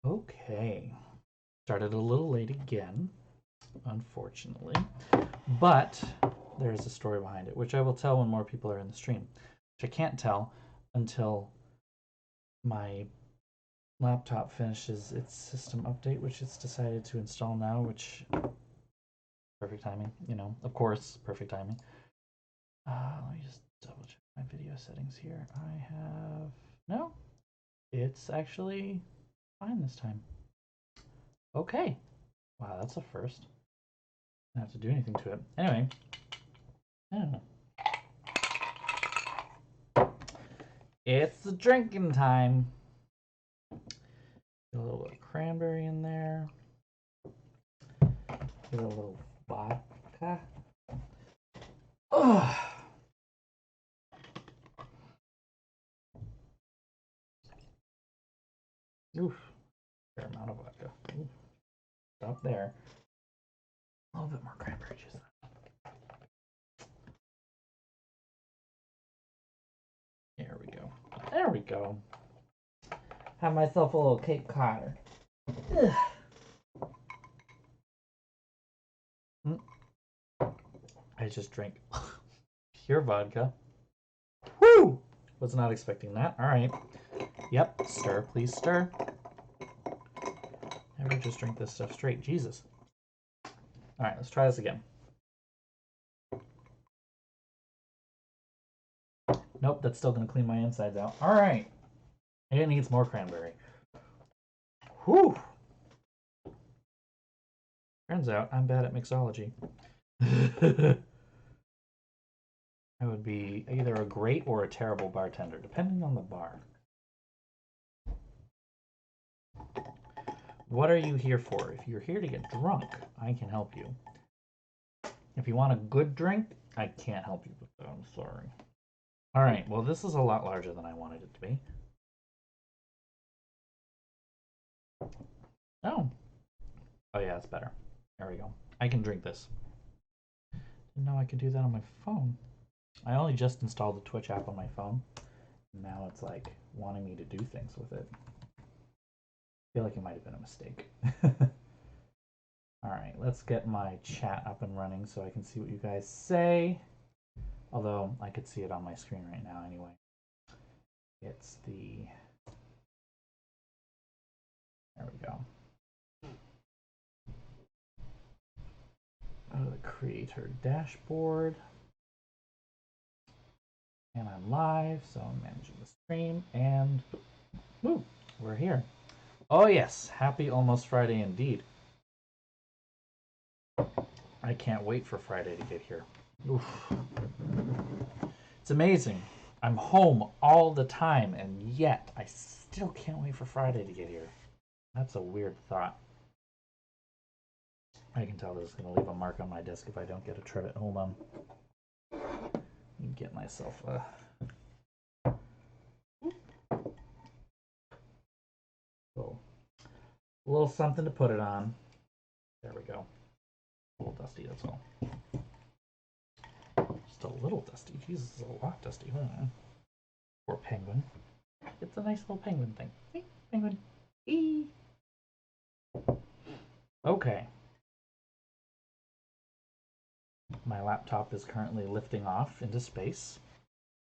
Okay. Started a little late again, unfortunately. But there's a story behind it, which I will tell when more people are in the stream. Which I can't tell until my laptop finishes its system update, which it's decided to install now, which perfect timing, you know, of course, perfect timing. Let me just double check my video settings here. I have, no, it's actually fine this time. Okay. Wow, that's a first. I don't have to do anything to it. Anyway, I don't know. It's drinking time. Get a little bit of cranberry in there. Get a little vodka. Ugh. Oof. Fair amount of vodka. Oof. Stop there. A little bit more cranberry juice. There we go. There we go. Have myself a little Cape Codder. Ugh. I just drank pure vodka. Woo! Was not expecting that. All right. Yep. Stir, please stir. Never just drink this stuff straight. Jesus. All right, let's try this again. Nope, that's still going to clean my insides out. All right. It needs more cranberry. Whew. Turns out I'm bad at mixology. I would be either a great or a terrible bartender, depending on the bar. What are you here for? If you're here to get drunk, I can help you. If you want a good drink, I can't help you with that. I'm sorry. All right, well, this is a lot larger than I wanted it to be. Oh. Oh, yeah, it's better. There we go. I can drink this. Didn't know I could do that on my phone. I only just installed the Twitch app on my phone. Now it's like wanting me to do things with it. I feel like it might have been a mistake. All right, let's get my chat up and running so I can see what you guys say. Although I could see it on my screen right now anyway. It's the... There we go. Go to the creator dashboard. And I'm live, so I'm managing the stream, and woo, we're here. Oh yes, happy almost Friday indeed. I can't wait for Friday to get here. Oof. It's amazing. I'm home all the time, and yet I still can't wait for Friday to get here. That's a weird thought. I can tell this is going to leave a mark on my desk if I don't get a trivet. Hold on. Get myself a... A little something to put it on. There we go. A little dusty, that's all. Just a little dusty. Jesus, it's a lot dusty. Hold on. Poor penguin. It's a nice little penguin thing. Hey, penguin. Eee. Okay. My laptop is currently lifting off into space.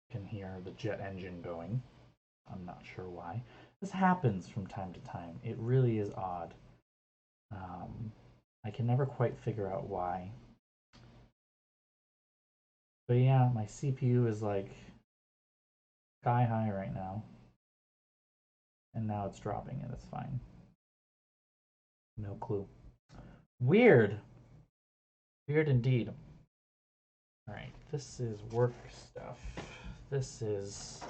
You can hear the jet engine going. I'm not sure why. This happens from time to time. It really is odd. I can never quite figure out why. But yeah, my CPU is like sky high right now. And now it's dropping and it's fine. No clue. Weird. Weird indeed. Alright, this is work stuff. This is...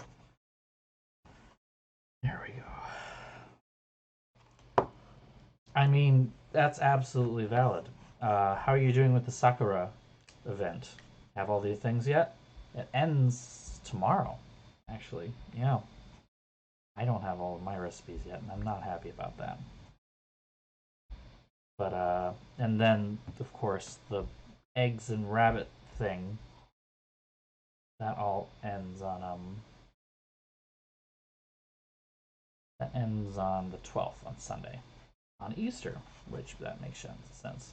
There we go. I mean, that's absolutely valid. How are you doing with the Sakura event? Have all the things yet? It ends tomorrow, actually. Yeah. I don't have all of my recipes yet, and I'm not happy about that. But, and then, of course, the eggs and rabbit thing. That all ends on, That ends on the 12th, on Sunday. On Easter, which that makes sense.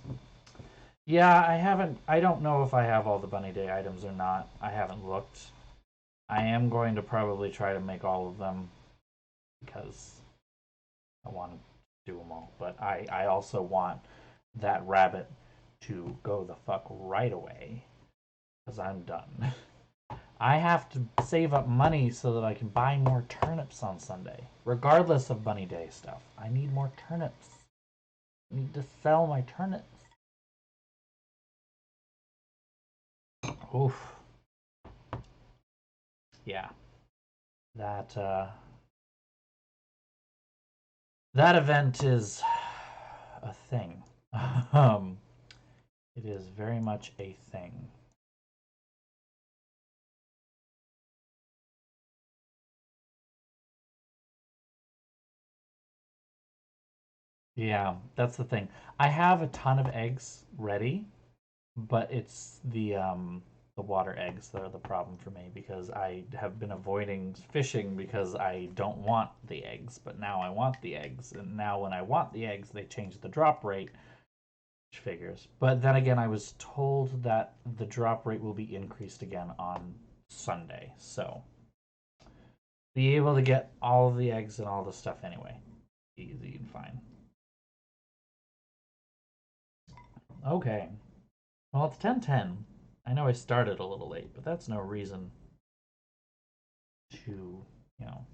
Yeah, I don't know if I have all the Bunny Day items or not. I haven't looked. I am going to probably try to make all of them because I want to do them all. But I also want that rabbit to go the fuck right away because I'm done. I have to save up money so that I can buy more turnips on Sunday, regardless of Bunny Day stuff. I need more turnips. I need to sell my turnips. Oof. Yeah. That that event is a thing. It is very much a thing. Yeah, that's the thing. I have a ton of eggs ready, but it's the water eggs that are the problem for me because I have been avoiding fishing because I don't want the eggs, but now I want the eggs, and now when I want the eggs, they change the drop rate, which figures. But then again, I was told that the drop rate will be increased again on Sunday, so be able to get all of the eggs and all the stuff anyway. Easy and fine. Okay. Well, it's 10:10. I know I started a little late, but that's no reason to, you know,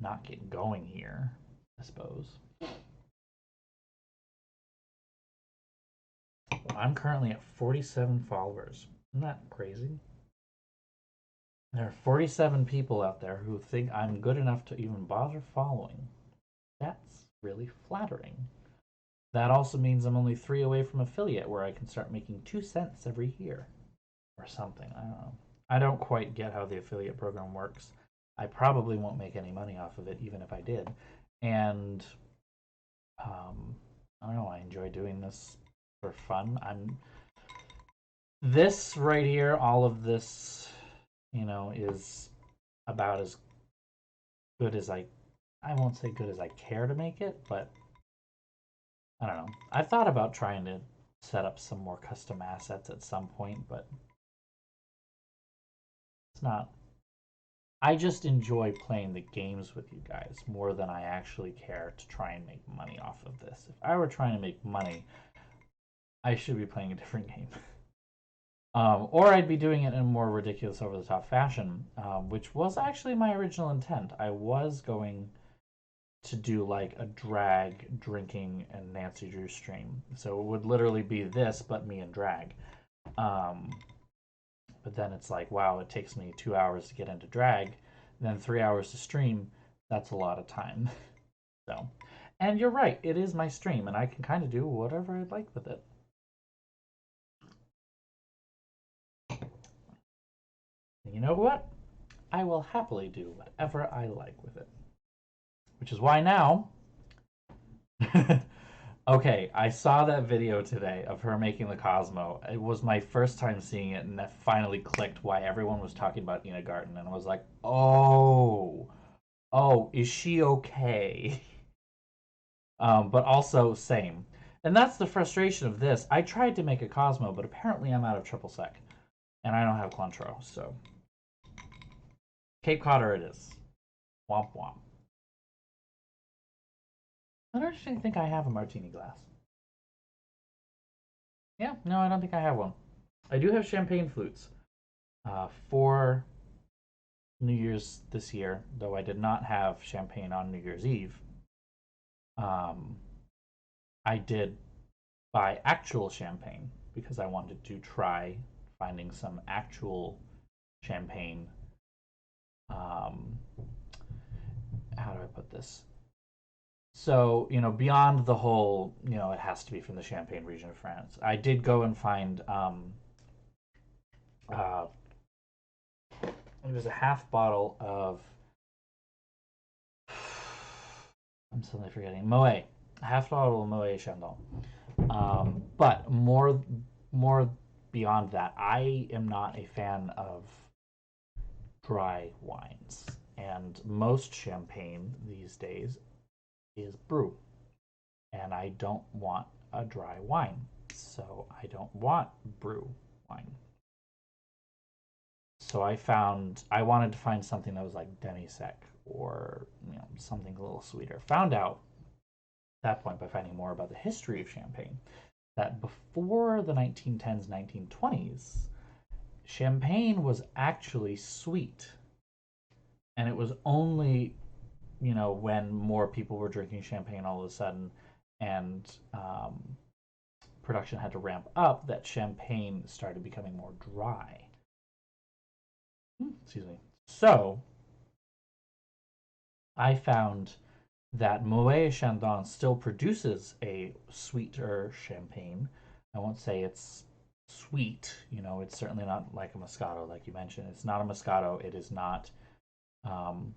not get going here, I suppose. I'm currently at 47 followers. Isn't that crazy? There are 47 people out there who think I'm good enough to even bother following. That's really flattering. That also means I'm only 3 away from affiliate, where I can start making 2 cents every year. Or something. I don't know. I don't quite get how the affiliate program works. I probably won't make any money off of it, even if I did. And I don't know. I enjoy doing this for fun. This right here, all of this, is about as good as I won't say good as I care to make it, but I don't know. I've thought about trying to set up some more custom assets at some point, but it's not. I just enjoy playing the games with you guys more than I actually care to try and make money off of this. If I were trying to make money, I should be playing a different game. Or I'd be doing it in a more ridiculous, over the top fashion, which was actually my original intent. I was going to do like a drag, drinking, and Nancy Drew stream. So it would literally be this, but me and drag. But then it's like, wow, it takes me 2 hours to get into drag, then 3 hours to stream. That's a lot of time. So, and you're right, it is my stream, and I can kind of do whatever I'd like with it. You know what? I will happily do whatever I like with it. Which is why now. Okay, I saw that video today of her making the Cosmo. It was my first time seeing it, and that finally clicked why everyone was talking about Ina Garten. And I was like, oh, is she okay? But also, same. And that's the frustration of this. I tried to make a Cosmo, but apparently I'm out of triple sec. And I don't have Cointreau, so. Cape Codder it is. Womp womp. I don't actually think I have a martini glass. Yeah, no, I don't think I have one. I do have champagne flutes for New Year's this year, though I did not have champagne on New Year's Eve. I did buy actual champagne because I wanted to try finding some actual champagne. How do I put this? So, beyond the whole, it has to be from the Champagne region of France. I did go and find it was a half bottle of I'm suddenly forgetting Moet, a half bottle of Moet Chandon. But more beyond that, I am not a fan of dry wines, and most champagne these days is brew. And I don't want a dry wine, so I don't want brew wine. So I wanted to find something that was like demi-sec or something a little sweeter. Found out at that point by finding more about the history of champagne that before the 1910s, 1920s, champagne was actually sweet. And it was only, when more people were drinking champagne all of a sudden and production had to ramp up that champagne started becoming more dry. Excuse me. So I found that Moet Chandon still produces a sweeter champagne. I won't say it's sweet. It's certainly not like a Moscato, like you mentioned. It's not a Moscato. It is not. Um,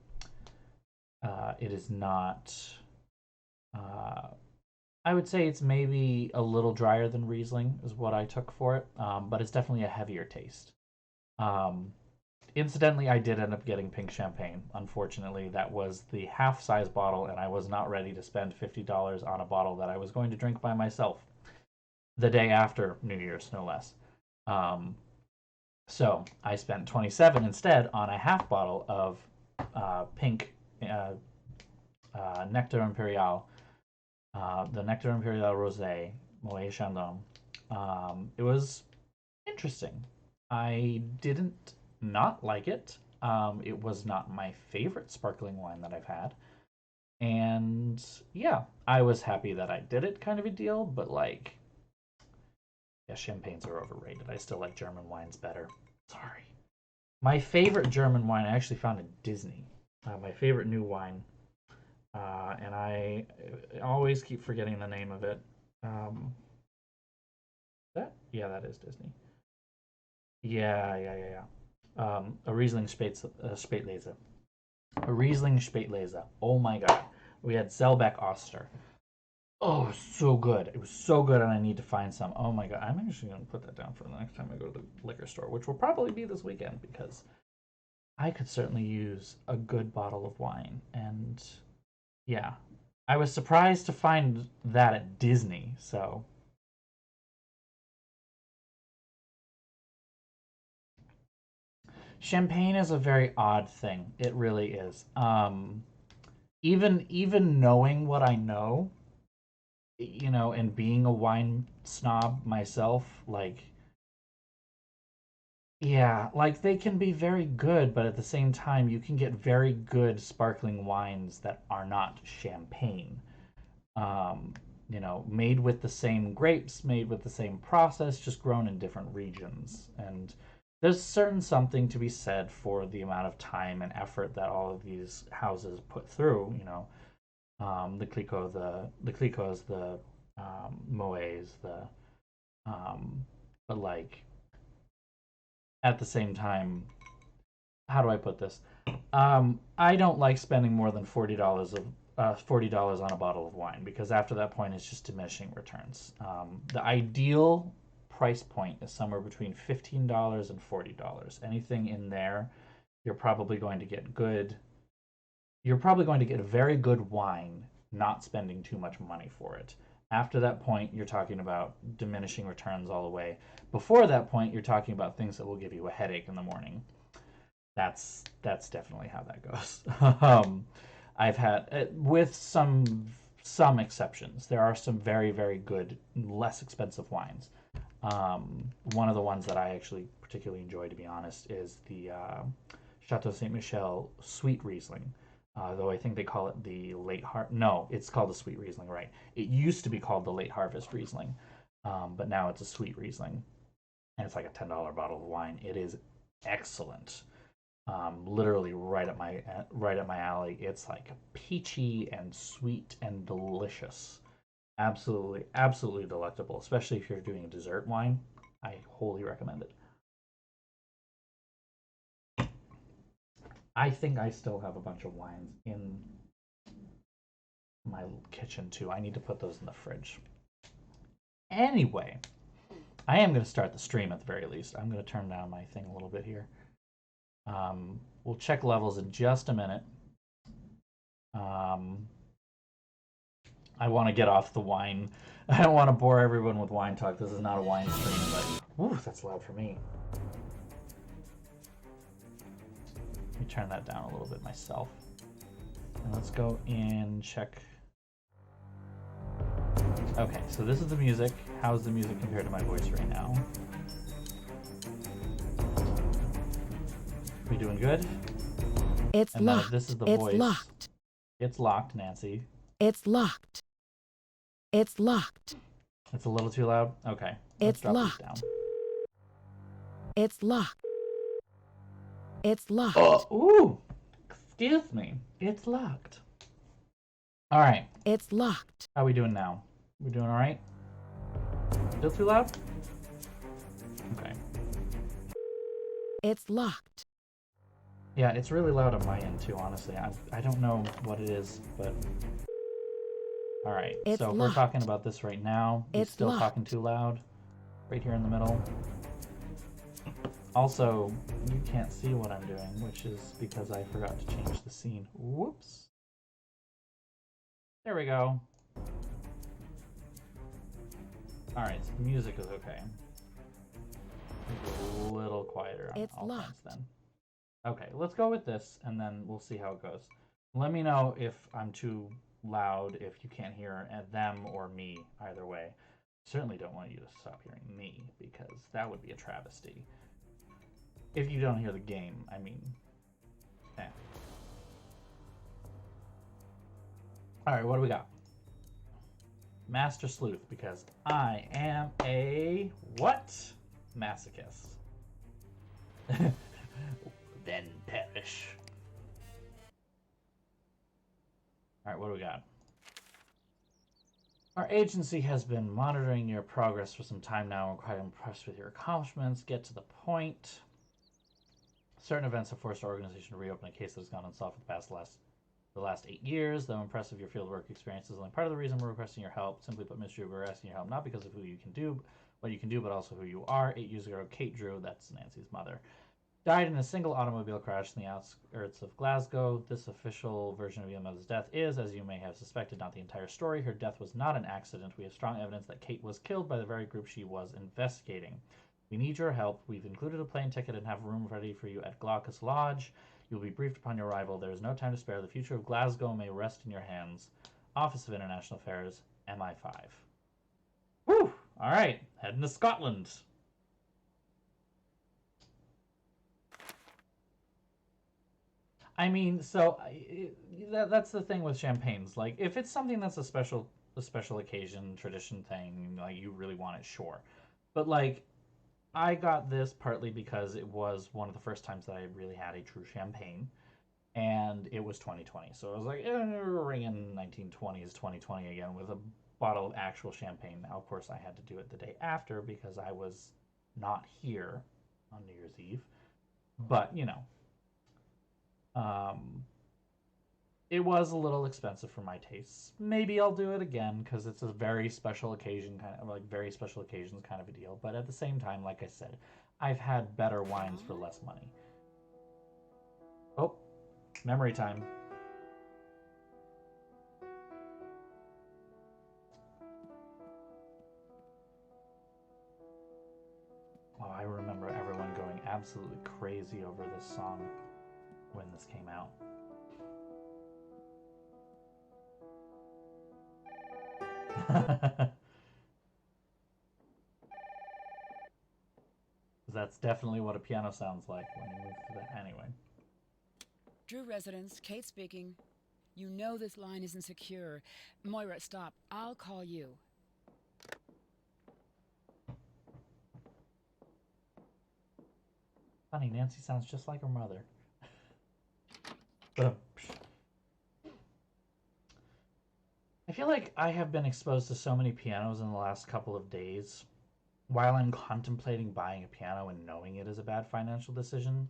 it is not. I would say it's maybe a little drier than Riesling, is what I took for it, but it's definitely a heavier taste. Incidentally, I did end up getting pink champagne. Unfortunately, that was the half-size bottle, and I was not ready to spend $50 on a bottle that I was going to drink by myself the day after New Year's, no less. So I spent $27 instead on a half bottle of pink Nectar Imperial, the Nectar Imperial Rosé, Moet Chandon. It was interesting. I didn't not like it. It was not my favorite sparkling wine that I've had. And yeah, I was happy that I did it, kind of a deal, but yeah, champagnes are overrated. I still like German wines better. Sorry. My favorite German wine I actually found at Disney. My favorite new wine. And I always keep forgetting the name of it. That is Disney. Yeah. A Riesling Spätlese. A Riesling Spätlese. Oh my god. We had Zellbeck Oster. Oh, so good. It was so good, and I need to find some. Oh my god. I'm actually going to put that down for the next time I go to the liquor store, which will probably be this weekend, because I could certainly use a good bottle of wine. And yeah, I was surprised to find that at Disney, so. Champagne is a very odd thing. It really is. Even knowing what I know, and being a wine snob myself, yeah, they can be very good, but at the same time, you can get very good sparkling wines that are not champagne. Made with the same grapes, made with the same process, just grown in different regions. And there's certain something to be said for the amount of time and effort that all of these houses put through. The Clicquots, the Moets, but at the same time, how do I put this? I don't like spending more than $40 on a bottle of wine, because after that point it's just diminishing returns. The ideal price point is somewhere between $15 and $40. Anything in there, you're probably going to get good. You're probably going to get a very good wine, not spending too much money for it. After that point, you're talking about diminishing returns all the way. Before that point, you're talking about things that will give you a headache in the morning. That's definitely how that goes. I've had, with some exceptions, there are some very, very good, less expensive wines. One of the ones that I actually particularly enjoy, to be honest, is the Chateau Saint Michel Sweet Riesling. Though I think they call it the late harvest. No, it's called the Sweet Riesling, right? It used to be called the late harvest Riesling, but now it's a Sweet Riesling, and it's like a $10 bottle of wine. It is excellent. Literally right at my alley. It's like peachy and sweet and delicious. Absolutely delectable, especially if you're doing a dessert wine. I wholly recommend it. I think I still have a bunch of wines in my kitchen too. I need to put those in the fridge. Anyway, I am going to start the stream at the very least. I'm going to turn down my thing a little bit here. We'll check levels in just a minute. I want to get off the wine. I don't want to bore everyone with wine talk. This is not a wine stream, but whew, that's loud for me. Let me turn that down a little bit myself. And let's go and check. Okay, so this is the music. How's the music compared to my voice right now? We doing good? It's and locked. This is the it's voice. Locked. It's locked, Nancy. It's locked. It's locked. It's a little too loud? Okay. Let's drop locked. These down. It's locked. It's locked. Ooh! Excuse me. It's locked. Alright. It's locked. How are we doing now? We doing alright? Still too loud? Okay. It's locked. Yeah, it's really loud on my end too, honestly. I don't know what it is, but... Alright, so locked. We're talking about this right now. He's still locked. talking too loud. Right here in the middle. Also, you can't see what I'm doing, which is because I forgot to change the scene. Whoops. There we go. Alright, so the music is okay. A little quieter on all fronts then. Okay, let's go with this, and then we'll see how it goes. Let me know if I'm too loud, if you can't hear them or me, either way. Certainly don't want you to stop hearing me, because that would be a travesty. If you don't hear the game, I mean... eh. Alright, what do we got? Master Sleuth, because I am a... what? Masochist. Then perish. Alright, what do we got? Our agency has been monitoring your progress for some time now. We're quite impressed with your accomplishments. Get to the point. Certain events have forced our organization to reopen a case that has gone unsolved for the last 8 years. Though impressive, your fieldwork experience is only part of the reason we're requesting your help. Simply put, Miss Drew, we're asking your help not because of what you can do, but also who you are. 8 years ago, Kate Drew, that's Nancy's mother, died in a single automobile crash in the outskirts of Glasgow. This official version of your mother's death is, as you may have suspected, not the entire story. Her death was not an accident. We have strong evidence that Kate was killed by the very group she was investigating. We need your help. We've included a plane ticket and have a room ready for you at Glaucus Lodge. You will be briefed upon your arrival. There is no time to spare. The future of Glasgow may rest in your hands. Office of International Affairs, MI5. Whew! Alright, heading to Scotland. I mean, so that's the thing with champagnes. Like, if it's something that's a special occasion, tradition thing, like you really want it, sure. But like, I got this partly because it was one of the first times that I really had a true champagne, and it was 2020. So I was like, ringing 1920s 2020 again with a bottle of actual champagne. Now, of course, I had to do it the day after because I was not here on New Year's Eve. But you know. It was a little expensive for my tastes. Maybe I'll do it again because it's a very special occasion, kind of like very special occasions kind of a deal. But at the same time, like I said, I've had better wines for less money. Oh, memory time. Oh, I remember everyone going absolutely crazy over this song when this came out. That's definitely what a piano sounds like when you move to that. Anyway. Drew residence, Kate speaking. You know this line isn't secure. Moira, stop. I'll call you. Funny, Nancy sounds just like her mother. But I feel like I have been exposed to so many pianos in the last couple of days. While I'm contemplating buying a piano and knowing it is a bad financial decision,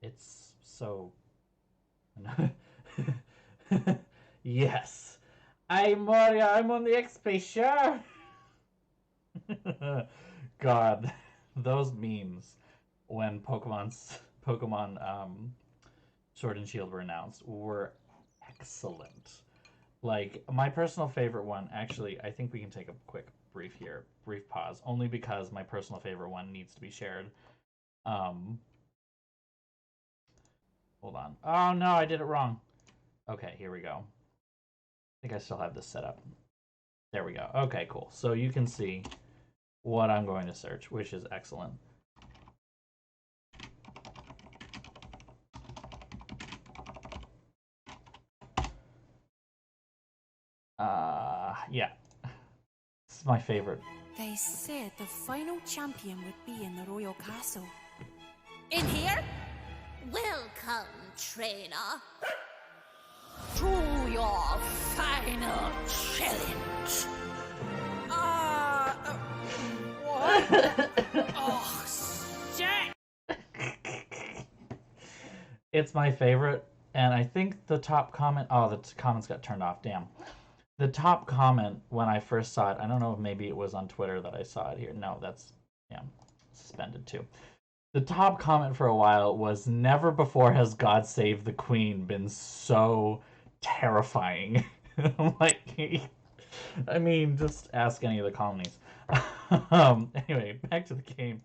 it's so... Yes. I'm Moria, I'm on the XP, sure. God, those memes when Pokemon Sword and Shield were announced were excellent. Like, my personal favorite one, actually, I think we can take a quick brief pause, only because my personal favorite one needs to be shared. Hold on. Oh no, I did it wrong. Okay, here we go. I think I still have this set up. There we go. Okay, cool. So you can see what I'm going to search, which is excellent. Yeah. This is my favorite. They said the final champion would be in the royal castle. In here? Welcome, trainer, to your final challenge. What? Oh, shit! It's my favorite, and I think the top comment... Oh, the comments got turned off. Damn. The top comment when I first saw it, I don't know if maybe it was on Twitter that I saw it here. No, that's... Yeah, suspended too. The top comment for a while was, never before has God Save the Queen been so terrifying. I'm like, I mean, just ask any of the colonies. Anyway, back to the game.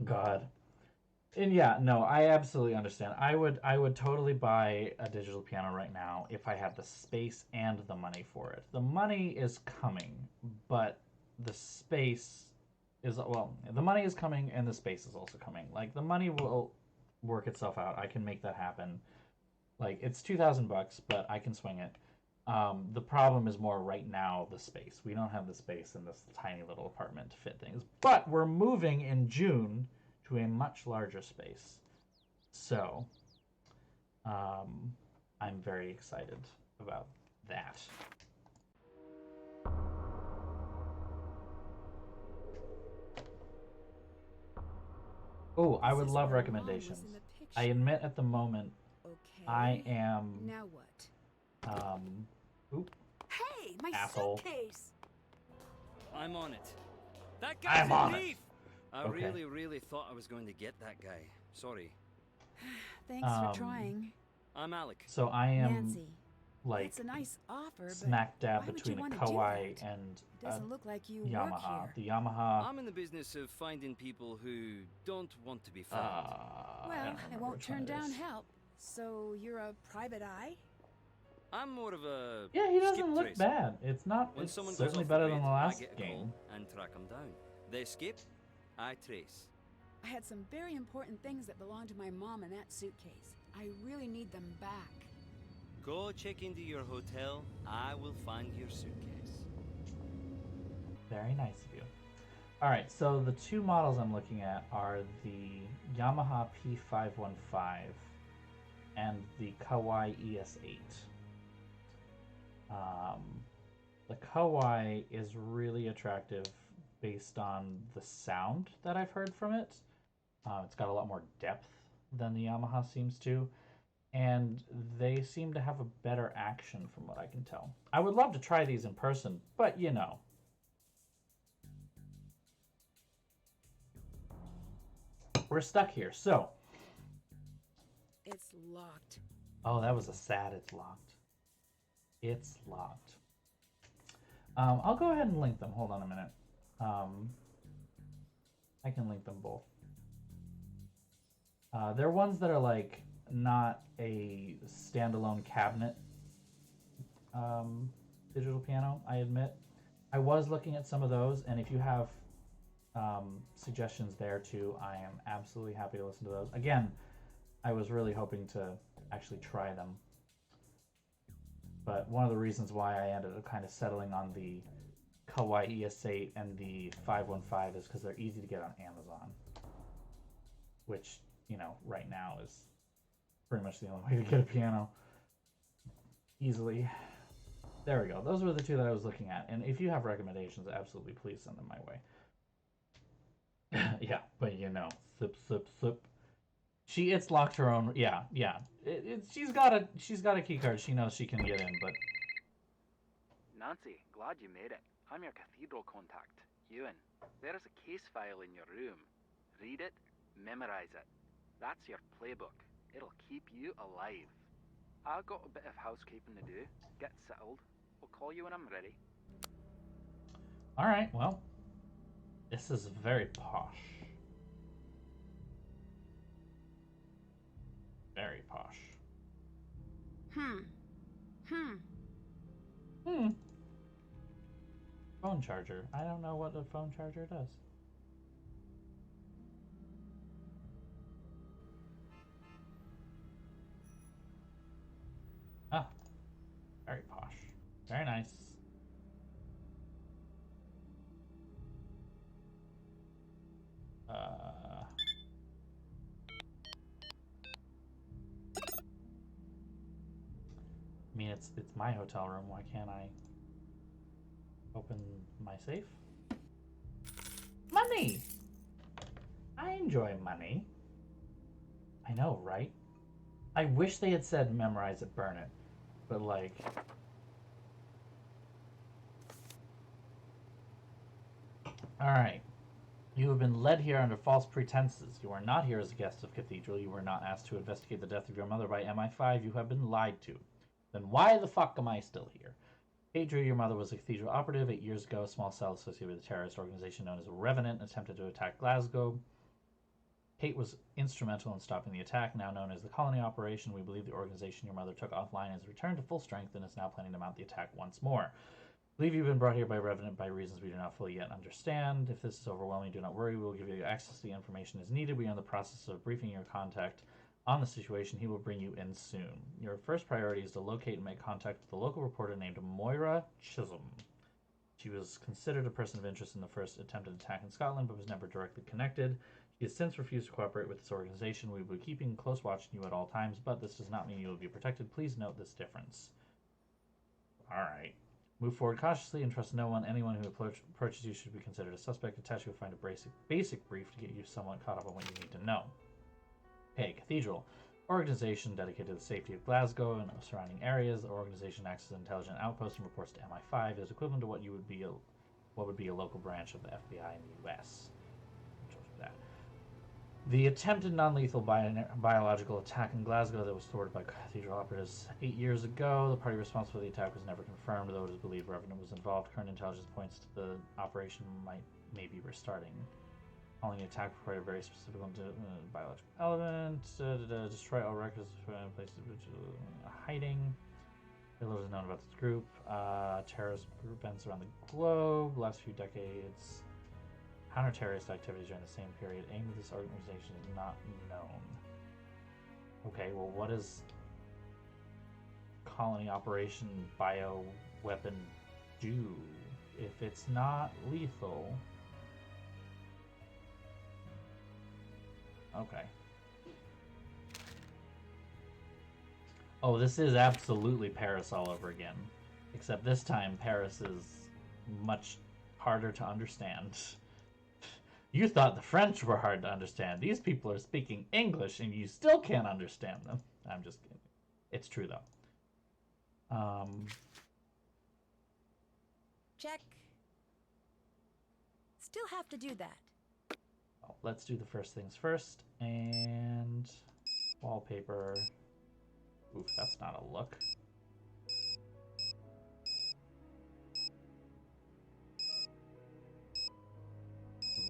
God. And yeah, no, I absolutely understand. I would totally buy a digital piano right now if I had the space and the money for it. The money is coming, but the space is, well, the money is coming and the space is also coming. Like, the money will work itself out. I can make that happen. Like, it's $2,000, but I can swing it. The problem is more right now the space. We don't have the space in this tiny little apartment to fit things. But we're moving in June to a much larger space. So, I'm very excited about that. Oh, I would love recommendations. I admit at the moment Okay. I am Now what? oop, Hey, my asshole. suitcase! I'm on it. That guy's I'm a on it. thief! I Okay. really thought I was going to get that guy. Sorry. Thanks for trying. I'm Alec. So I am Nancy, like that's a nice offer, but smack dab why would between you a wanna do Kawai that? and It doesn't look like you work Yamaha. here. The Yamaha. I'm in the business of finding people who don't want to be found. I Well, don't I remember won't which one turn it down is. help. So you're a private eye? I'm more of a Yeah, he skip doesn't look tracer. bad. It's not. When It's someone goes certainly off better the than grid, the I last get a game. call and track them down. They skip, I trace. I had some very important things that belonged to my mom in that suitcase. I really need them back. Go check into your hotel. I will find your suitcase. Very nice of you. All right, so the two models I'm looking at are the Yamaha P515 and the Kawai ES8. The Kawai is really attractive based on the sound that I've heard from it. It's got a lot more depth than the Yamaha seems to, and they seem to have a better action from what I can tell. I would love to try these in person, but you know. We're stuck here, so. It's locked. Oh, that was a sad it's locked. It's locked. I'll go ahead and link them. Hold on a minute. I can link them both. They're ones that are like not a standalone cabinet digital piano, I admit. I was looking at some of those, and if you have suggestions there too, I am absolutely happy to listen to those. Again, I was really hoping to actually try them. But one of the reasons why I ended up kind of settling on the Kawai ES8 and the 515 is because they're easy to get on Amazon. Which, you know, right now is pretty much the only way to get a piano easily. There we go. Those were the two that I was looking at. And if you have recommendations, absolutely please send them my way. Yeah, but you know, slip. It's locked her own. Yeah. She's got a key card. She knows she can get in, but Nancy, glad you made it. I'm your cathedral contact, Ewan. There is a case file in your room. Read it, Memorize it. That's your playbook. It'll keep you alive. I've got a bit of housekeeping to do. Get settled. I'll call you when I'm ready. Alright, well. This is very posh. Very posh. Phone charger. I don't know what a phone charger does. Ah, very posh. Very nice. I mean, it's my hotel room. Why can't I open my safe? Money! I enjoy money. I know, right? I wish they had said memorize it, burn it. But like... Alright. You have been led here under false pretenses. You are not here as a guest of Cathedral. You were not asked to investigate the death of your mother by MI5. You have been lied to. Then why the fuck am I still here? Kate Drew, your mother, was a Cathedral operative. 8 years ago, a small cell associated with a terrorist organization known as Revenant attempted to attack Glasgow. Kate was instrumental in stopping the attack, now known as the Colony Operation. We believe the organization your mother took offline has returned to full strength and is now planning to mount the attack once more. I believe you've been brought here by Revenant by reasons we do not fully yet understand. If this is overwhelming, do not worry. We will give you access to the information as needed. We are in the process of briefing your contact on the situation. He will bring you in soon. Your first priority is to locate and make contact with the local reporter named Moira Chisholm. She was considered a person of interest in the first attempted attack in Scotland, but was never directly connected. She has since refused to cooperate with this organization. We will be keeping close watch on you at all times, but this does not mean you will be protected. Please note this difference. Alright. Move forward cautiously and trust no one. Anyone who approaches you should be considered a suspect. Attached, you'll find a basic brief to get you somewhat caught up on what you need to know. Okay, Cathedral. Organization dedicated to the safety of Glasgow and surrounding areas. The organization acts as an intelligent outpost and reports to MI5. It is equivalent to what would be a local branch of the FBI in the US. The attempted non-lethal biological attack in Glasgow that was thwarted by Cathedral operatives 8 years ago. The party responsible for the attack was never confirmed, though it is believed Revenant was involved. Current intelligence points to the operation may be restarting. Calling the attack required a very specific biological element. Destroy all records in places hiding. Little is known about this group. Terrorist group ends around the globe. Last few decades. Counter-terrorist activities during the same period. Aim of this organization is not known. Okay, well, what does Colony Operation Bioweapon do? If it's not lethal... Okay. Oh, this is absolutely Paris all over again. Except this time, Paris is much harder to understand. You thought the French were hard to understand. These people are speaking English and you still can't understand them. I'm just kidding. It's true, though. Check. Still have to do that. Well, let's do the first things first. And wallpaper. Oof, that's not a look.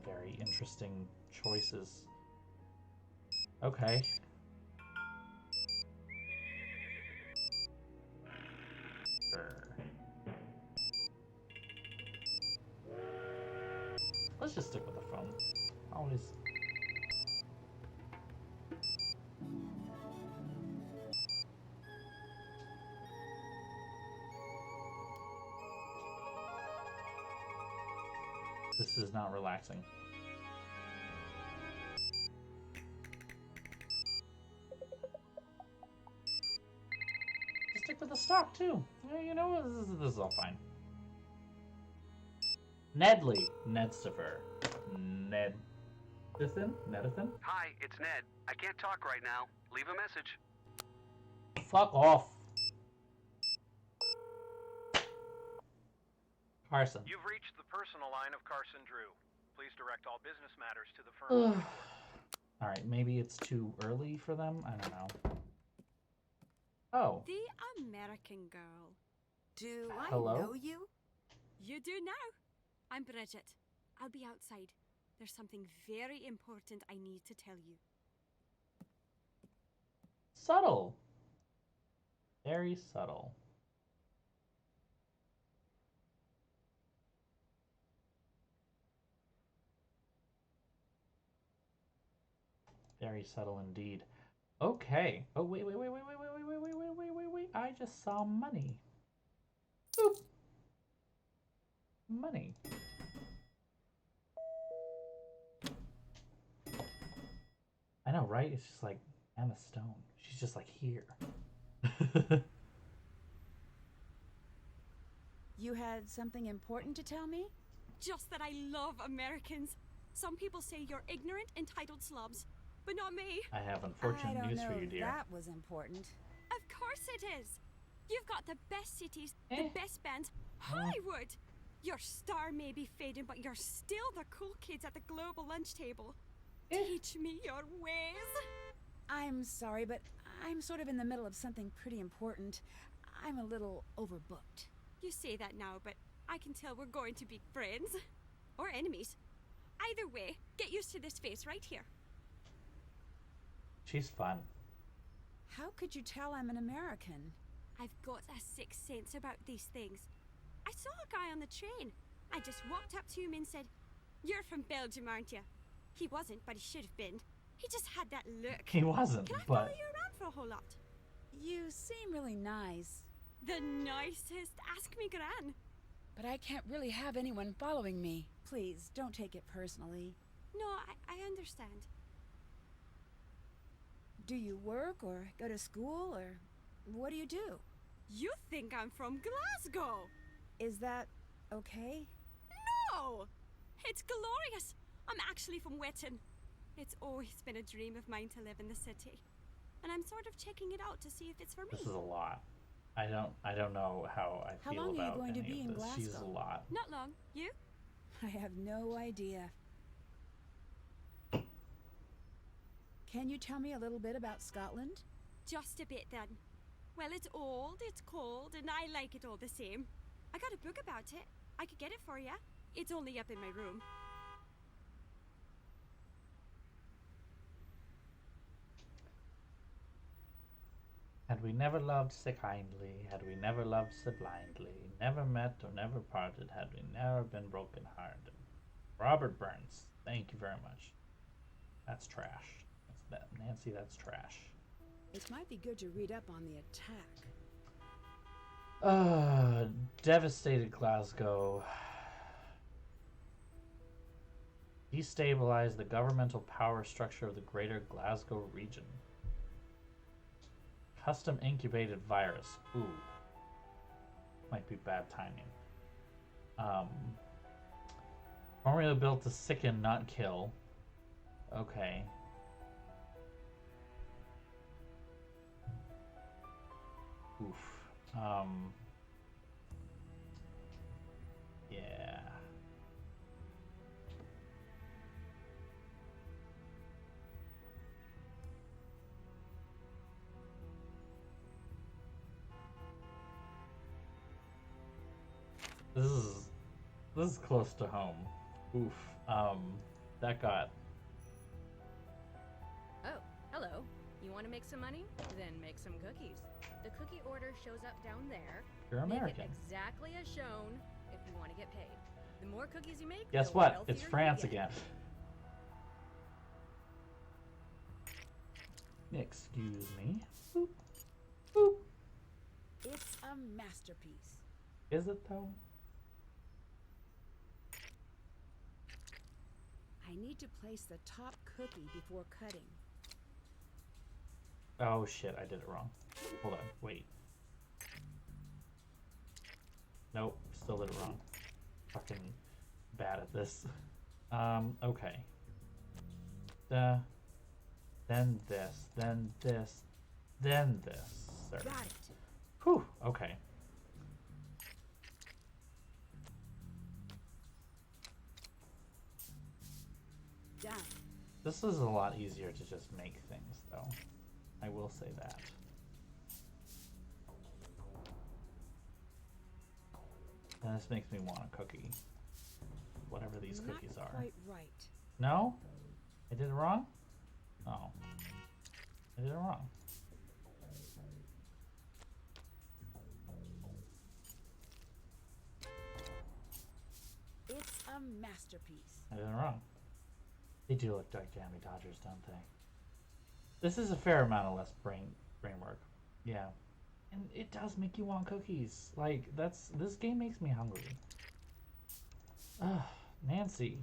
Very interesting choices. Okay. Sure. Let's just stick with the phone. Always. This is not relaxing. Just stick with the stock too. You know what? This is all fine. Nedley. Nedstifer. Nedison? Nedison? Hi, it's Ned. I can't talk right now. Leave a message. Fuck off. Carson. You've reached the personal line of Carson Drew. Please direct all business matters to the firm. Alright, maybe it's too early for them? I don't know. Oh. The American girl. Do Hello? I know you? You do now. I'm Bridget. I'll be outside. There's something very important I need to tell you. Subtle. Very subtle. Very subtle indeed. Okay. Oh, wait. I just saw money. Boop. Money. I know, right? It's just like Emma Stone. She's just like here. You had something important to tell me? Just that I love Americans. Some people say you're ignorant, entitled slobs, but not me. I have I unfortunate don't news know for you, if dear. that was important. Of course it is. You've got the best cities, Eh. the best bands, Hollywood. Your star may be fading, but you're still the cool kids at the global lunch table. Teach me your ways. I'm sorry, but I'm sort of in the middle of something pretty important. I'm a little overbooked. You say that now, but I can tell we're going to be friends. Or enemies. Either way, get used to this face right here. She's fun. How could you tell I'm an American? I've got a sixth sense about these things. I saw a guy on the train. I just walked up to him and said, "You're from Belgium, aren't you?" He wasn't, but he should have been. He just had that look. He wasn't, Can I follow but you around for a whole lot? You seem really nice, The nicest. Ask me, Gran. but I can't really have anyone following me. Please, don't take it personally. No, I understand. Do you work or go to school or what do you do? You think I'm from Glasgow? Is that okay? No! It's glorious. I'm actually from Wetton. It's always been a dream of mine to live in the city. And I'm sort of checking it out to see if it's for me. this is a lot. I don't know how I How feel long are you about going to any be of in this. She's a Glasgow? lot. Not long. You? I have no idea. Can you tell me a little bit about Scotland? Just a bit then. Well, it's old, it's cold, and I like it all the same. I got a book about it. I could get it for you. It's only up in my room. Had we never loved so kindly, had we never loved so blindly, never met or never parted, had we never been broken hearted. Robert Burns, thank you very much. That's trash. That's that, Nancy, that's trash. It might be good to read up on the attack. Devastated Glasgow. Destabilize the governmental power structure of the greater Glasgow region. Custom incubated virus. Ooh. Might be bad timing. Formula built to sicken, not kill. Okay. Oof. Yeah. This is close to home. Oof. That got. Oh, hello. You want to make some money? Then make some cookies. The cookie order shows up down there. You're Make American. it exactly as shown if you want to get paid. The more cookies you make, Guess the what? wealthier It's you France get. again. Excuse me. Boop. Boop. It's a masterpiece. Is it though? I need to place the top cookie before cutting. Oh shit, I did it wrong. Hold on, wait. Nope, still did it wrong. Fucking bad at this. Okay. Then this, then this, then this. There. Got it. Whew, okay. Done. This is a lot easier to just make things, though. I will say that. And this makes me want a cookie. Whatever these cookies are. Not quite right. No? I did it wrong? Oh. I did it wrong. It's a masterpiece. I did it wrong. They do look like Jammy Dodgers, don't they? This is a fair amount of less brain work. Yeah. And it does make you want cookies. Like, this game makes me hungry. Ugh, Nancy.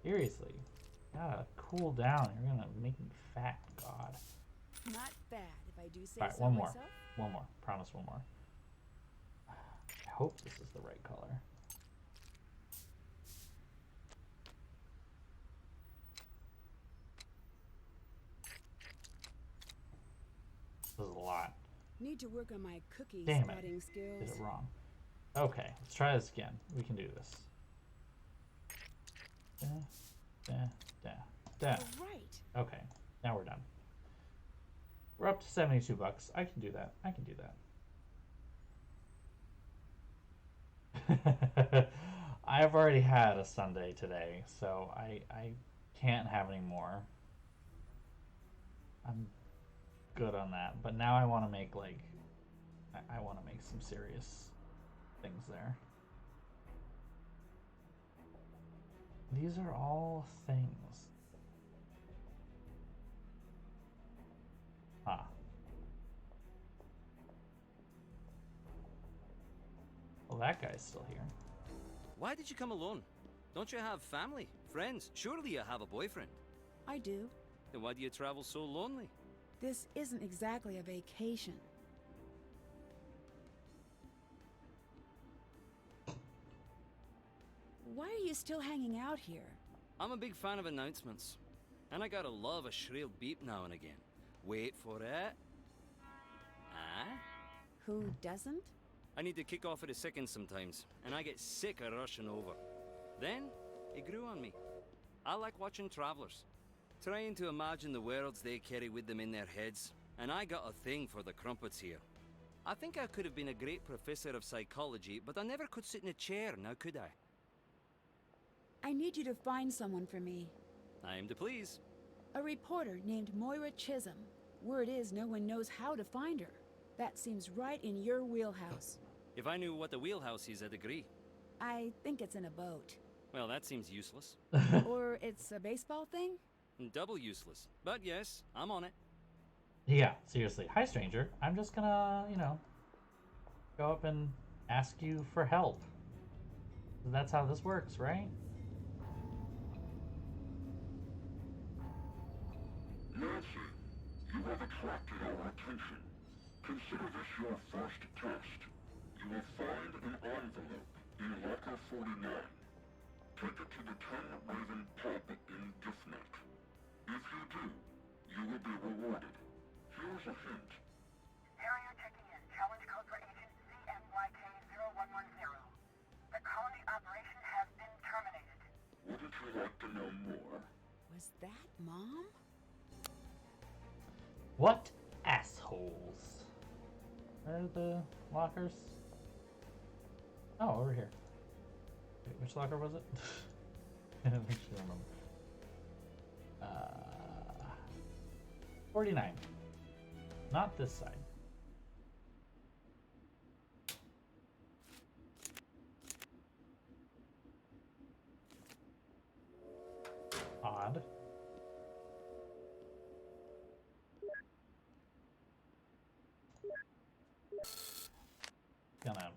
Seriously. Gotta cool down. You're gonna make me fat, God. Not bad, if I do say Alright, so one more. myself. One more. Promise one more. I hope this is the right color. This is a lot. Need to work on my cookie Damn it. spotting skills. Did it wrong. Okay, let's try this again. We can do this. Right. Okay, now we're done. We're up to 72 bucks. I can do that. I can do that. I've already had a sundae today, so I can't have any more. I'm good on that, but now I want to make like I want to make some serious things there. These are all things. Ah. Well, that guy's still here. Why did you come alone? Don't you have family, friends? Surely you have a boyfriend. I do. Then why do you travel so lonely? This isn't exactly a vacation. Why are you still hanging out here? I'm a big fan of announcements. And I gotta love a shrill beep now and again. Wait for it. Ah? Who doesn't? I need to kick off at a second sometimes, and I get sick of rushing over. Then, it grew on me. I like watching travelers, trying to imagine the worlds they carry with them in their heads, and I got a thing for the crumpets here. I think I could have been a great professor of psychology, but I never could sit in a chair, now could I? I need you to find someone for me. I am to please. A reporter named Moira Chisholm. Word is no one knows how to find her. That seems right in your wheelhouse. If I knew what the wheelhouse is, I'd agree. I think it's in a boat. Well, that seems useless. Or it's a baseball thing? Double useless. But yes, I'm on it. Yeah, seriously. Hi, stranger. I'm just gonna, you know, go up and ask you for help. That's how this works, right? Nancy, you have attracted our attention. Consider this your first test. You will find an envelope in locker 49. Take it to the 10 Raven pub in Giffnet. If you do, you will be rewarded. Here's a hint. Harrier checking in. Challenge code for agent CMYK0110. The colony operation has been terminated. Wouldn't you like to know more? Was that Mom? What assholes? Where are the lockers? Oh, over here. Wait, which locker was it? I don't actually remember. 49. Not this side. Odd. Gonna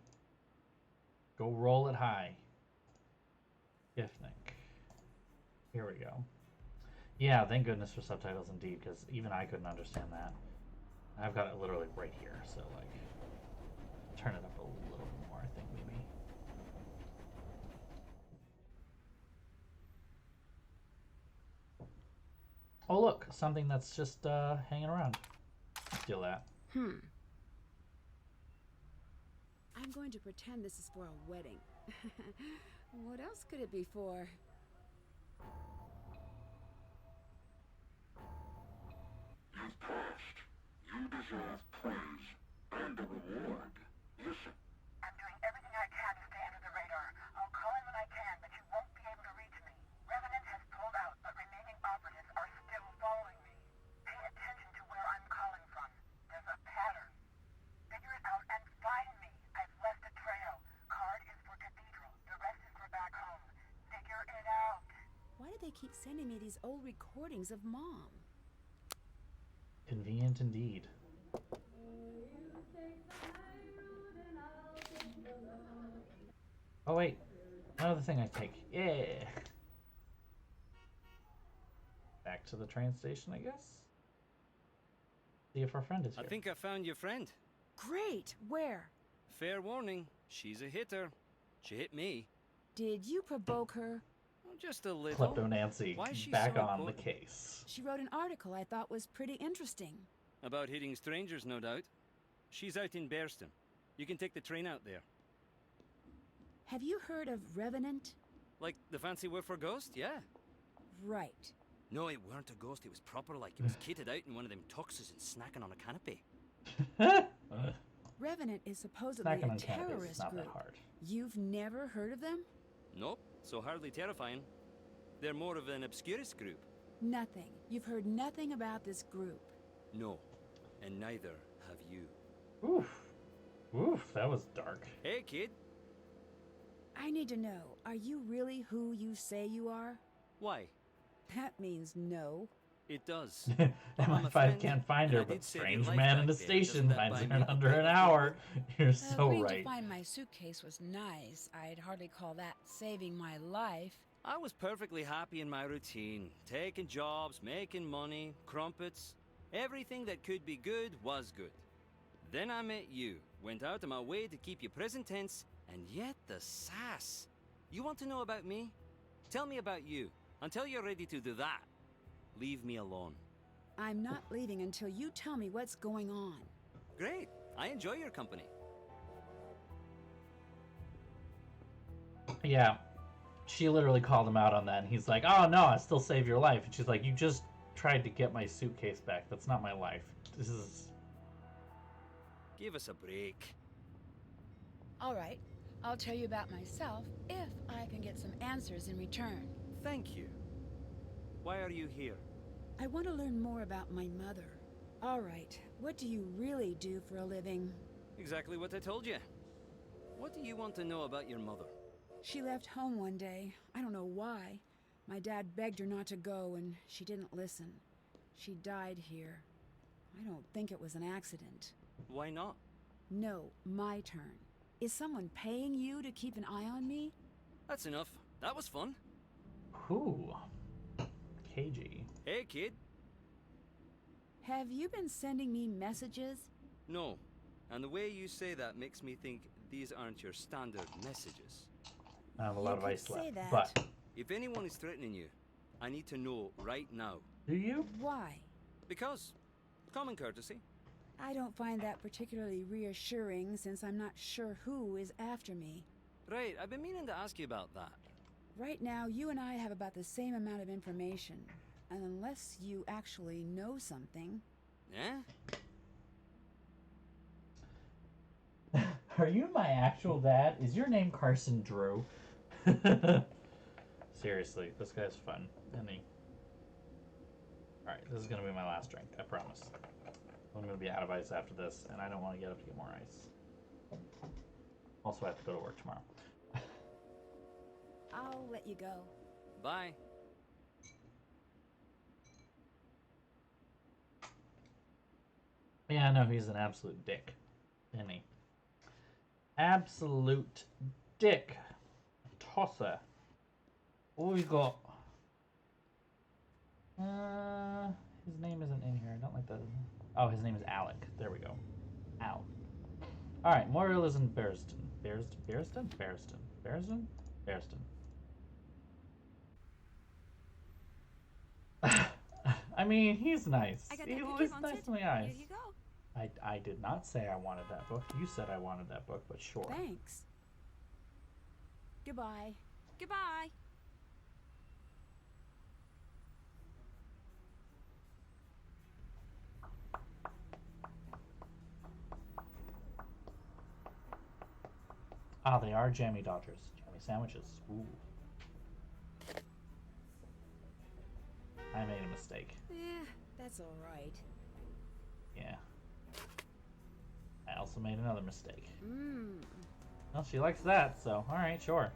go roll it high. Giftnik. Here we go. Yeah, thank goodness for subtitles indeed, because even I couldn't understand that. I've got it literally right here, so like, turn it up a little more, I think maybe. Oh look, something that's just hanging around. Steal that. I'm going to pretend this is for a wedding. What else could it be for? You've passed. You deserve praise and a reward. Listen. I'm doing everything I can to stay under the radar. I'll call in when I can, but you won't be able to reach me. Revenant has pulled out, but remaining operatives are still following me. Pay attention to where I'm calling from. There's a pattern. Figure it out and find me. I've left a trail. Card is for Cathedral. The rest is for back home. Figure it out. Why do they keep sending me these old recordings of Mom? Convenient indeed. Oh wait, another thing I take. Yeah. Back to the train station, I guess. See if our friend is here. I think I found your friend. Great! Where? Fair warning, she's a hitter. She hit me. Did you provoke her? Oh, just a little. Klepto Nancy, Why is she back so on the important? case. She wrote an article I thought was pretty interesting. About hitting strangers, no doubt. She's out in Bearston. You can take the train out there. Have you heard of Revenant? Like the fancy word for ghost, yeah. Right. No, it weren't a ghost, it was proper like. It was kitted out in one of them tuxes and snacking on a canopy. Revenant is supposedly Snacking a on cannabis is terrorist not group. that hard. You've never heard of them? Nope, so hardly terrifying. They're more of an obscurist group. Nothing. You've heard nothing about this group. No, and neither have you. Oof. Oof, that was dark. Hey, kid. I need to know, are you really who you say you are? Why? That means no. It does. MI5 can't find her, but strange man in the station finds her in under an hour. You're so Agreeing right. to find my suitcase was nice. I'd hardly call that saving my life. I was perfectly happy in my routine. Taking jobs, making money, crumpets. Everything that could be good was good. Then I met you. Went out of my way to keep you present tense, and yet the sass. You want to know about me? Tell me about you. Until you're ready to do that, leave me alone. I'm not leaving until you tell me what's going on. Great. I enjoy your company. Yeah. She literally called him out on that, and he's like, oh no, I still save your life. And she's like, you just tried to get my suitcase back. That's not my life. This is... Give us a break. All right, I'll tell you about myself if I can get some answers in return. Thank you. Why are you here? I want to learn more about my mother. All right, what do you really do for a living? Exactly what I told you. What do you want to know about your mother? She left home one day. I don't know why. My dad begged her not to go, and she didn't listen. She died here. I don't think it was an accident. Why not? No, my turn. Is someone paying you to keep an eye on me? That's enough. That was fun. Ooh. KG. Hey, kid. Have you been sending me messages? No. And the way you say that makes me think these aren't your standard messages. I have a lot of could ice say left, that. but... If anyone is threatening you, I need to know right now. Do you? Why? Because. Common courtesy. I don't find that particularly reassuring since I'm not sure who is after me. Right, I've been meaning to ask you about that. Right now, you and I have about the same amount of information. And unless you actually know something... Yeah? Are you my actual dad? Is your name Carson Drew? Seriously, this guy's fun, isn't he? Alright, this is going to be my last drink, I promise. I'm going to be out of ice after this, and I don't want to get up to get more ice. Also, I have to go to work tomorrow. I'll let you go. Bye. Yeah, no, he's an absolute dick, isn't he? Absolute dick. Tosser. What we got? His name isn't in here. I don't like that. Oh, his name is Alec. There we go. Al. Alright, Moriel is in Bearston. Bearston? I mean, he's nice. I got He's that book you nice wanted. in the eyes. Here you go. I did not say I wanted that book. You said I wanted that book, but sure. Thanks. Goodbye. Goodbye. Ah, they are jammy Dodgers. Jammy sandwiches. Ooh. I made a mistake. That's all right. Yeah. I also made another mistake. Mmm. Well, she likes that, so alright, sure.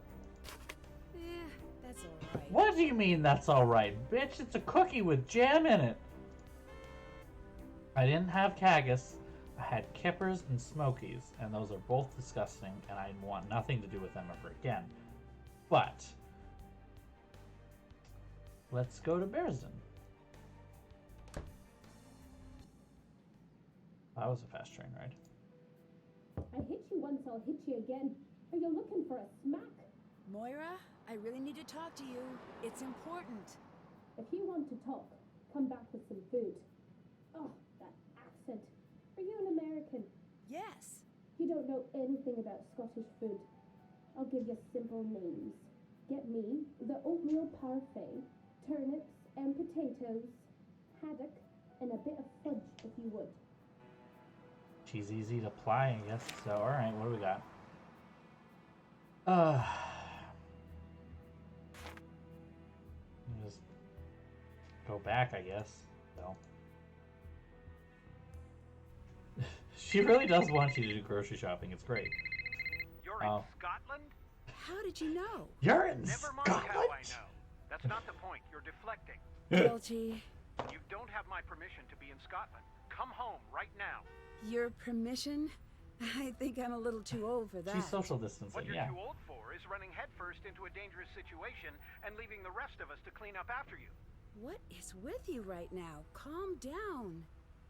That's all right. What do you mean that's alright? Bitch, it's a cookie with jam in it. I didn't have Cagus. I had Kippers and Smokies, and those are both disgusting, and I want nothing to do with them ever again. But let's go to Bearsden. That was a fast train ride. I hit you once, I'll hit you again. Are you looking for a smack? Moira, I really need to talk to you. It's important. If you want to talk, come back with some food. Oh, that accent. Are you an American? Yes. You don't know anything about Scottish food. I'll give you simple names. Get me the oatmeal parfait, turnips and potatoes, haddock, and a bit of fudge if you would. She's easy to apply, I guess. So, alright, what do we got? Just go back, I guess. So. She really does want you to do grocery shopping. It's great. You're in Scotland? How did you know? You're in Never mind Scotland? how I know. That's not the point. You're deflecting. Guilty. You don't have my permission to be in Scotland. Come home right now. Your permission? I think I'm a little too old for that. She's social distancing, What you're yeah. too old for is running headfirst into a dangerous situation and leaving the rest of us to clean up after you. What is with you right now? Calm down.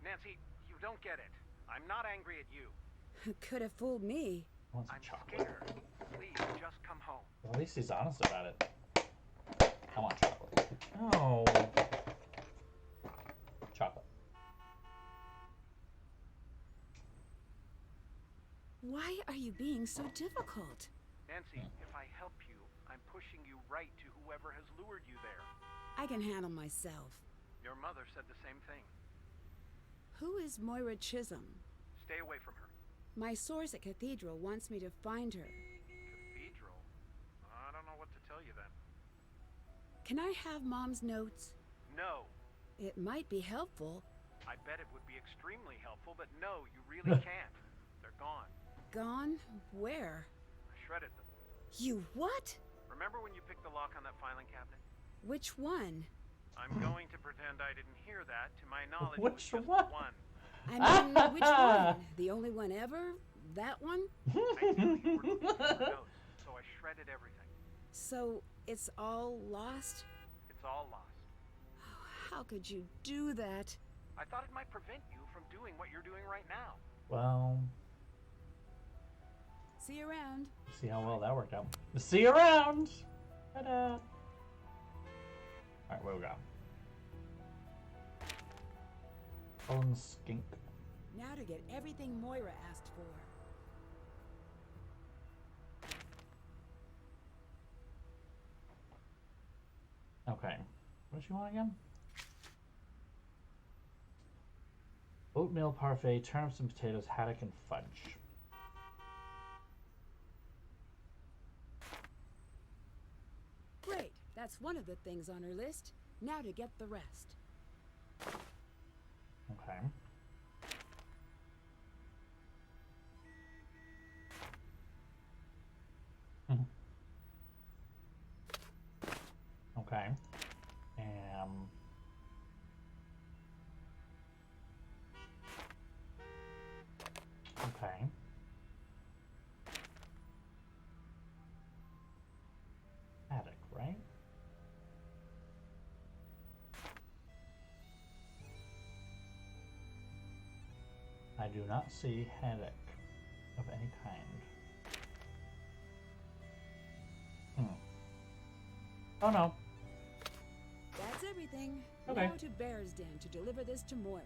Nancy, you don't get it. I'm not angry at you. Could have fooled me. Wants some I'm chocolate. scared. Please, just come home. Well, at least he's honest about it. I want chocolate. Oh. Chocolate. Why are you being so difficult? Nancy, if I help you, I'm pushing you right to whoever has lured you there. I can handle myself. Your mother said the same thing. Who is Moira Chisholm? Stay away from her. My source at Cathedral wants me to find her. Cathedral? I don't know what to tell you then. Can I have Mom's notes? No. It might be helpful. I bet it would be extremely helpful, but no, you really can't. They're gone. Gone? Where? I shredded them. You what? Remember when you picked the lock on that filing cabinet? Which one? I'm going to pretend I didn't hear that. To my knowledge, Which it was just one? one. I mean, which one? The only one ever? That one? I knew you were looking for notes, so I shredded everything. So, it's all lost? It's all lost. Oh, how could you do that? I thought it might prevent you from doing what you're doing right now. Well, See you around. see how well that worked out. See you around! Ta-da! Alright, what do we got? Cullen Skink. Now to get everything Moira asked for. Okay. What does she want again? Oatmeal parfait, turnips and potatoes, haddock and fudge. Great. That's one of the things on her list. Now to get the rest. Okay. Okay. Okay. Haddock, right? I do not see haddock of any kind. Oh no. That's everything. Okay. Now to Bear's Den to deliver this to Moira.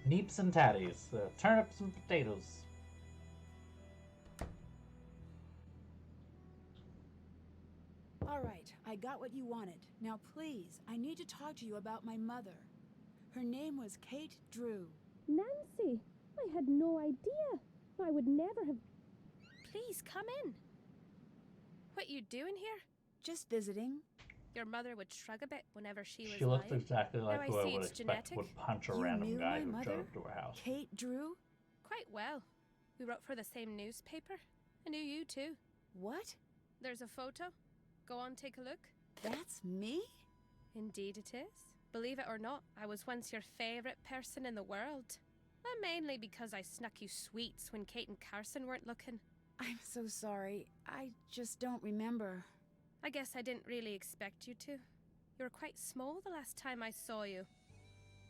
Neeps and tatties, turnips and potatoes. All right, I got what you wanted. Now please, I need to talk to you about my mother. Her name was Kate Drew. Nancy, I had no idea. I would never have. Please come in. What you doing here? Just visiting. Your mother would shrug a bit whenever she was She looked lying. exactly like Now who I I see would it's expect genetic. would punch a You random knew guy my who mother? showed up to her house. Kate Drew? Quite well. We wrote for the same newspaper. I knew you too. What? There's a photo. Go on, take a look. That's me? Indeed it is. Believe it or not, I was once your favourite person in the world. And mainly because I snuck you sweets when Kate and Carson weren't looking. I'm so sorry. I just don't remember. I guess I didn't really expect you to. You were quite small the last time I saw you.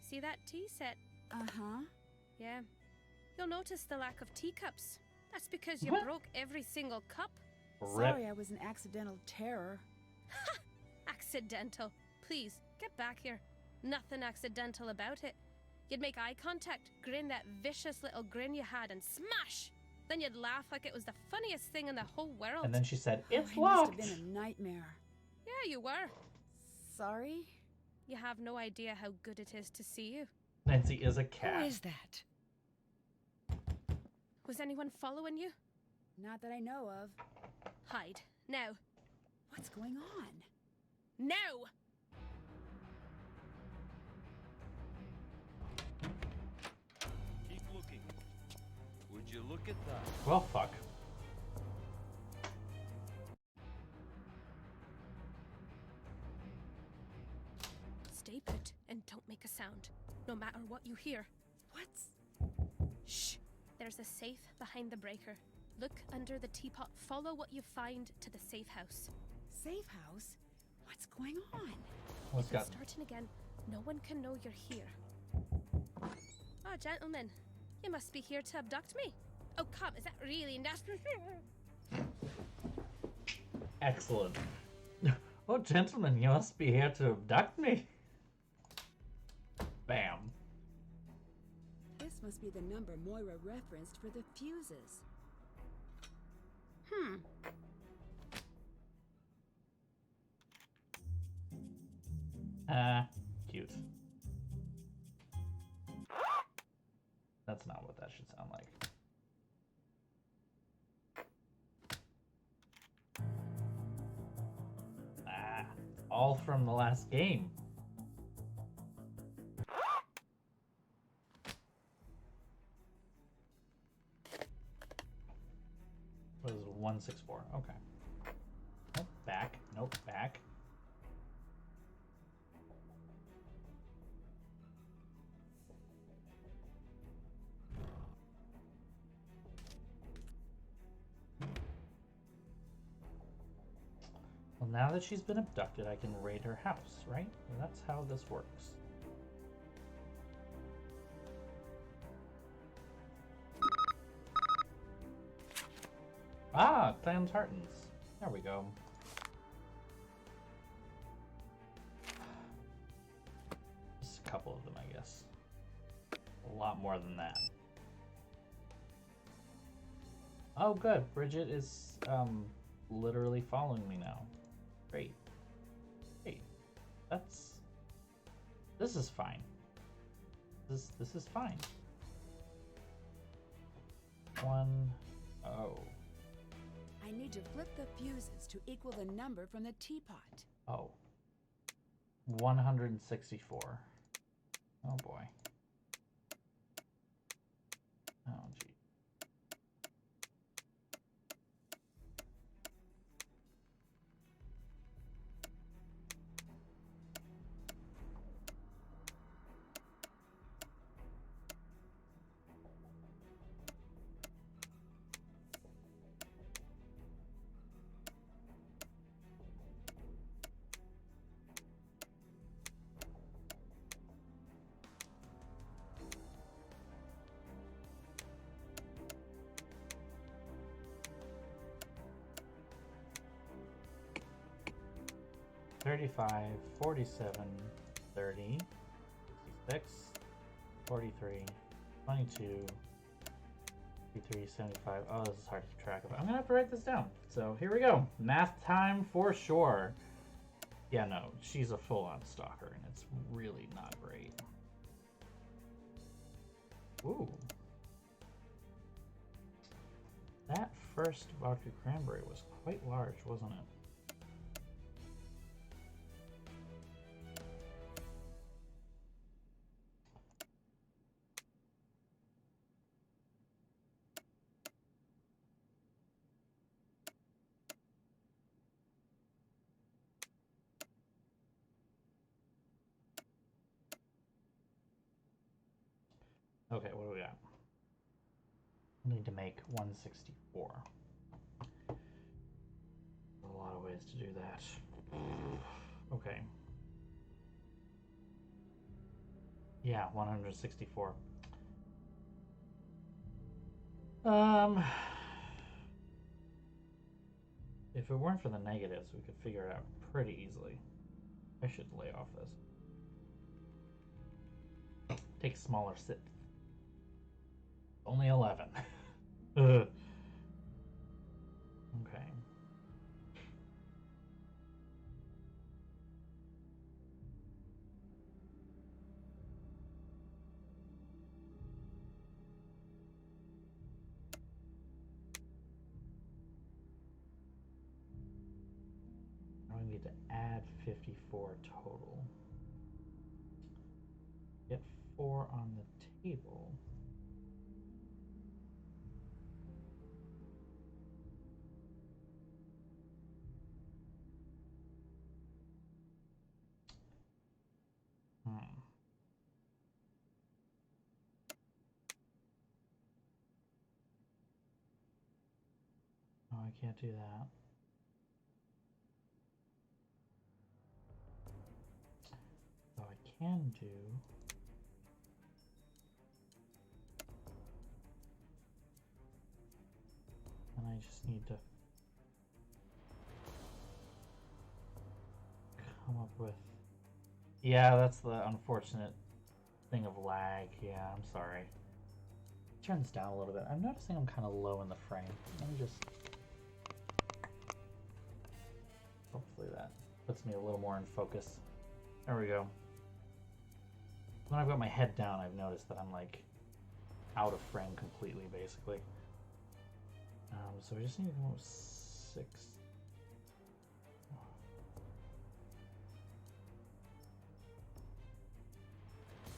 See that tea set? Uh-huh. Yeah. You'll notice the lack of teacups. That's because you What? broke every single cup. Sorry I was an accidental terror. Ha! Accidental. Please, get back here. Nothing accidental about it. You'd make eye contact, grin that vicious little grin you had, and smash! Then you'd laugh like it was the funniest thing in the whole world. And then she said, "It's It must locked." have been a nightmare. Yeah, you were. Sorry? You have no idea how good it is to see you. Nancy is a cat. Who is that? Was anyone following you? Not that I know of. Hide. Now. What's going on? Now! Keep looking. Would you look at that? Well, fuck. Stay put and don't make a sound, no matter what you hear. What's... Shh! There's a safe behind the breaker. Look under the teapot. Follow what you find to the safe house. Safe house? What's going on? What's If it's got? starting again, no one can know you're here. Oh, gentlemen, you must be here to abduct me. Oh, come, is that really nasty? Excellent. Oh, gentlemen, you must be here to abduct me. Bam. This must be the number Moira referenced for the fuses. Cute. That's not what that should sound like. All from the last game. What is it, 164? Okay. Nope, back. Nope, back. Well, now that she's been abducted, I can raid her house, right? That's how this works. Ah, clan tartans. There we go. Just a couple of them, I guess. A lot more than that. Oh, good. Bridget is literally following me now. Great. Hey, this is fine. This is fine. 1 0. I need to flip the fuses to equal the number from the teapot. Oh. 164. Oh boy. Oh gee. $35, $47, $30, $66, $43, $22, $53, $75. Oh, this is hard to keep track of. I'm gonna have to write this down. So here we go. Math time for sure. Yeah, no, she's a full-on stalker, and it's really not great. first vodka cranberry was quite large, wasn't it? Okay, what do we got? We need to make 164. A lot of ways to do that. Okay. Yeah, 164. If it weren't for the negatives, we could figure it out pretty easily. I should lay off this. Take smaller sips. Only 11. Okay. Now I need to add 54 total. Get 4 on the table. Oh, I can't do that. So I can do... And I just need to come up with... Yeah, that's the unfortunate thing of lag. Yeah, I'm sorry. Turn this down a little bit. I'm noticing I'm kind of low in the frame. Let me just... Hopefully that puts me a little more in focus. There we go. When I've got my head down, I've noticed that I'm like out of frame completely, basically. So I just need to come up with 6.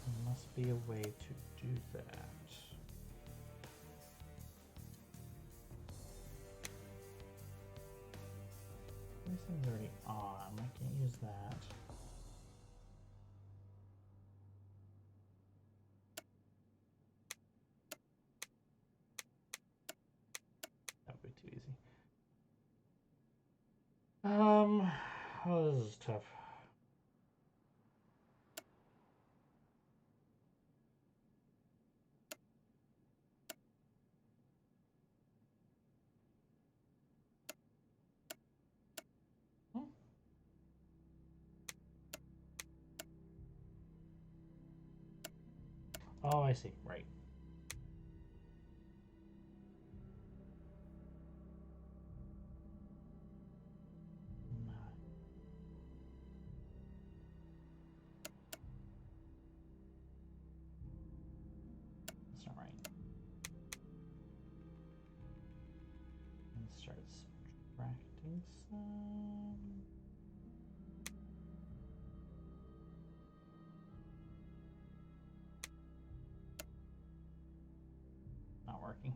There must be a way to do that. This thing's already on. I can't use that. That would be too easy. Oh, this is tough. Oh, I see. Right. That's not right. Let's start subtracting some. Not working.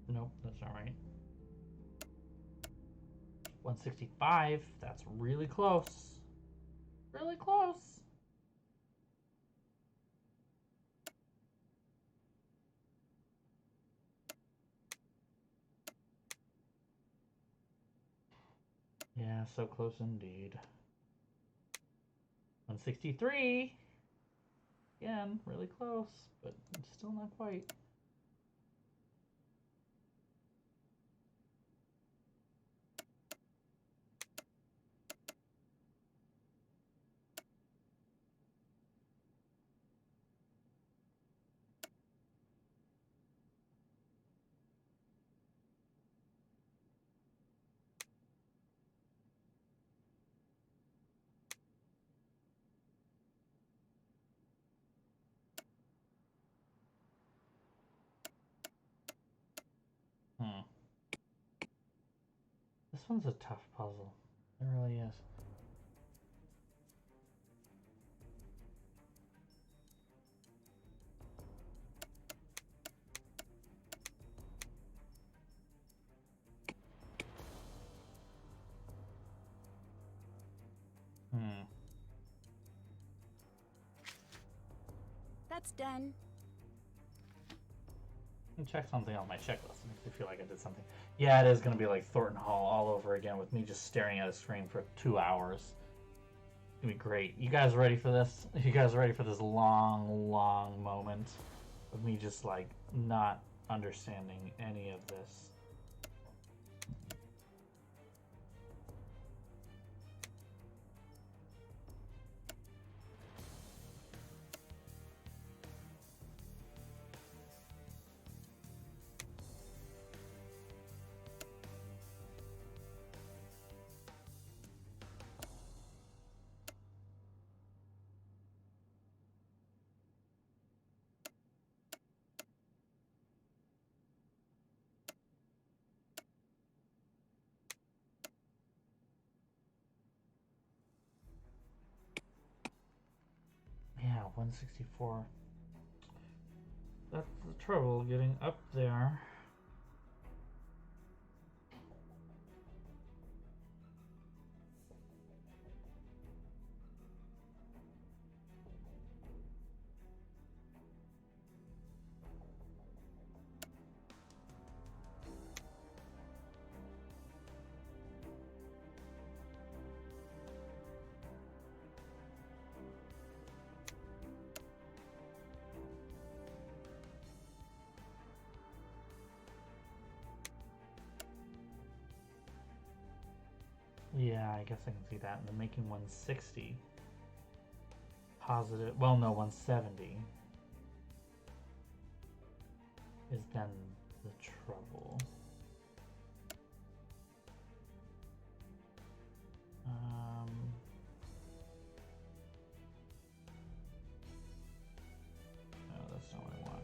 Nope, that's not right. 165. That's really close. Really close. Yeah, so close indeed. 163. Again, really close, but still not quite. one's a tough puzzle. It really is. That's done. Let me check something on my checklist. It makes me feel like I did something. Yeah, it is going to be like Thornton Hall all over again with me just staring at a screen for 2 hours. It's going to be great. You guys ready for this? You guys ready for this long, long moment of me just like not understanding any of this? Yeah, 164. That's the trouble, getting up there. Yeah, I guess I can see that. And then making 160 positive, well, no, 170 is then the trouble. No, that's not what I want.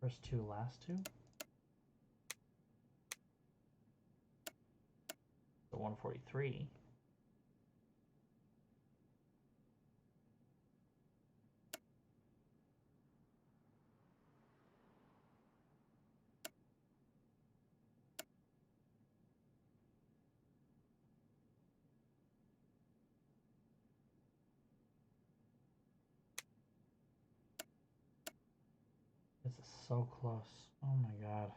First two, last two. So 143. This is so close. Oh my god.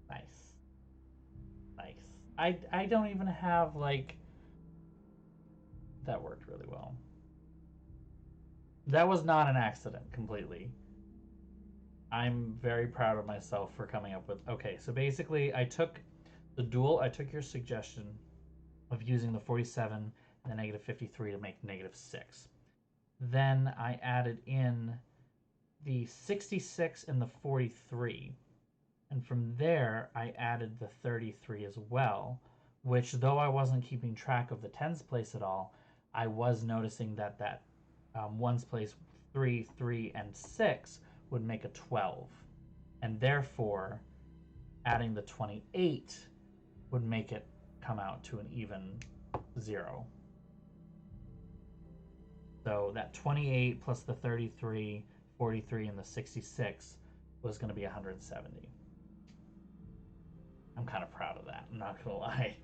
Nice. Nice. I don't even have, like... That worked really well. That was not an accident, completely. I'm very proud of myself for coming up with... Okay, so basically, I took your suggestion of using the 47 and the negative 53 to make negative 6. Then I added in the 66 and the 43. And from there, I added the 33 as well, which, though I wasn't keeping track of the tens place at all, I was noticing that ones place 3, 3, and 6 would make a 12. And therefore, adding the 28 would make it come out to an even 0. So that 28 plus the 33, 43, and the 66 was going to be 170. I'm kind of proud of that, I'm not going to lie.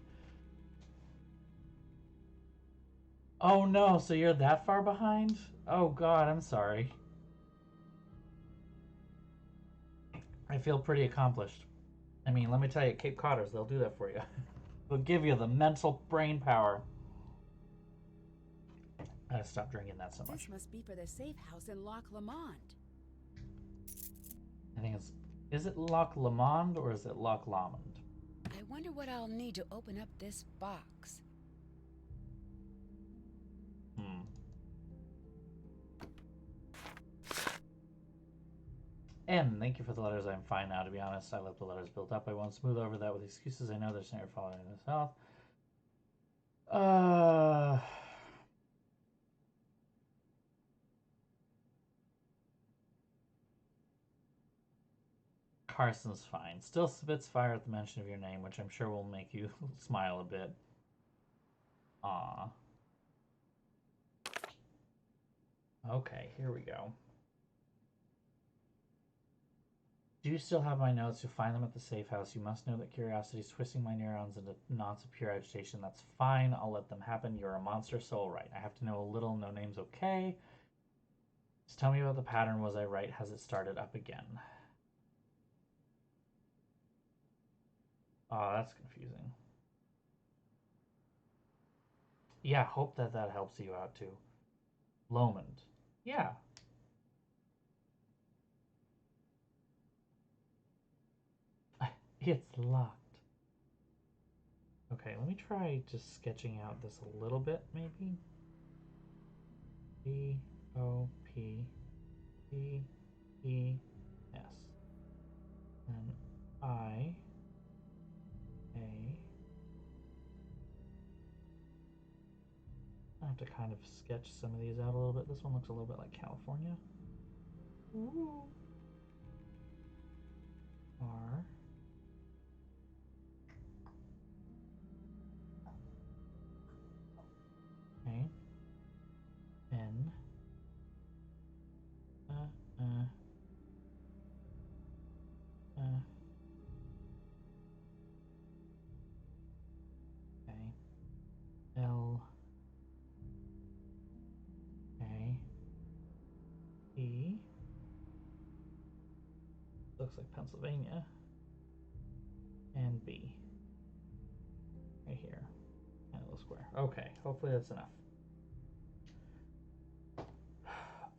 Oh no, so you're that far behind? Oh god, I'm sorry. I feel pretty accomplished. I mean, let me tell you, Cape Codders, they'll do that for you. They'll give you the mental brain power. I gotta stop drinking that so much. This must be for the safe house in Loch Lomond. I think it's... Is it Loch Lomond or is it Loch Lomond? I wonder what I'll need to open up this box. And thank you for the letters. I'm fine now, to be honest. I let the letters build up. I won't smooth over that with excuses. I know there's no following this health. Carson's fine. Still spits fire at the mention of your name, which I'm sure will make you smile a bit. Aww. Okay, here we go. Do you still have my notes? You'll find them at the safe house. You must know that curiosity is twisting my neurons into knots of pure agitation. That's fine. I'll let them happen. You're a monster, so all right. I have to know a little. No name's okay. Just tell me about the pattern. Was I right? Has it started up again? Oh, that's confusing. Yeah, hope that that helps you out too. Lomond. Yeah. It's locked. Okay, let me try just sketching out this a little bit, maybe. B-O-P-P-E-S. And I-A. I have to kind of sketch some of these out a little bit. This one looks a little bit like California. Ooh. R. A. N. Okay. L. A. E. Looks like Pennsylvania. And B. Right here. And a little square. Okay, hopefully that's enough.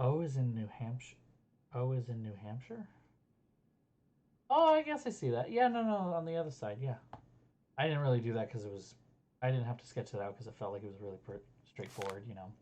O is in New Hampshire. O is in New Hampshire? Oh, I guess I see that. Yeah, no, on the other side, yeah. I didn't really do that because it was... I didn't have to sketch it out because it felt like it was really straightforward, you know.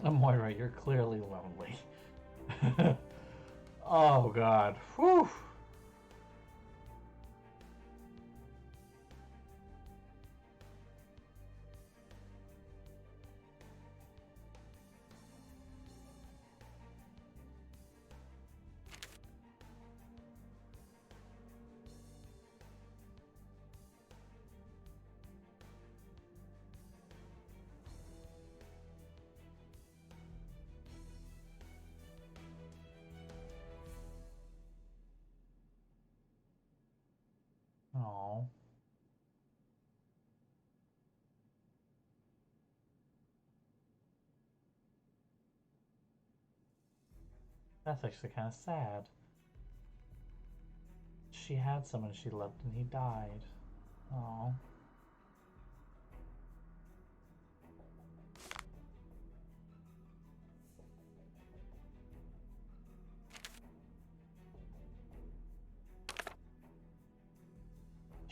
Moira, you're clearly lonely. Oh, God. Whew. Oh. That's actually kind of sad. She had someone she loved and he died. Oh.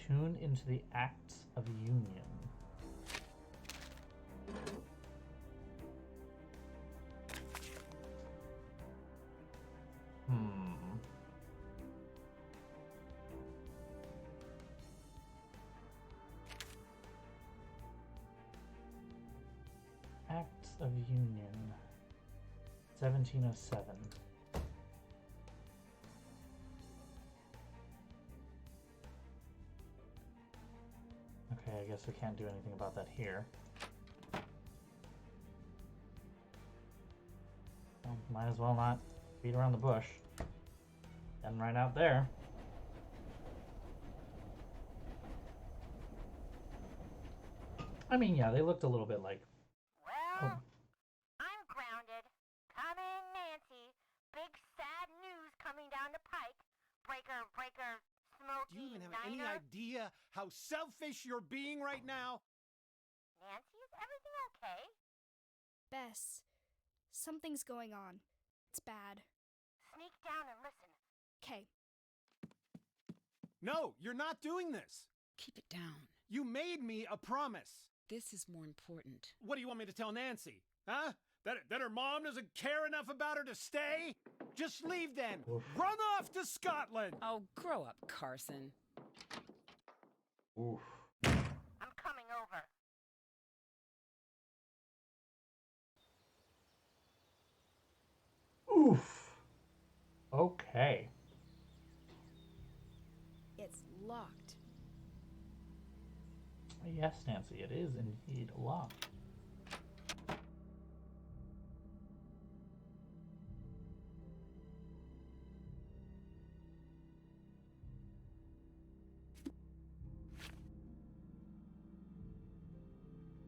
Tune into the acts of union. Acts of Union, 1707. Okay, I guess we can't do anything about that here. Well, might as well not beat around the bush. And right out there. I mean, yeah, they looked a little bit like... Well, I'm grounded. Come in, Nancy. Big sad news coming down the pike. Breaker, Smokey, Do you even have Niner. any idea how selfish you're being right now? Nancy, is everything okay? Bess, something's going on. It's bad. Sneak down and listen. Okay. No, you're not doing this. Keep it down. You made me a promise. This is more important. What do you want me to tell Nancy? Huh? That her mom doesn't care enough about her to stay? Just leave then. Run off to Scotland. Oh, grow up, Carson. Oof. I'm coming over. Oof. Okay. It's locked. Yes, Nancy, it is indeed locked.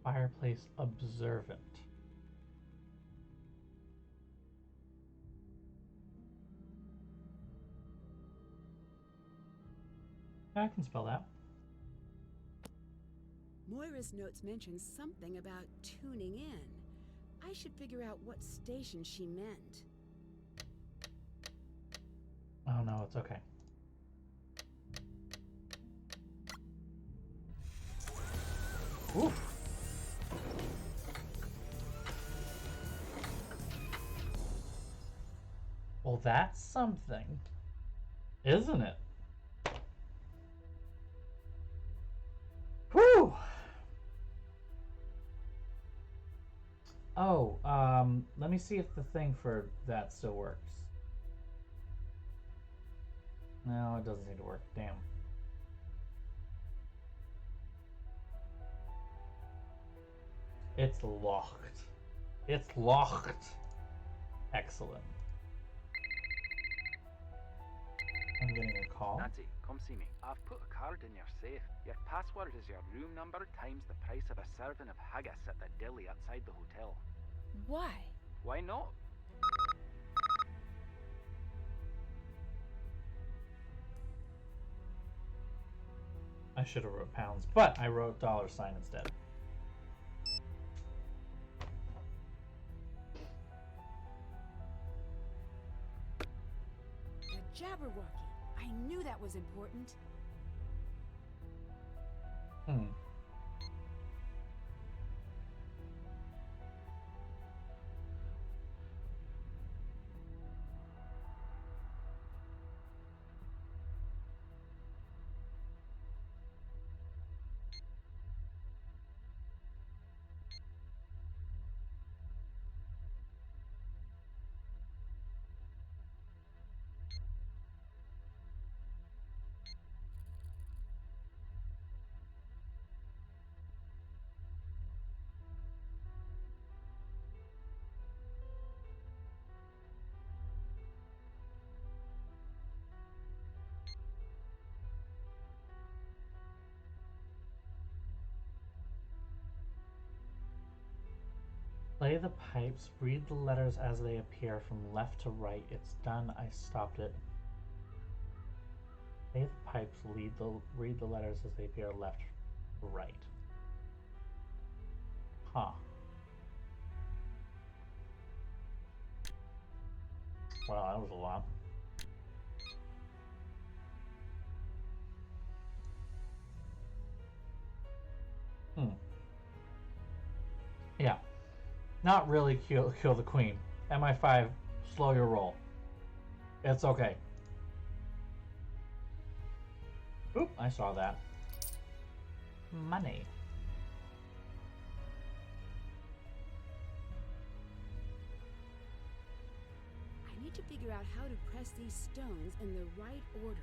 Fireplace observant. I can spell that. Moira's notes mention something about tuning in. I should figure out what station she meant. Oh no, it's okay. Oof. Well, that's something, isn't it? Whew! Oh, let me see if the thing for that still works. No, it doesn't seem to work. Damn. It's locked. It's locked. Excellent. I'm getting a call. Nancy, come see me. I've put a card in your safe. Your password is your room number times the price of a serving of haggis at the deli outside the hotel. Why? Why not? I should have wrote pounds, but I wrote $sign instead. The Jabberwocky. I knew that was important. Play the pipes, read the letters as they appear from left to right. It's done, I stopped it. Play the pipes, read the letters as they appear left to right. Huh. Wow, that was a lot. Not really kill the queen. MI5, slow your roll. It's okay. Oop, I saw that. Money. I need to figure out how to press these stones in the right order.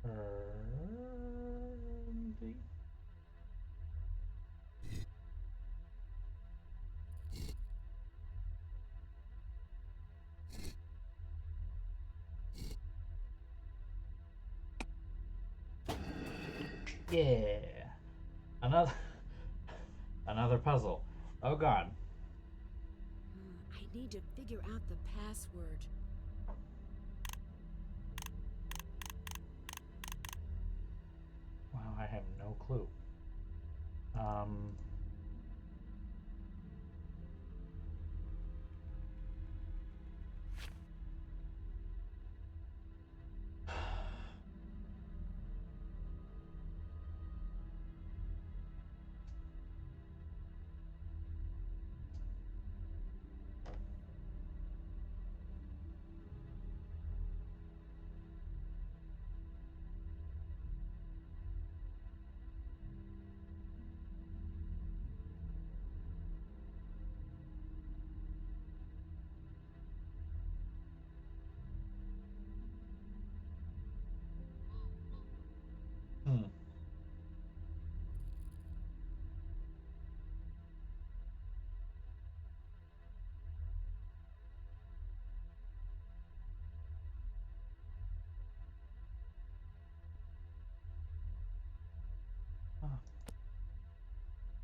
Erdy. Yeah. Another puzzle. Oh god. I need to figure out the password. Wow, I have no clue.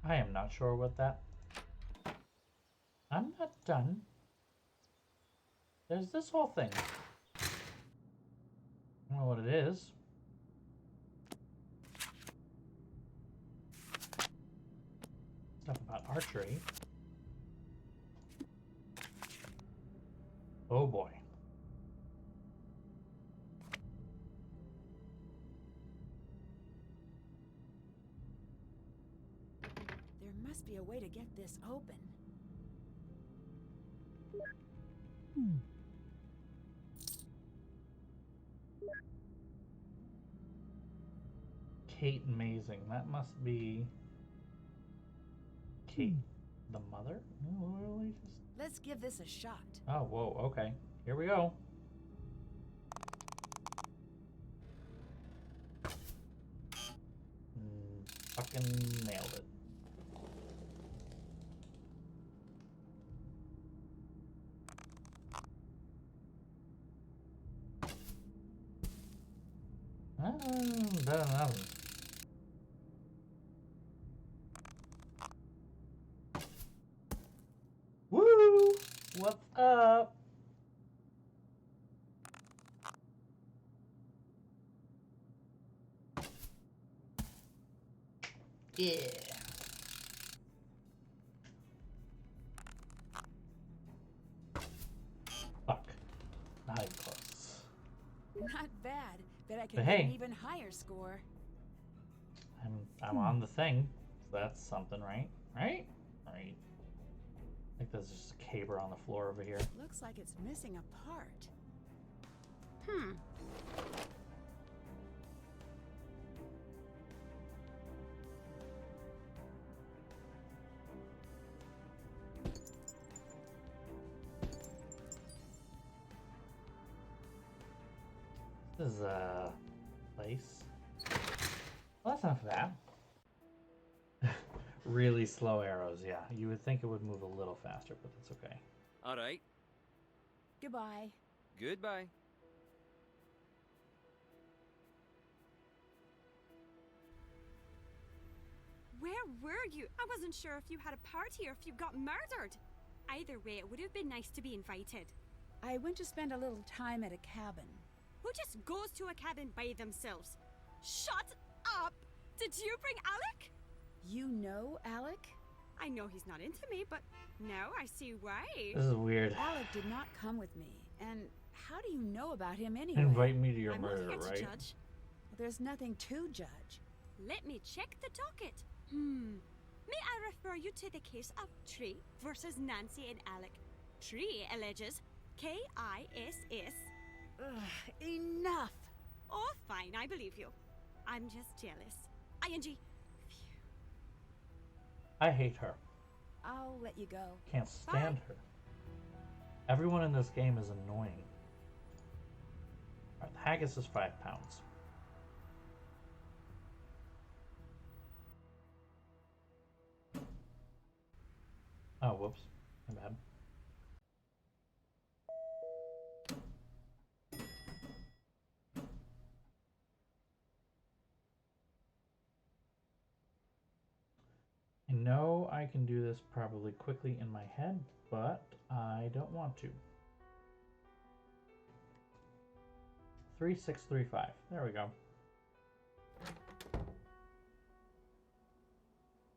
I am not sure what that... I'm not done. There's this whole thing. I don't know what it is. Stuff about archery. Oh boy. There must be a way to get this open. Kate Amazing. That must be Kate, the mother? Literally just... Let's give this a shot. Oh, whoa, okay. Here we go. Fucking nailed it. Better than nothing. Woo! What's up? Yeah. Fuck. Not even close. Not bad. Bet I can But get hey. an even higher score. I'm on the thing. So that's something, right? Right? Right. I think there's just a caber on the floor over here. Looks like it's missing a part. This is a place. Well, that's not bad. Really slow arrows, yeah. You would think it would move a little faster, but that's okay. All right. Goodbye. Goodbye. Where were you? I wasn't sure if you had a party or if you got murdered. Either way, it would have been nice to be invited. I went to spend a little time at a cabin. Who just goes to a cabin by themselves? Shut up! Did you bring Alec? You know Alec? I know he's not into me, but now I see why. This is weird. Alec did not come with me, and how do you know about him anyway? Invite me to your I'm murder, not here to right? judge. There's nothing to judge. Let me check the docket. May I refer you to the case of Tree versus Nancy and Alec? Tree alleges Kiss. Ugh, enough! Oh, fine, I believe you. I'm just jealous. ING. I hate her. I'll let you go. Can't stand her. Everyone in this game is annoying. Alright, the haggis is 5 pounds. Oh, whoops. My bad. I know I can do this probably quickly in my head, but I don't want to. 3635. There we go.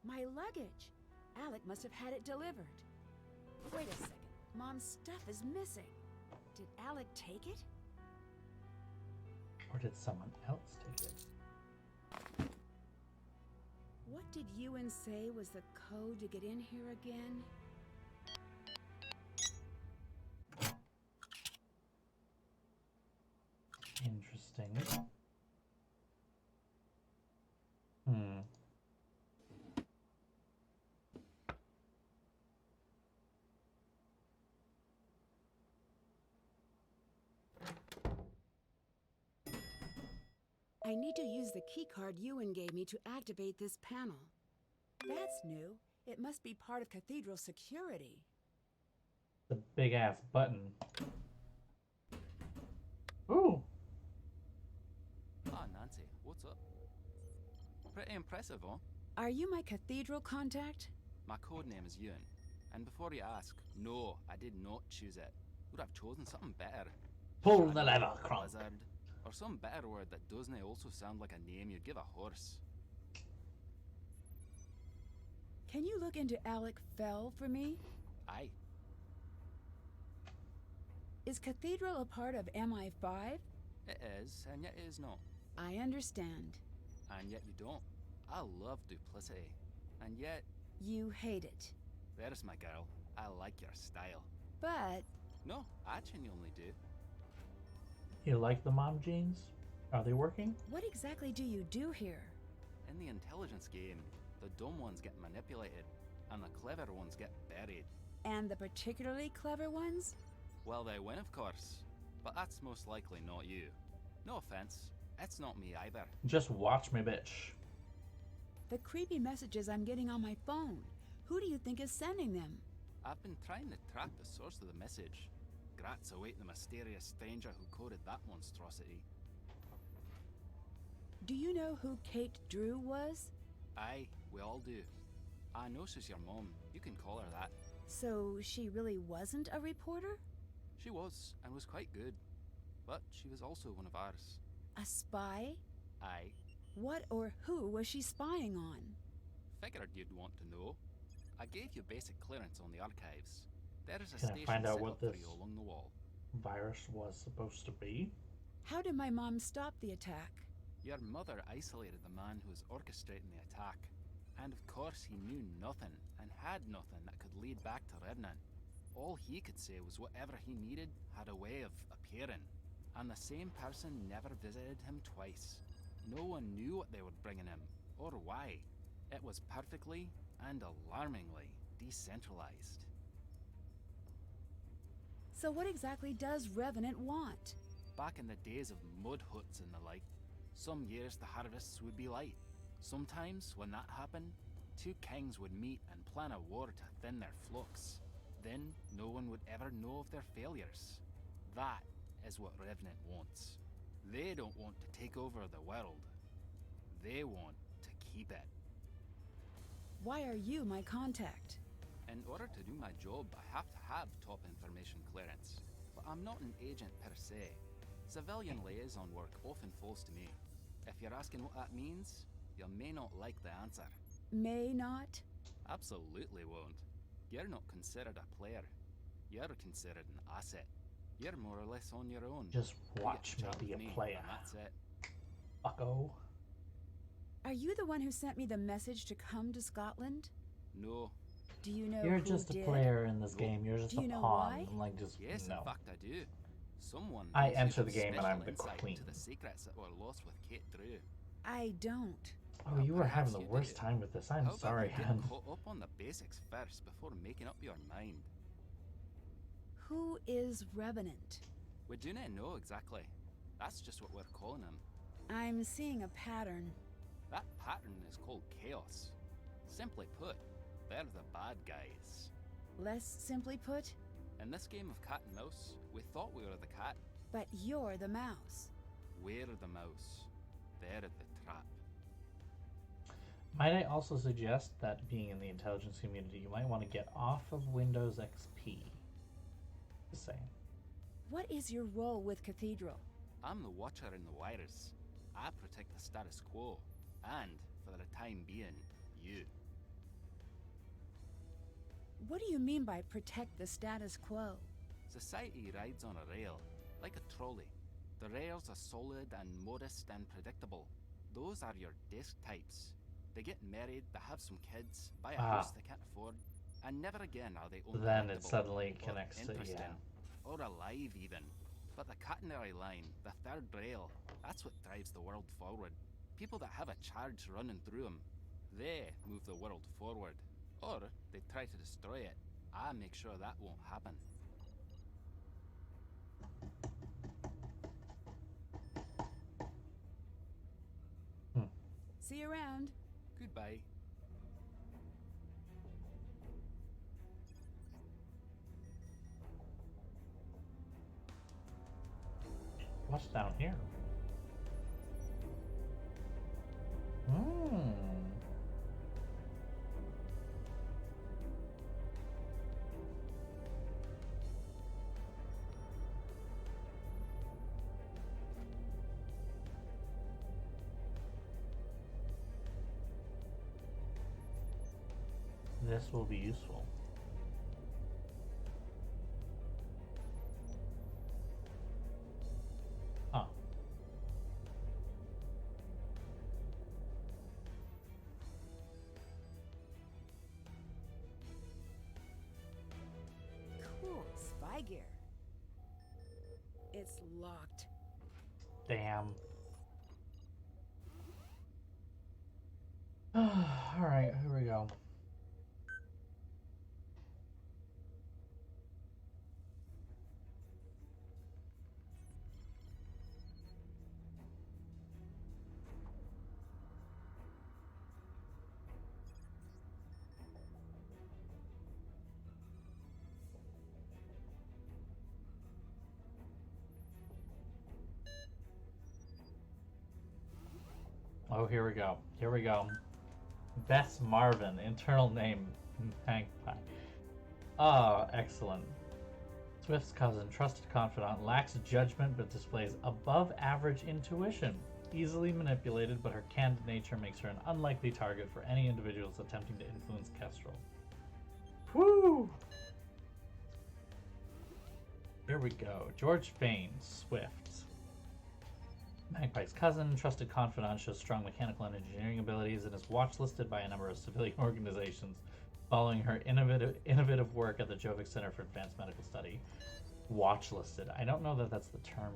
My luggage. Alec must have had it delivered. Wait a second. Mom's stuff is missing. Did Alec take it? Or did someone else take it? What did Ewan say was the code to get in here again? Interesting. I need to use the keycard Ewan gave me to activate this panel. That's new. It must be part of Cathedral security. The big ass button. Ooh. Ah, Nancy, what's up? Pretty impressive, huh? Are you my Cathedral contact? My code name is Ewan. And before you ask, no, I did not choose it. Would have chosen something better. Pull the lever, Crump. Lizard, or some better word that doesn't also sound like a name you'd give a horse. Can you look into Alec Fell for me? Aye. Is Cathedral a part of MI5? It is, and yet it is not. I understand. And yet you don't. I love duplicity. And yet... You hate it. There's my girl. I like your style. But... No, I genuinely do. You like the mom jeans? Are they working? What exactly do you do here? In the intelligence game, the dumb ones get manipulated, and the clever ones get buried. And the particularly clever ones? Well, they win, of course. But that's most likely not you. No offense, it's not me either. Just watch me, bitch. The creepy messages I'm getting on my phone. Who do you think is sending them? I've been trying to track the source of the message. Grats await the mysterious stranger who coded that monstrosity. Do you know who Kate Drew was? Aye, we all do. I know she's your mom. You can call her that. So she really wasn't a reporter? She was, and was quite good. But she was also one of ours. A spy? Aye. What or who was she spying on? Figured you'd want to know. I gave you basic clearance on the archives. There is a Can I station find out set what up for this you along the wall. virus was supposed to be? How did my mom stop the attack? Your mother isolated the man who was orchestrating the attack. And of course he knew nothing, and had nothing that could lead back to Revenant. All he could say was whatever he needed had a way of appearing. And the same person never visited him twice. No one knew what they were bringing him, or why. It was perfectly and alarmingly decentralized. So what exactly does Revenant want? Back in the days of mud huts and the like, some years the harvests would be light. Sometimes, when that happened, two kings would meet and plan a war to thin their flocks. Then, no one would ever know of their failures. That is what Revenant wants. They don't want to take over the world. They want to keep it. Why are you my contact? In order to do my job, I have to have top information clearance. But I'm not an agent per se. Civilian liaison work often falls to me. If you're asking what that means, you may not like the answer. May not? Absolutely won't. You're not considered a player. You're considered an asset. You're more or less on your own. Just watch You me get to chat be with a me, player. and that's it. Bucko. Are you the one who sent me the message to come to Scotland? No. Do you know You're who just a did? player in this Nope. game. You're just Do a you know pawn. why? I'm like, just Yes, no. in fact I do. Someone I else who enter the has game and I'm special the insight queen. into the secrets that were lost with Kate Drew. I don't. Oh, you were Perhaps having the you worst do. time with this. I'm How about sorry, you get hun. caught up on the basics first before making up your mind? Who is Revenant? We do not know exactly. That's just what we're calling him. I'm seeing a pattern. That pattern is called chaos. Simply put, they're the bad guys. Less simply put, In this game of cat and mouse, we thought we were the cat. but you're the mouse. We're the mouse. They're the trap. Might I also suggest that being in the intelligence community, you might want to get off of Windows XP. Just saying. What is your role with Cathedral? I'm the watcher in the wires. I protect the status quo. And, for the time being, you. What do you mean by protect the status quo? Society rides on a rail, like a trolley. The rails are solid and modest and predictable. Those are your desk types. They get married, they have some kids, buy a house they can't afford, and never again are they Then it unpredictable suddenly or connects to, interesting, yeah. or alive even. But the catenary line, the third rail, that's what drives the world forward. People that have a charge running through them, they move the world forward. Or they try to destroy it. I make sure that won't happen. See you around. Goodbye. What's down here? Hmm. This will be useful. Huh. Cool, spy gear. It's locked. Damn. Alright, here we go. Oh, here we go. Here we go. Bess Marvin, internal name Magpie. Oh, excellent. Swift's cousin, trusted confidant, lacks judgment but displays above average intuition. Easily manipulated, but her candid nature makes her an unlikely target for any individuals attempting to influence Kestrel. Woo! Here we go. George Fain, Swift. Magpie's cousin, trusted confidant, shows strong mechanical and engineering abilities and is watch-listed by a number of civilian organizations following her innovative work at the Jovic Center for Advanced Medical Study. Watch-listed. I don't know that that's the term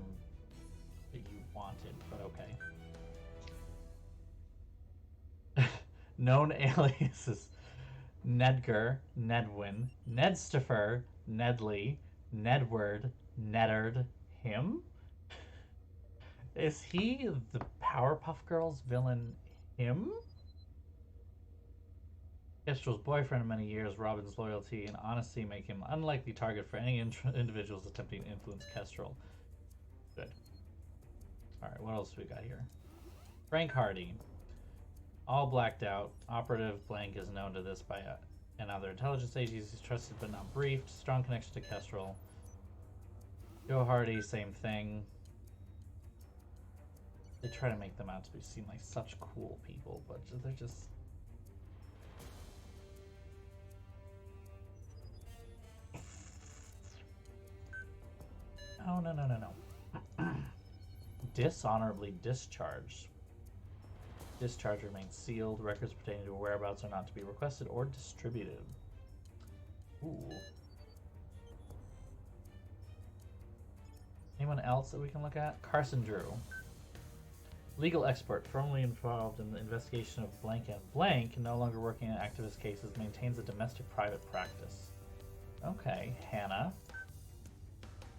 that you wanted, but okay. Known aliases: Nedger, Nedwin, Nedstifer, Nedley, Nedward, Neddard, him? Is he the Powerpuff Girls villain, him? Kestrel's boyfriend of many years, Robin's loyalty and honesty make him an unlikely target for any individuals attempting to influence Kestrel. Good. Alright, what else do we got here? Frank Hardy. All blacked out. Operative blank is known to this by another intelligence agency. He's trusted but not briefed. Strong connection to Kestrel. Joe Hardy, same thing. They try to make them out to seem like such cool people, but they're just... Oh, no, no, no, no. Dishonorably discharged. Discharge remains sealed. Records pertaining to whereabouts are not to be requested or distributed. Ooh. Anyone else that we can look at? Carson Drew. Legal expert, firmly involved in the investigation of blank and blank, no longer working in activist cases, maintains a domestic private practice. Okay, Hannah.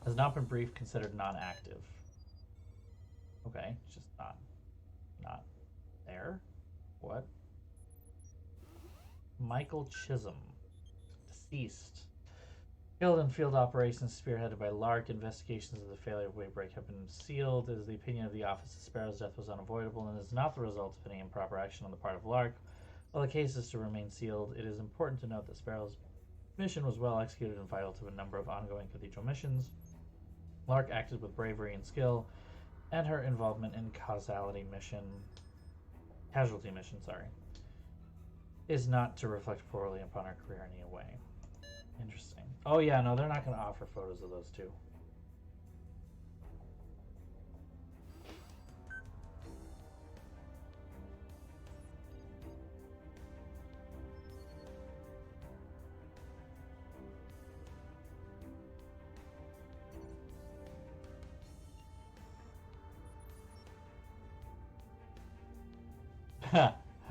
Has not been briefed, considered non-active. Okay, just not there. What? Michael Chisholm, deceased. Killed in field operations spearheaded by Lark. Investigations of the failure of Waybreak have been sealed. It is the opinion of the office that Sparrow's death was unavoidable and is not the result of any improper action on the part of Lark. While the case is to remain sealed, it is important to note that Sparrow's mission was well executed and vital to a number of ongoing Cathedral missions. Lark acted with bravery and skill, and her involvement in casualty mission, is not to reflect poorly upon her career in any way. Interesting. Oh yeah, no, they're not going to offer photos of those two.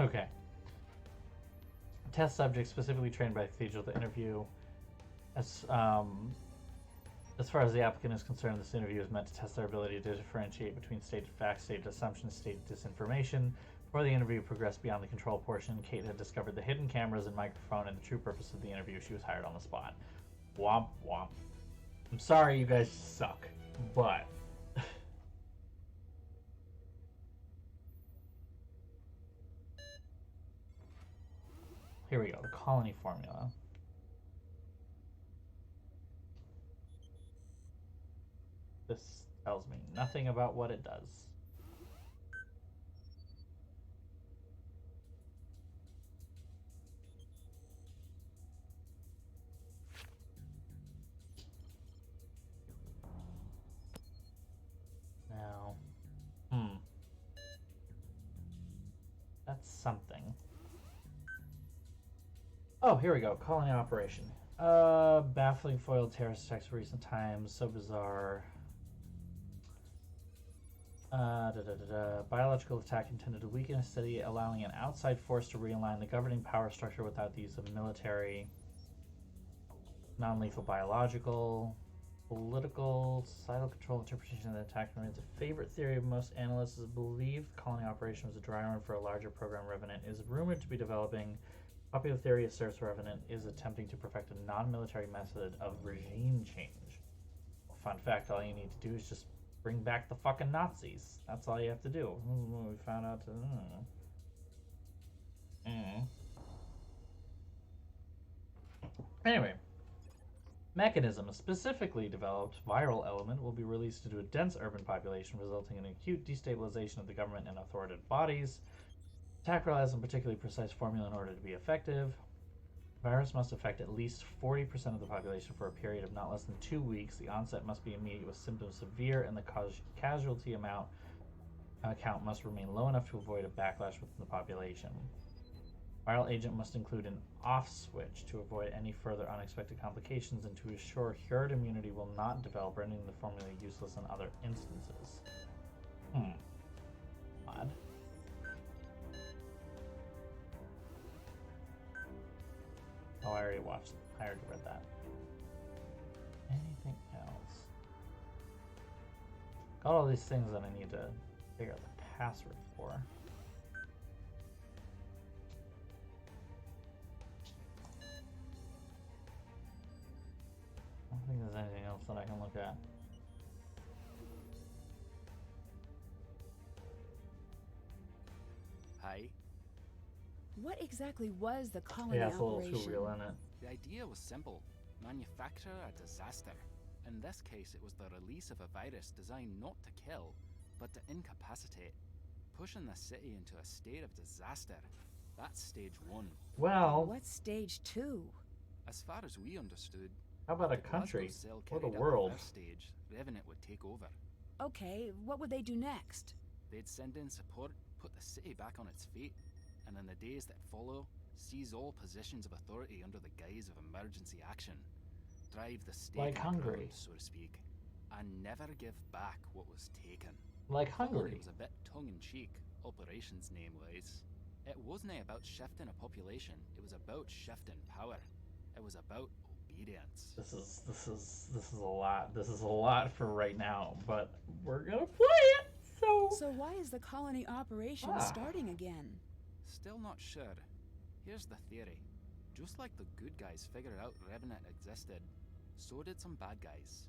Okay. Test subject specifically trained by the Cathedral to interview. As far as the applicant is concerned, this interview is meant to test their ability to differentiate between stated facts, stated assumptions, stated disinformation. Before the interview progressed beyond the control portion, Kate had discovered the hidden cameras and microphone and the true purpose of the interview. She was hired on the spot. Womp womp. I'm sorry you guys suck, but... Here we go, the colony formula. This tells me nothing about what it does. Now, that's something. Oh, here we go. Colony operation. Baffling foiled terrorist attacks of recent times. So bizarre. Biological attack intended to weaken a city, allowing an outside force to realign the governing power structure without the use of military. Non-lethal biological. Political. Societal control interpretation of the attack remains a favorite theory of most analysts. Is believed the colony operation was a dry run for a larger program. Revenant is rumored to be developing. Popular theory asserts Revenant is attempting to perfect a non-military method of regime change. Fun fact, all you need to do is just bring back the fucking Nazis. That's all you have to do. We found out Anyway. Mechanism. A specifically developed viral element will be released into a dense urban population, resulting in acute destabilization of the government and authoritative bodies. Attack relies on particularly precise formula in order to be effective. Virus must affect at least 40% of the population for a period of not less than 2 weeks. The onset must be immediate with symptoms severe, and the casualty count must remain low enough to avoid a backlash within the population. Viral agent must include an off switch to avoid any further unexpected complications and to assure herd immunity will not develop, rendering the formula useless in other instances. Odd. Oh, I already watched it. I already read that. Anything else? Got all these things that I need to figure out the password for. I don't think there's anything else that I can look at. Hi. What exactly was the colony Yeah, it's a little operation? too real in it. The idea was simple. Manufacture a disaster. In this case, it was the release of a virus designed not to kill, but to incapacitate, pushing the city into a state of disaster. That's stage 1. Well... What's stage 2? As far as we understood, How about a If the Glasgow country cell or the carried out world? first stage, Revenant would take over. Okay, what would they do next? They'd send in support, put the city back on its feet, and in the days that follow, seize all positions of authority under the guise of emergency action. Drive the stake Like in the Hungary. ground, so to speak, and never give back what was taken. Like Following Hungary. was a bit tongue-in-cheek, operations name-wise. It wasn't about shifting a population, it was about shifting power. It was about obedience. This is a lot. This is a lot for right now, but we're gonna play it. So why is the colony operation starting again? Still not sure. Here's the theory. Just like the good guys figured out Revenant existed, so did some bad guys.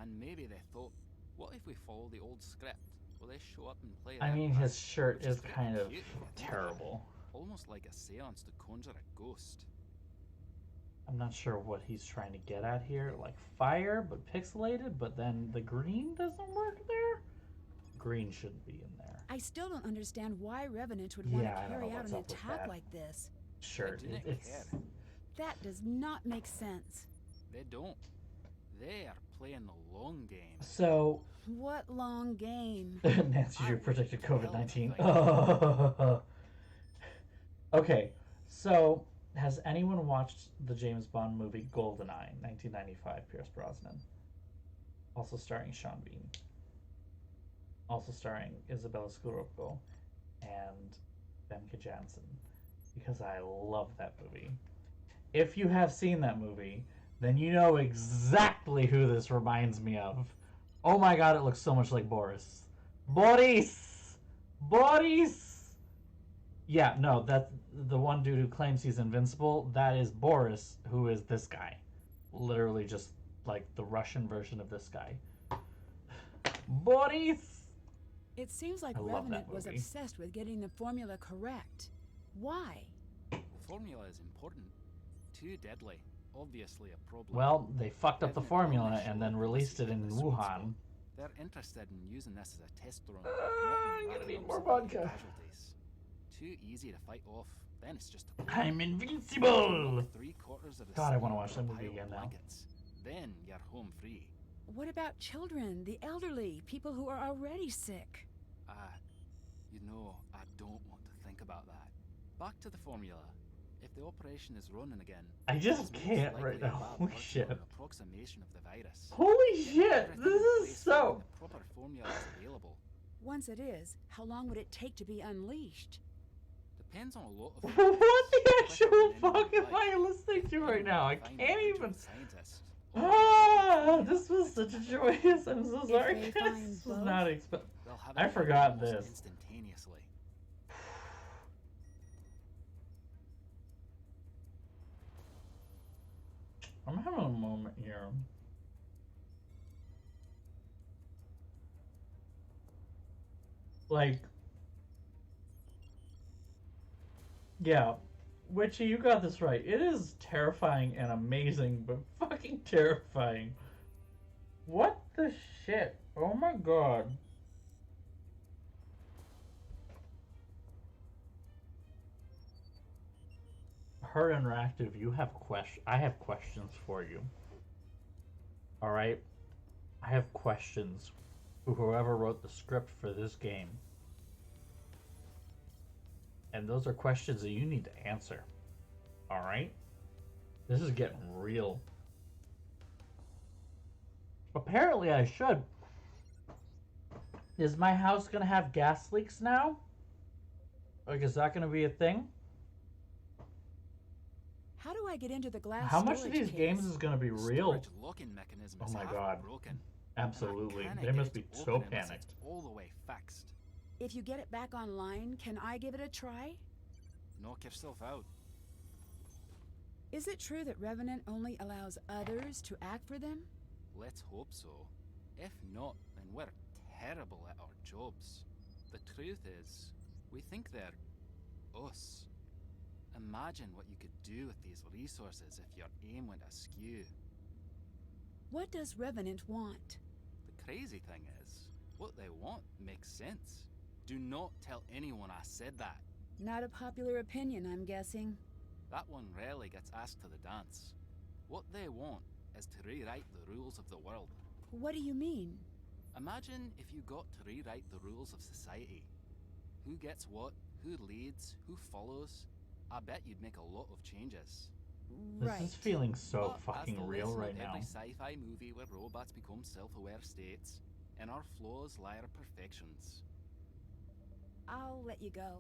And maybe they thought, what if we follow the old script? Will they show up and play I their mean, part? his shirt Which is pretty kind of cute if you think about it. terrible. Almost like a seance to conjure a ghost. I'm not sure what he's trying to get at here. Like fire, but pixelated, but then the green doesn't work there? Green shouldn't be in there. I still don't understand why Revenant would want Yeah, I to don't carry know out what's an up with attack that. like this. Shirt, They didn't it's... care. That does not make sense. They don't. They are playing the long game. So... What long game? Nancy Drew predicted COVID-19. Okay, so has anyone watched the James Bond movie GoldenEye, 1995, Pierce Brosnan? Also starring Sean Bean. Also starring Isabella Scorupco and Femke Janssen. Because I love that movie. If you have seen that movie, then you know exactly who this reminds me of. Oh my god, it looks so much like Boris. Boris! Boris! Yeah, no, that's the one dude who claims he's invincible. That is Boris, who is this guy. Literally just like the Russian version of this guy. Boris! It seems like I love that Revenant was movie. obsessed with getting the formula correct. Why? The formula is important. Too deadly. Obviously a problem. Well, they fucked up the Revenant formula only and showed then the released it recipe in of the sweet Wuhan. spot. They're interested in using this as a test run. I'm gonna need more vodka. Too easy to fight off. Then it's just I'm invincible! 3/4 of the God, I want to city watch that on a movie pile of again now. blankets. Then you're home free. What about children, the elderly, people who are already sick? You know, I don't want to think about that. Back to the formula. If the operation is running again, I just it's most can't likely right a now. lab Holy working shit. on an approximation of the virus. Holy Get shit! everything This in is place so... when the proper formula is available. Once it is, how long would it take to be unleashed? Depends on a lot of What factors. the Quicker actual than anyone fuck would am I like. listening to right now? I can't even... Scientist. Ah, this was such a joyous. I'm so sorry. they find This was both? not expect. They'll have I it forgot almost this. instantaneously. I'm having a moment here. Like, yeah, Witchy, you got this right. It is terrifying and amazing, but fucking terrifying. What the shit? Oh my god. Her Interactive, you have I have questions for you. Alright? I have questions for whoever wrote the script for this game. And those are questions that you need to answer. Alright? This is getting real. Apparently I should. Is my house gonna have gas leaks now? Like, is that gonna be a thing? How do I get into the glass How much of storage these case? games is gonna be real? Storage locking mechanism Oh is my half god. broken. Absolutely. Can I They get must it be to so open unless panicked. it's all the way fixed? If you get it back online, can I give it a try? Knock yourself out. Is it true that Revenant only allows others to act for them? Let's hope so. If not, then we're terrible at our jobs. The truth is, we think they're us. Imagine what you could do with these resources if your aim went askew. What does Revenant want? The crazy thing is, what they want makes sense. Do not tell anyone I said that. Not a popular opinion, I'm guessing. That one rarely gets asked to the dance. What they want is to rewrite the rules of the world. What do you mean? Imagine if you got to rewrite the rules of society. Who gets what, who leads, who follows. I bet you'd make a lot of changes. This is feeling so But as fucking the real lesson right of now. every sci-fi movie where robots become self-aware states, in our flaws lie our perfections. I'll let you go.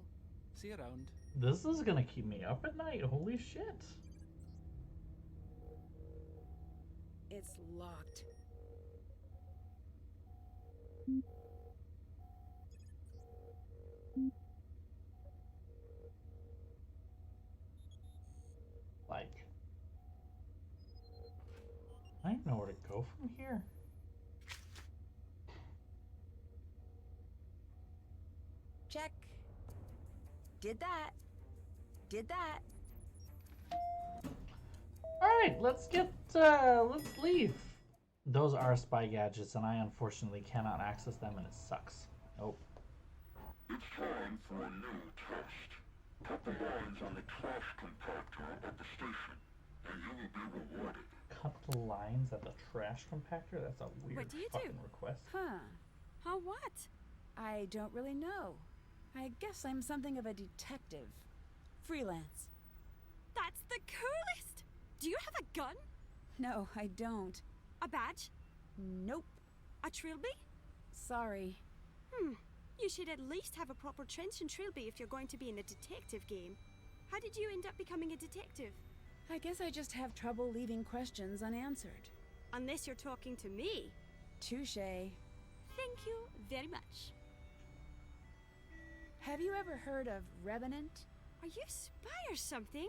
See you around. This is gonna keep me up at night. Holy shit. It's locked. Like, I don't know where to go from here. Check. Did that. Did that. Alright, let's leave. Those are spy gadgets, and I unfortunately cannot access them, and it sucks. Nope. It's time for a new test. Cut the lines on the trash compactor at the station, and you will be rewarded. Cut the lines at the trash compactor? That's a weird What do you fucking do? request. Huh. How what? I don't really know. I guess I'm something of a detective. Freelance. That's the coolest! Do you have a gun? No, I don't. A badge? Nope. A trilby? Sorry. You should at least have a proper trench and trilby if you're going to be in a detective game. How did you end up becoming a detective? I guess I just have trouble leaving questions unanswered. Unless you're talking to me. Touché. Thank you very much. Have you ever heard of Revenant? Are you a spy or something?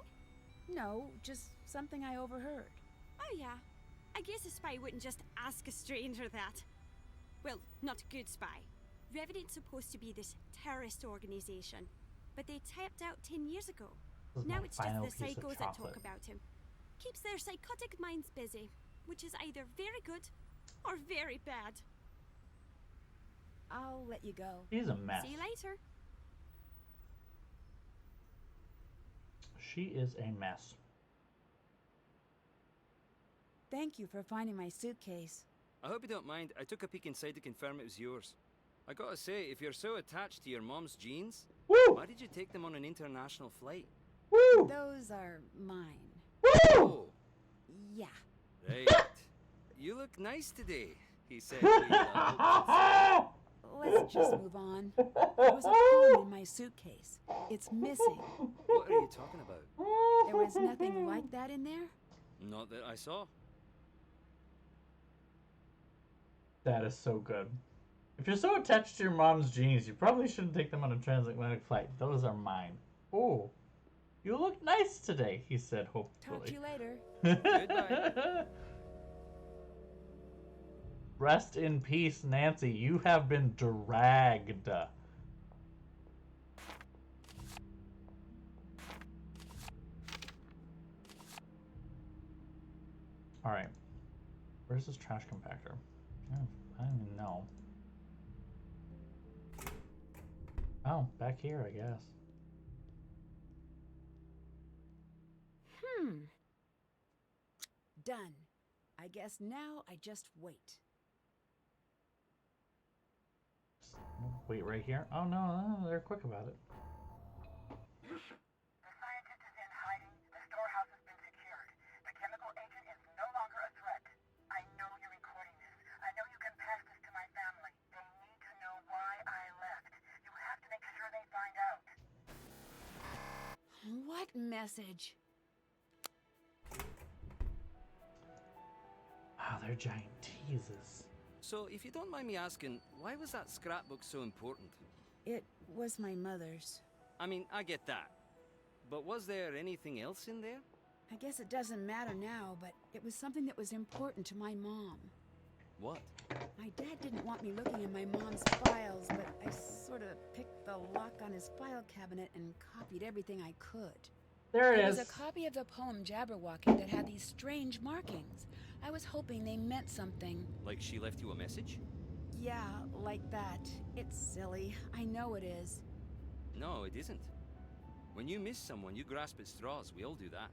No, just something I overheard. Oh yeah. I guess a spy wouldn't just ask a stranger that. Well, not a good spy. Revenant's supposed to be this terrorist organization, but they tapped out 10 years ago. Now it's just the psychos that talk about him. Keeps their psychotic minds busy, which is either very good or very bad. I'll let you go. She's a mess. See you later. She is a mess. Thank you for finding my suitcase. I hope you don't mind. I took a peek inside to confirm it was yours. I gotta say, if you're so attached to your mom's jeans, why did you take them on an international flight? Those are mine. Oh, Yeah. right. You look nice today, he said. Let's just move on. There was a poem in my suitcase. It's missing. What are you talking about? There was nothing like that in there? Not that I saw. That is so good. If you're so attached to your mom's jeans, you probably shouldn't take them on a transatlantic flight. Those are mine. Oh, you look nice today, he said hopefully. Talk to you later. Goodbye. Rest in peace, Nancy. You have been dragged. Alright. Where's this trash compactor? I don't even know. Oh, back here, I guess. Done. I guess now I just wait. Wait right here? Oh, no, they're quick about it. Listen. The scientist is in hiding. The storehouse has been secured. The chemical agent is no longer a threat. I know you're recording this. I know you can pass this to my family. They need to know why I left. You have to make sure they find out. What message? Wow, they're giant teases. So, if you don't mind me asking, why was that scrapbook so important? It was my mother's. I mean, I get that. But was there anything else in there? I guess it doesn't matter now, but it was something that was important to my mom. What? My dad didn't want me looking in my mom's files, but I sort of picked the lock on his file cabinet and copied everything I could. There it It is. was a copy of the poem Jabberwocky that had these strange markings. I was hoping they meant something. Like she left you a message? Yeah, like that. It's silly. I know it is. No, it isn't. When you miss someone, you grasp at straws. We all do that.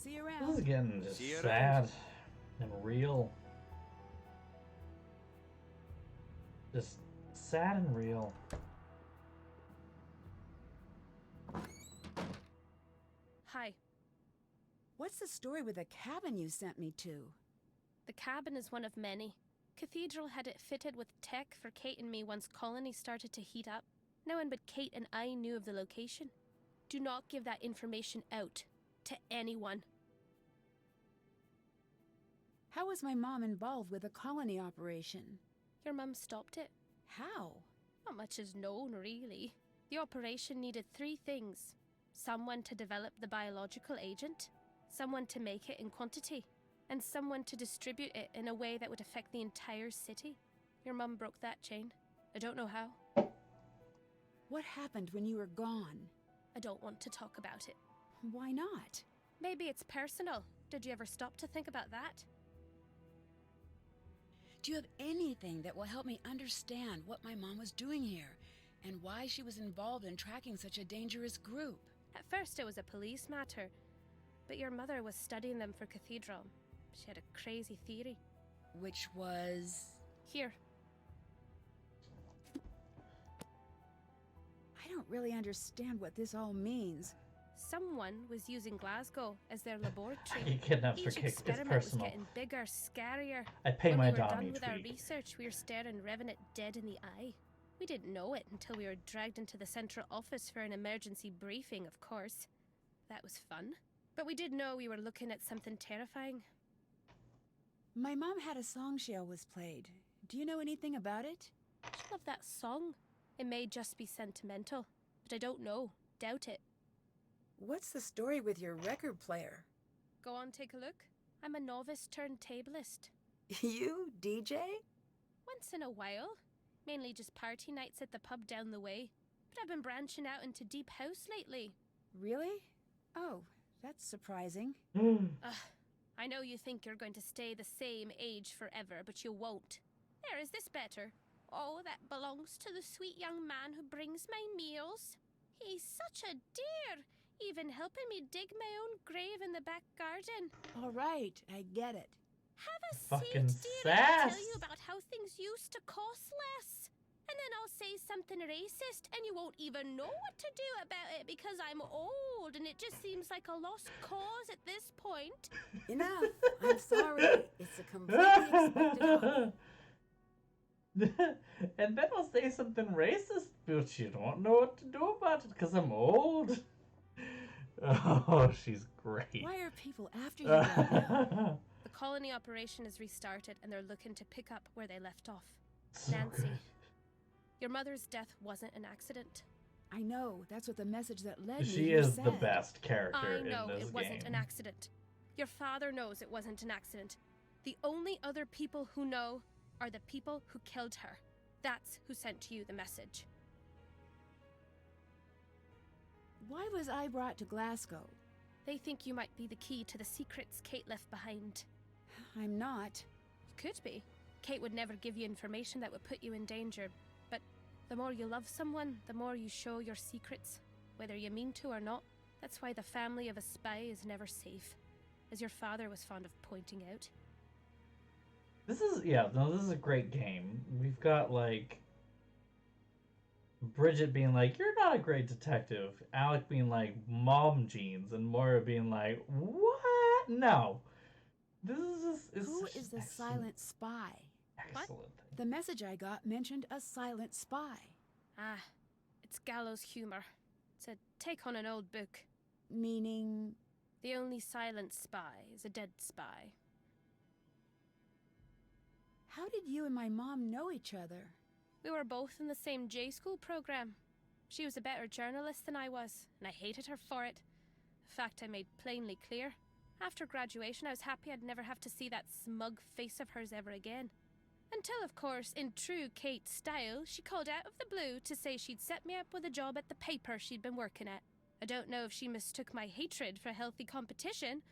See you This around. is getting just See you sad and real. Just sad and real. Hi. What's the story with the cabin you sent me to? The cabin is one of many. Cathedral had it fitted with tech for Kate and me once Colony started to heat up. No one but Kate and I knew of the location. Do not give that information out to anyone. How was my mom involved with the colony operation? Your mum stopped it. How? Not much is known, really. The operation needed 3 things. Someone to develop the biological agent, someone to make it in quantity, and someone to distribute it in a way that would affect the entire city. Your mum broke that chain. I don't know how. What happened when you were gone? I don't want to talk about it. Why not? Maybe it's personal. Did you ever stop to think about that? Do you have anything that will help me understand what my mom was doing here and why she was involved in tracking such a dangerous group? At first it was a police matter, but your mother was studying them for Cathedral. She had a crazy theory. Which was... Here. I don't really understand what this all means. Someone was using Glasgow as their laboratory. You kidnapped for Each kicks. It's experiment was personal. getting bigger, scarier. I pay when my we were dime done each with our week. research, we were staring Revenant dead in the eye. We didn't know it until we were dragged into the central office for an emergency briefing, of course. That was fun. But we did know we were looking at something terrifying. My mom had a song she always played. Do you know anything about it? She loved that song. It may just be sentimental, but I don't know. Doubt it. What's the story with your record player? Go on, take a look. I'm a novice turntablist. You, DJ? Once in a while. Mainly just party nights at the pub down the way. But I've been branching out into deep house lately. Really? Oh, that's surprising. I know you think you're going to stay the same age forever, but you won't. There, is this better? Oh, that belongs to the sweet young man who brings my meals. He's such a dear, even helping me dig my own grave in the back garden. All right, I get it. Have a Fucking seat, dear, and I'll sass. tell you about how things used to cost less. And then I'll say something racist, and you won't even know what to do about it because I'm old, and it just seems like a lost cause at this point. Enough. I'm sorry. It's a completely expected hobby. And then I'll say something racist, but you don't know what to do about it because I'm old. Oh, she's great. Why are people after you right now? The colony operation is restarted, and they're looking to pick up where they left off. So Nancy, good. your mother's death wasn't an accident. I know. That's what the message that led me She here is the said. best character I in know this it wasn't game. an accident. Your father knows it wasn't an accident. The only other people who know are the people who killed her. That's who sent you the message. Why was I brought to Glasgow? They think you might be the key to the secrets Kate left behind. I'm not. You could be. Kate would never give you information that would put you in danger. But the more you love someone, the more you show your secrets, whether you mean to or not. That's why the family of a spy is never safe, as your father was fond of pointing out. This is this is a great game. We've got like Bridget being like, "You're not a great detective." Alec being like, "Mom jeans," and Moira being like, "What? No." This is just Who such is the an silent spy? excellent The message I got mentioned a silent spy. Ah, it's gallows humor. It's a take on an old book. Meaning? The only silent spy is a dead spy. How did you and my mom know each other? We were both in the same J school program. She was a better journalist than I was, and I hated her for it. A fact I made plainly clear. After graduation, I was happy I'd never have to see that smug face of hers ever again. Until, of course, in true Kate style, she called out of the blue to say she'd set me up with a job at the paper she'd been working at. I don't know if she mistook my hatred for healthy competition,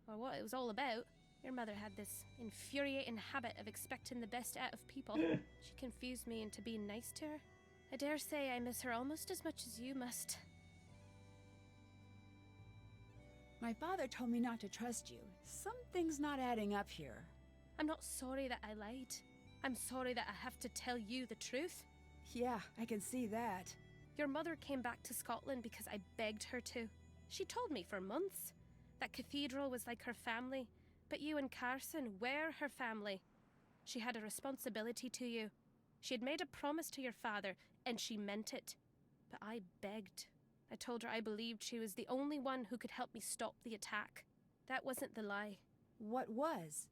or what it was all about. Your mother had this infuriating habit of expecting the best out of people. She confused me into being nice to her. I dare say I miss her almost as much as you must. My father told me not to trust you. Something's not adding up here. I'm not sorry that I lied. I'm sorry that I have to tell you the truth. Yeah, I can see that. Your mother came back to Scotland because I begged her to. She told me for months that Cathedral was like her family, but you and Carson were her family. She had a responsibility to you. She had made a promise to your father, and she meant it. But I begged. I told her I believed she was the only one who could help me stop the attack. That wasn't the lie. What was?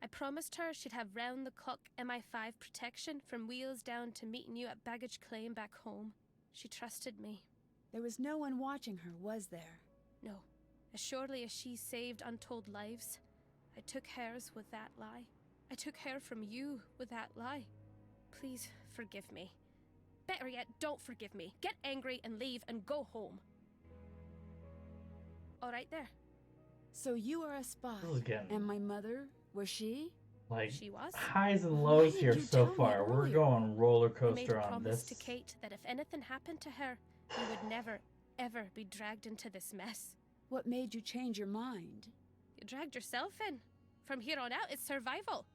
I promised her she'd have round-the-clock MI5 protection from wheels down to meeting you at baggage claim back home. She trusted me. There was no one watching her, was there? No. As surely as she saved untold lives, I took hers with that lie. I took her from you with that lie. Please forgive me. Better yet, don't forgive me. Get angry and leave and go home. All right there. So you are a spy. And my mother, was she? Like, she was. Highs and lows here so far. We're going roller coaster I made a on promise this. to Kate that if anything happened to her, you would never, ever be dragged into this mess. What made you change your mind? You dragged yourself in. From here on out, it's survival.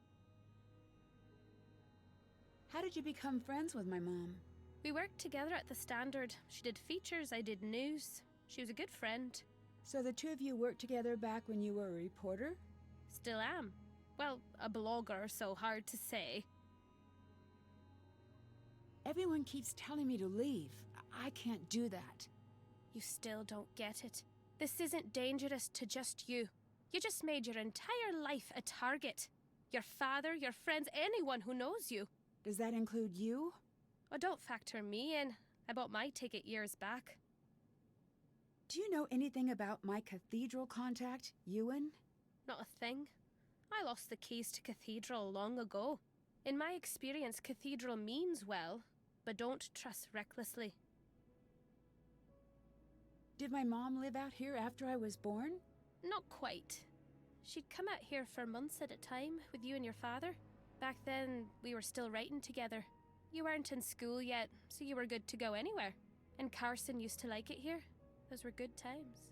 How did you become friends with my mom? We worked together at the Standard. She did features, I did news. She was a good friend. So the two of you worked together back when you were a reporter? Still am. Well, a blogger, so hard to say. Everyone keeps telling me to leave. I can't do that. You still don't get it. This isn't dangerous to just you. You just made your entire life a target. Your father, your friends, anyone who knows you. Does that include you? Oh, don't factor me in. I bought my ticket years back. Do you know anything about my Cathedral contact, Ewan? Not a thing. I lost the keys to Cathedral long ago. In my experience, Cathedral means well, but don't trust recklessly. Did my mom live out here after I was born? Not quite. She'd come out here for months at a time with you and your father. Back then, we were still writing together. You weren't in school yet, so you were good to go anywhere. And Carson used to like it here. Those were good times.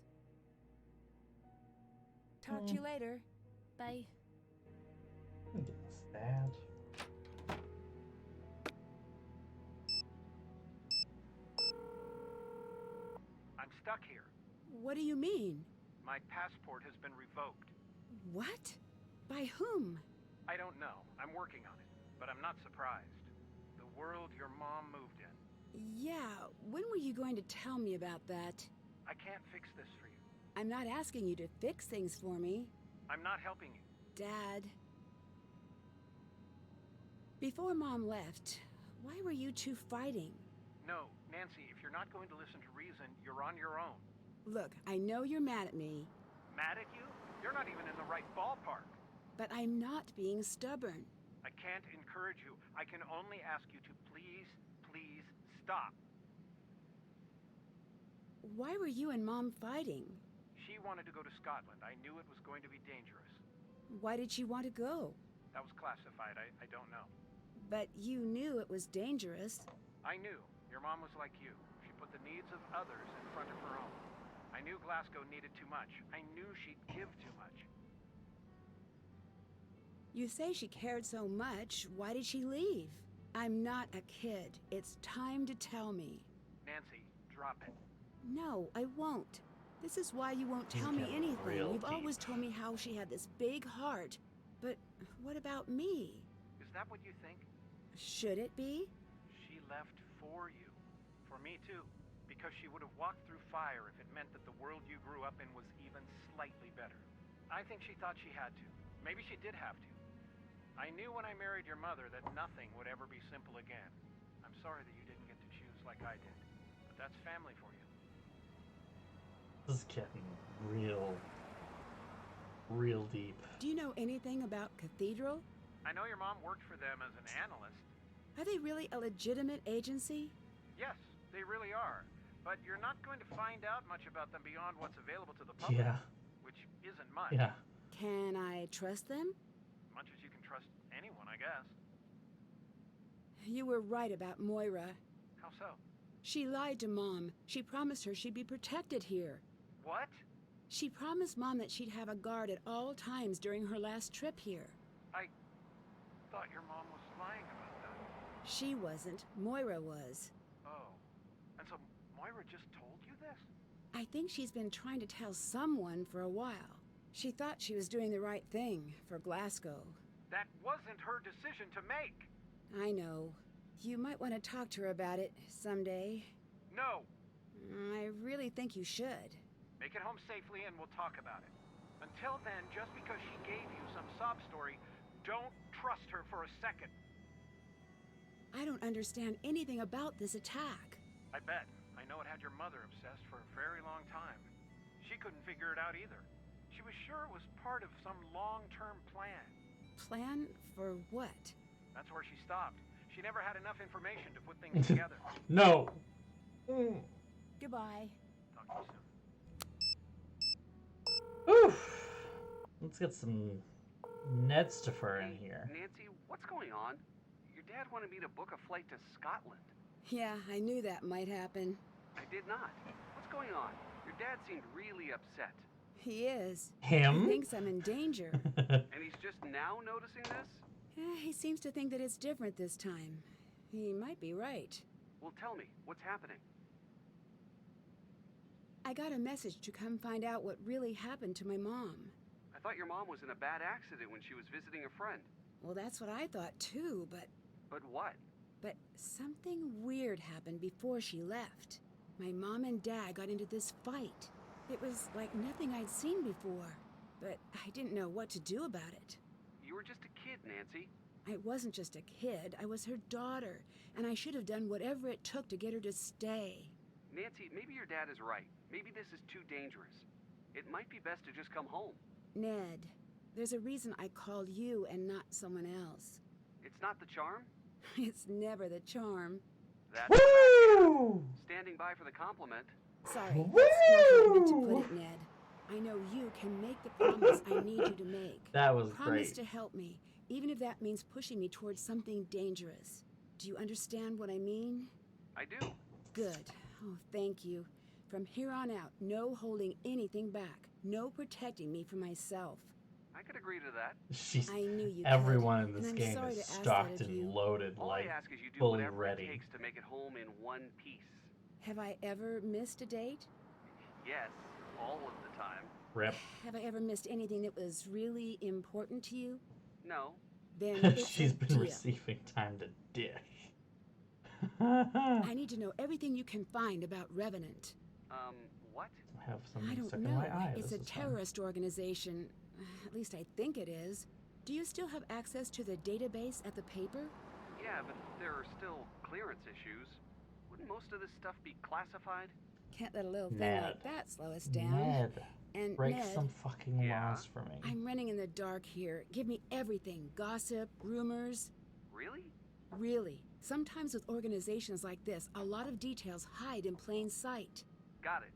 Talk to you later. Bye. I'm getting sad. I'm stuck here. What do you mean? My passport has been revoked. What? By whom? I don't know. I'm working on it, but I'm not surprised. The world your mom moved in. Yeah, when were you going to tell me about that? I can't fix this for you. I'm not asking you to fix things for me. I'm not helping you. Dad. Before Mom left, why were you two fighting? No, Nancy, if you're not going to listen to reason, you're on your own. Look, I know you're mad at me. Mad at you? You're not even in the right ballpark. But I'm not being stubborn. I can't encourage you. I can only ask you to please, please stop. Why were you and Mom fighting? She wanted to go to Scotland. I knew it was going to be dangerous. Why did she want to go? That was classified. I don't know. But you knew it was dangerous. I knew. Your mom was like you. She put the needs of others in front of her own. I knew Glasgow needed too much. I knew she'd give too much. You say she cared so much. Why did she leave? I'm not a kid. It's time to tell me. Nancy, drop it. No, I won't. This is why you won't tell me anything. You've always told me how she had this big heart. But what about me? Is that what you think? Should it be? She left for you. For me too. Because she would have walked through fire if it meant that the world you grew up in was even slightly better. I think she thought she had to. Maybe she did have to. I knew when I married your mother that nothing would ever be simple again. I'm sorry that you didn't get to choose like I did. But that's family for you. This is getting real deep. Do you know anything about Cathedral? I know your mom worked for them as an analyst. Are they really a legitimate agency? Yes, they really are. But you're not going to find out much about them beyond what's available to the public. Yeah. Which isn't much. Yeah. Can I trust them? Much as you can trust anyone, I guess. You were right about Moira. How so? She lied to Mom. She promised her she'd be protected here. What? She promised Mom that she'd have a guard at all times during her last trip here. I thought your mom was lying about that. She wasn't. Moira was. Oh. And so Moira just told you this? I think she's been trying to tell someone for a while. She thought she was doing the right thing for Glasgow. That wasn't her decision to make. I know. You might want to talk to her about it someday. No. I really think you should. Make it home safely and we'll talk about it. Until then, just because she gave you some sob story, don't trust her for a second. I don't understand anything about this attack. I bet. I know it had your mother obsessed for a very long time. She couldn't figure it out either. She was sure it was part of some long-term plan. Plan for what? That's where she stopped. She never had enough information to put things together. No. Goodbye. Talk to you soon. Oof. Let's get some Nedstopher in here. Nancy, what's going on? Your dad wanted me to book a flight to Scotland. Yeah, I knew that might happen. I did not. What's going on? Your dad seemed really upset. He is. Him? He thinks I'm in danger. And he's just now noticing this? He seems to think that it's different this time. He might be right. Well, tell me, what's happening? I got a message to come find out what really happened to my mom. I thought your mom was in a bad accident when she was visiting a friend. Well, that's what I thought too, but... But what? But something weird happened before she left. My mom and Dad got into this fight. It was like nothing I'd seen before, but I didn't know what to do about it. You were just a kid, Nancy. I wasn't just a kid, I was her daughter, and I should have done whatever it took to get her to stay. Nancy, maybe your dad is right. Maybe this is too dangerous. It might be best to just come home. Ned, there's a reason I called you and not someone else. It's not the charm? It's never the charm. That's standing by for the compliment. Sorry, that's not how I meant to put it, Ned. I know you can make the promise I need you to make. That was Promise great. to help me, even if that means pushing me towards something dangerous. Do you understand what I mean? I do. Good. Oh, thank you. From here on out, no holding anything back. No protecting me from myself. I could agree to that. She's I knew you everyone could, in this and I'm game sorry is to ask stocked that of and you. loaded, All like I ask is you do fully whatever ready. it takes to make it home in one piece. Have I ever missed a date? Yes, all of the time. Rip. Have I ever missed anything that was really important to you? No. Then it's She's a been deal. receiving time to dish. I need to know everything you can find about Revenant. What? I have I something don't stuck know. in my eye. It's a This is fun. terrorist organization. At least I think it is. Do you still have access to the database at the paper? Yeah, but there are still clearance issues. Wouldn't most of this stuff be classified? Can't let a little thing Ned. like that slow us down. Ned. And Break Ned, some fucking laws for me. I'm running in the dark here. Give me everything. Gossip, rumors. Really? Really. Sometimes with organizations like this, a lot of details hide in plain sight. Got it.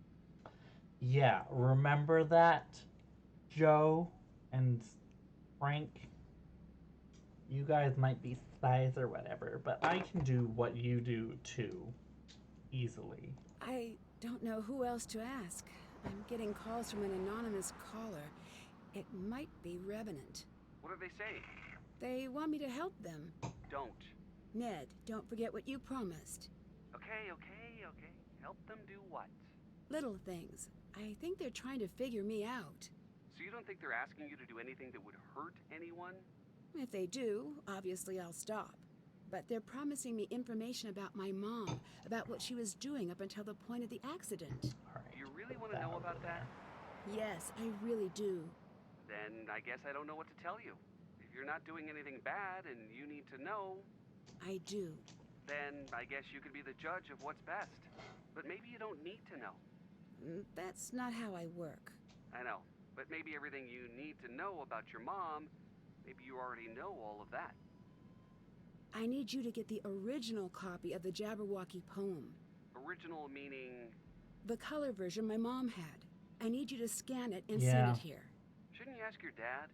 Yeah, remember that, Joe and Frank? You guys might be spies or whatever, but I can do what you do too, easily. I don't know who else to ask. I'm getting calls from an anonymous caller. It might be Revenant. What are they saying? They want me to help them. Don't. Ned, don't forget what you promised. Okay. Help them do what? Little things. I think they're trying to figure me out. So you don't think they're asking you to do anything that would hurt anyone? If they do, obviously I'll stop. But they're promising me information about my mom, about what she was doing up until the point of the accident. You really want to know about that? Yes, I really do. Then I guess I don't know what to tell you. If you're not doing anything bad and you need to know, I do. then I guess you could be the judge of what's best. But maybe you don't need to know. That's not how I work. I know, but maybe everything you need to know about your mom, maybe you already know all of that. I need you to get the original copy of the Jabberwocky poem. Original meaning... The color version my mom had. I need you to scan it and Yeah. send it here. Shouldn't you ask your dad?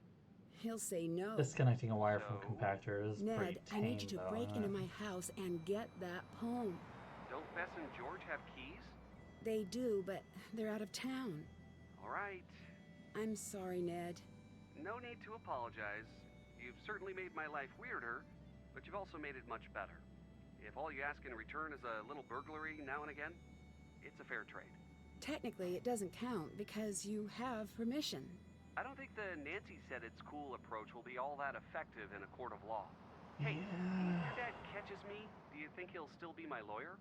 He'll say no. Disconnecting a wire from compactor is Ned, pretty I need you tame, to though, break huh? into my house and get that poem. Don't Bess and George have keys? They do, but they're out of town. All right. I'm sorry, Ned. No need to apologize. You've certainly made my life weirder, but you've also made it much better. If all you ask in return is a little burglary now and again, it's a fair trade. Technically, it doesn't count because you have permission. I don't think the Nancy said it's cool approach will be all that effective in a court of law. Hey, if your dad catches me, do you think he'll still be my lawyer?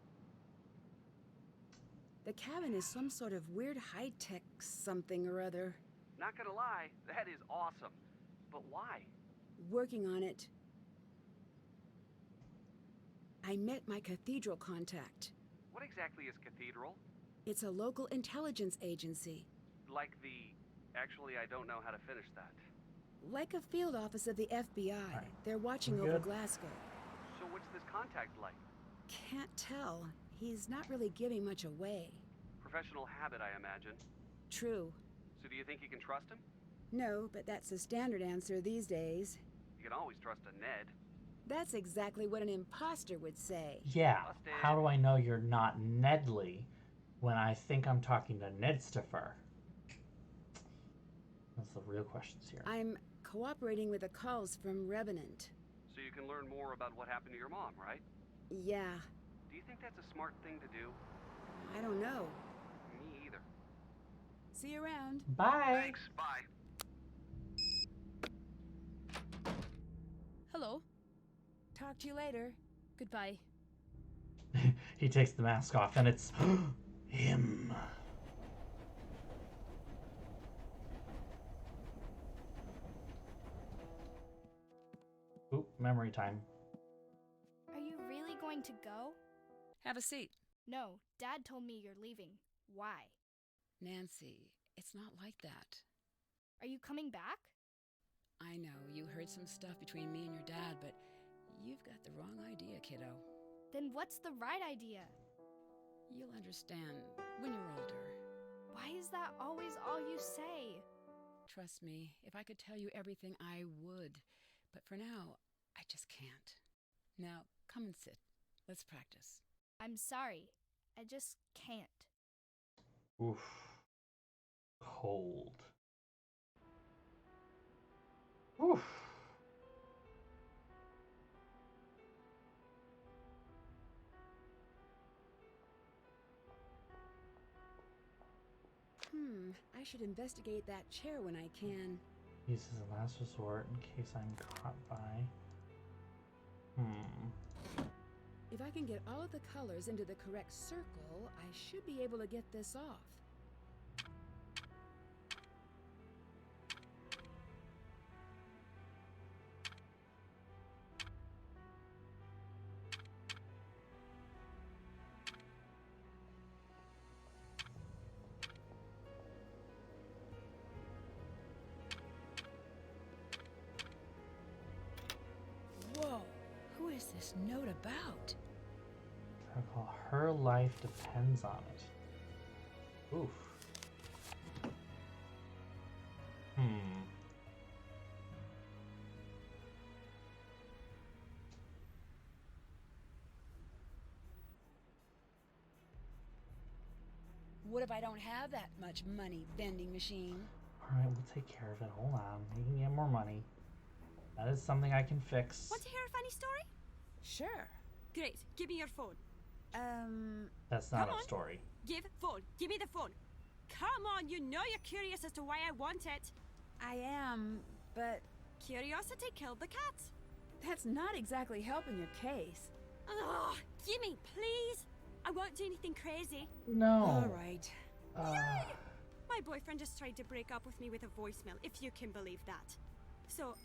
The cabin is some sort of weird high-tech something or other. Not gonna lie, that is awesome. But why? Working on it. I met my cathedral contact. What exactly is Cathedral? It's a local intelligence agency. Like the... Actually, I don't know how to finish that. Like a field office of the FBI. Right. They're watching We're over good. Glasgow. So what's this contact like? Can't tell. He's not really giving much away. Professional habit, I imagine. True. So do you think you can trust him? No, but that's the standard answer these days. You can always trust a Ned. That's exactly what an imposter would say. Yeah. Busted. How do I know you're not Nedley when I think I'm talking to Nedstifer? That's the real questions here. I'm cooperating with the calls from Revenant. So you can learn more about what happened to your mom, right? Yeah, Do you think that's a smart thing to do? I don't know. Me either. See you around. Bye. Thanks, bye. Hello. Talk to you later. Goodbye. He takes the mask off and it's him. Oop, memory time. Are you really going to go? Have a seat. No, Dad told me you're leaving. Why? Nancy, it's not like that. Are you coming back? I know, you heard some stuff between me and your dad, but you've got the wrong idea, kiddo. Then what's the right idea? You'll understand when you're older. Why is that always all you say? Trust me, if I could tell you everything, I would. But for now, I just can't. Now, come and sit. Let's practice. I'm sorry. I just can't. Oof. Cold. Oof. I should investigate that chair when I can. Use as a last resort in case I'm caught by. If I can get all of the colors into the correct circle, I should be able to get this off. Whoa, who is this note about? Recall, her life depends on it. Oof. What if I don't have that much money, vending machine? Alright, we'll take care of it. Hold on. You can get more money. That is something I can fix. Want to hear a funny story? Sure. Great. Give me your phone. That's not Come a on. story. Give phone. Give me the phone. Come on, you know you're curious as to why I want it. I am, but Curiosity killed the cat. that's not exactly helping your case. Ugh, gimme, please. I won't do anything crazy. No. All right. My boyfriend just tried to break up with me with a voicemail, if you can believe that. So,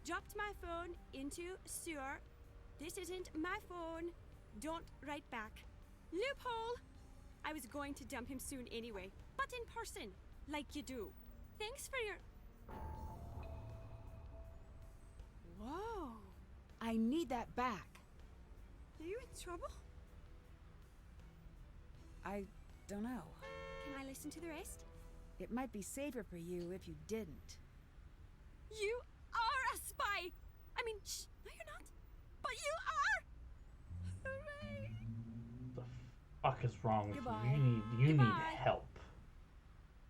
dropped my phone into sewer. This isn't my phone. Don't write back. Loophole! I was going to dump him soon anyway, but in person, like you do. Thanks for your... Whoa. I need that back. Are you in trouble? I don't know. Can I listen to the rest? It might be safer for you if you didn't. You are a spy! I mean, shh, no you're not. But you are! Hooray! The fuck is wrong with Goodbye. you? You need Goodbye. help.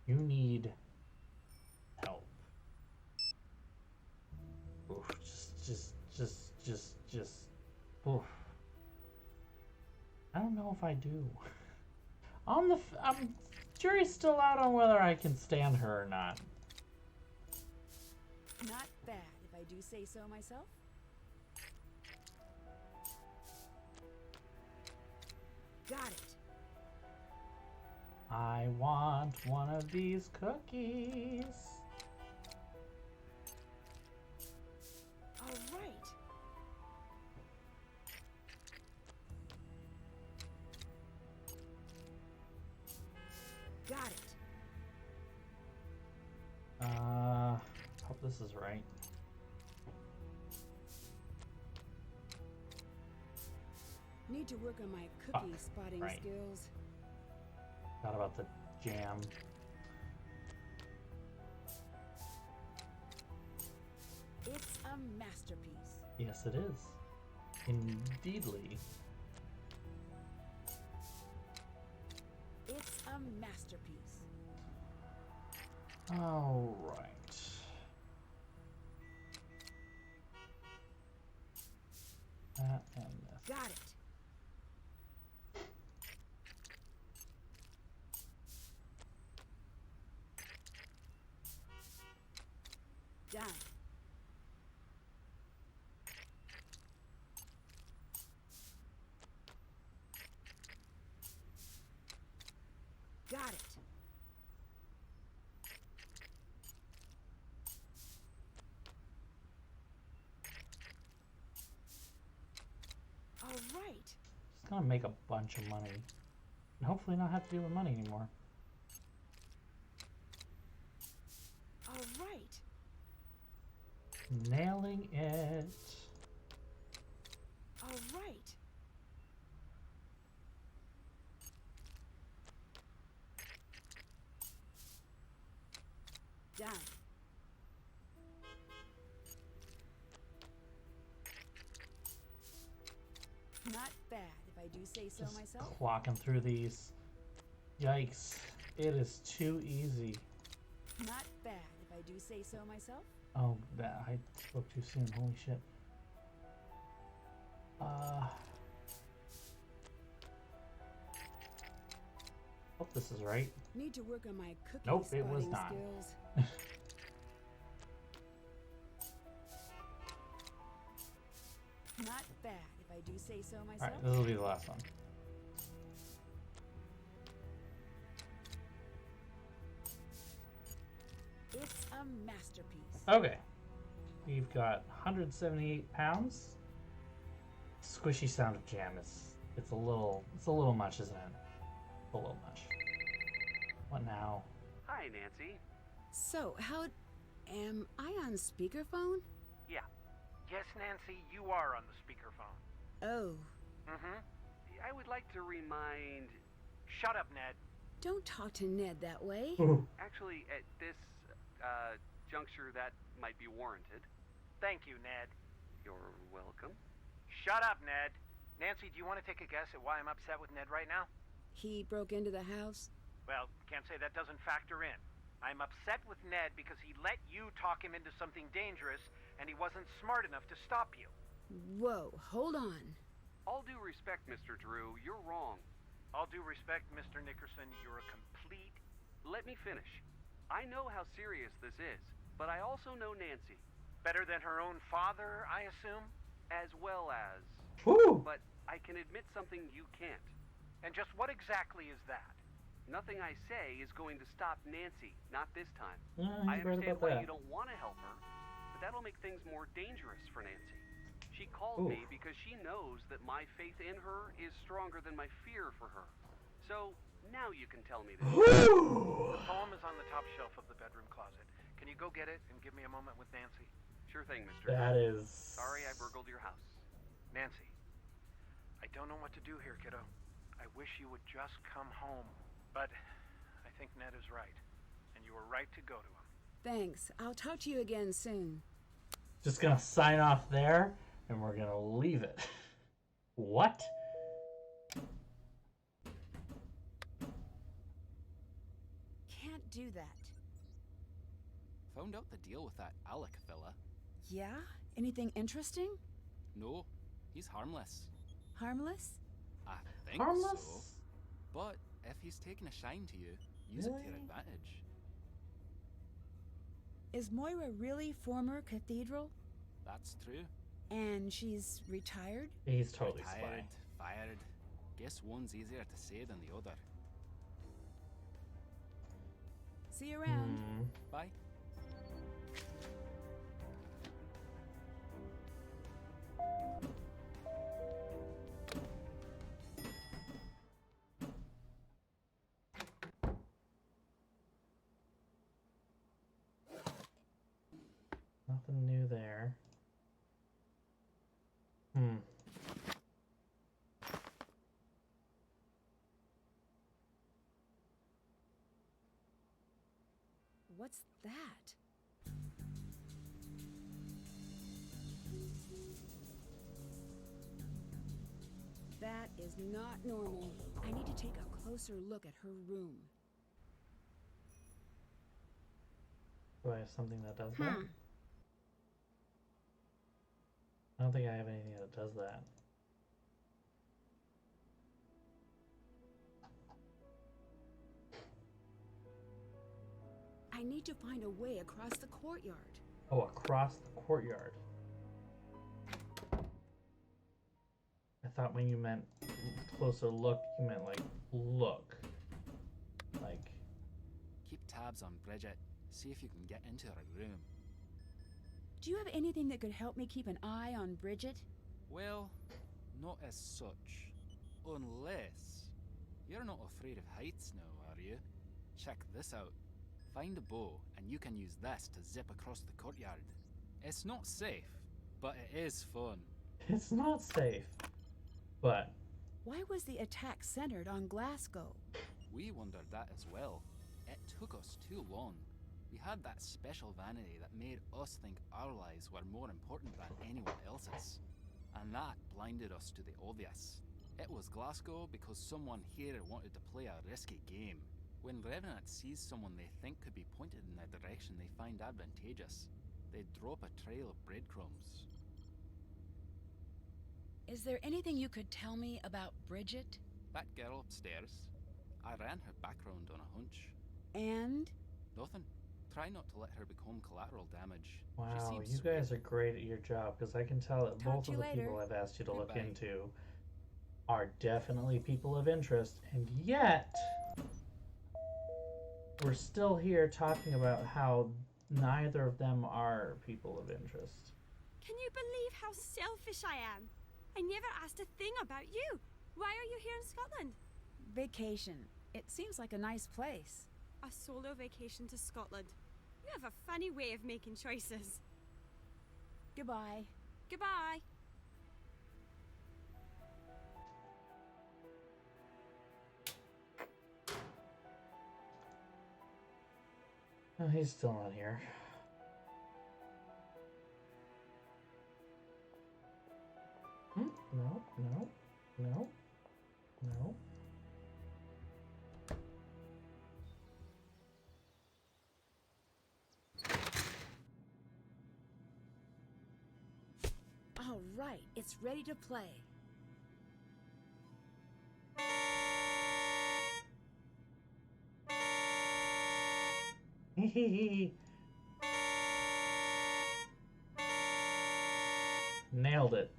You need help. Oof, just. Oof. I don't know if I do. Jury's still out on whether I can stand her or not. Not bad, if I do say so myself. Got it. I want one of these cookies. All right. Got it. Hope this is right. Need to work on my cookie spotting right. skills. Forgot about the jam. It's a masterpiece. Yes, it is. Indeedly. It's a masterpiece. All right. That and this. Got it. Done. Got it. All right. Just gonna make a bunch of money. And hopefully not have to deal with money anymore. All right. Nailing it. All right. Done. Not bad, if I do say so Just myself. clocking through these. Yikes. It is too easy. Not bad, if I do say so myself. Oh, I spoke too soon. Holy shit. Hope this is right. Need to work on my cookie Nope, it spotting was not. skills. Not bad, if I do say so myself. Alright, this will be the last one. It's a masterpiece. Okay. We've got 178 pounds. Squishy sound of jam is it's a little much, isn't it? A little much. What now? Hi, Nancy. So, how am I on speakerphone? Yeah. Yes, Nancy, you are on the speakerphone. Oh. Mm-hmm. I would like to remind... Shut up, Ned. Don't talk to Ned that way. Actually, at this juncture, that might be warranted. Thank you, Ned. You're welcome. Shut up, Ned. Nancy, do you want to take a guess at why I'm upset with Ned right now? He broke into the house? Well, can't say that doesn't factor in. I'm upset with Ned because he let you talk him into something dangerous, and he wasn't smart enough to stop you. Whoa, hold on. All due respect, Mr. Drew, you're wrong. All due respect, Mr. Nickerson, you're a complete... Let me finish. I know how serious this is, but I also know Nancy. Better than her own father, I assume? As well as... Woo! But I can admit something you can't. And just what exactly is that? Nothing I say is going to stop Nancy, not this time. Yeah, I he's right understand about why that. you don't want to help her, but that'll make things more dangerous for Nancy. She called Ooh. me because she knows that my faith in her is stronger than my fear for her. So, now you can tell me this. The poem is on the top shelf of the bedroom closet. Can you go get it and give me a moment with Nancy? Sure thing, Mr. That is... Sorry I burgled your house. Nancy, I don't know what to do here, kiddo. I wish you would just come home. But I think Ned is right. And you were right to go to him. Thanks. I'll talk to you again soon. Just gonna sign off there, and we're gonna leave it. What? Can't do that? Found out the deal with that Alec fella. Yeah? Anything interesting? No, he's harmless. Harmless? I think Harmless? so. But if he's taken a shine to you, use it to your advantage. Is Moira really former Cathedral? That's true. And she's retired? He's totally Retired, spy. fired. Guess one's easier to say than the other. See you around. Bye. Nothing new there. What's that? That is not normal. I need to take a closer look at her room. Do I have something that does that? I don't think I have anything that does that. I need to find a way across the courtyard. Oh, across the courtyard. I thought when you meant closer look, you meant like look. Like. Keep tabs on Bridget. See if you can get into her room. Do you have anything that could help me keep an eye on Bridget? Well, not as such. Unless you're not afraid of heights now, are you? Check this out. Find a bow, and you can use this to zip across the courtyard. It's not safe, but it is fun. It's not safe, but... Why was the attack centered on Glasgow? We wondered that as well. It took us too long. We had that special vanity that made us think our lives were more important than anyone else's. And that blinded us to the obvious. It was Glasgow because someone here wanted to play a risky game. When Revenant sees someone they think could be pointed in the direction they find advantageous, they drop a trail of breadcrumbs. Is there anything you could tell me about Bridget? That girl upstairs, I ran her background on a hunch. And? Nothing. Try not to let her become collateral damage. Wow, you guys are great at your job, because I can tell that both of the people I've asked you to look into are definitely people of interest, and yet we're still here talking about how neither of them are people of interest. Can you believe how selfish I am? I never asked a thing about you. Why are you here in Scotland? Vacation. It seems like a nice place. A solo vacation to Scotland. You have a funny way of making choices. Goodbye. Goodbye. Oh, he's still not here. No, no, no, no. All right, it's ready to play. Nailed it.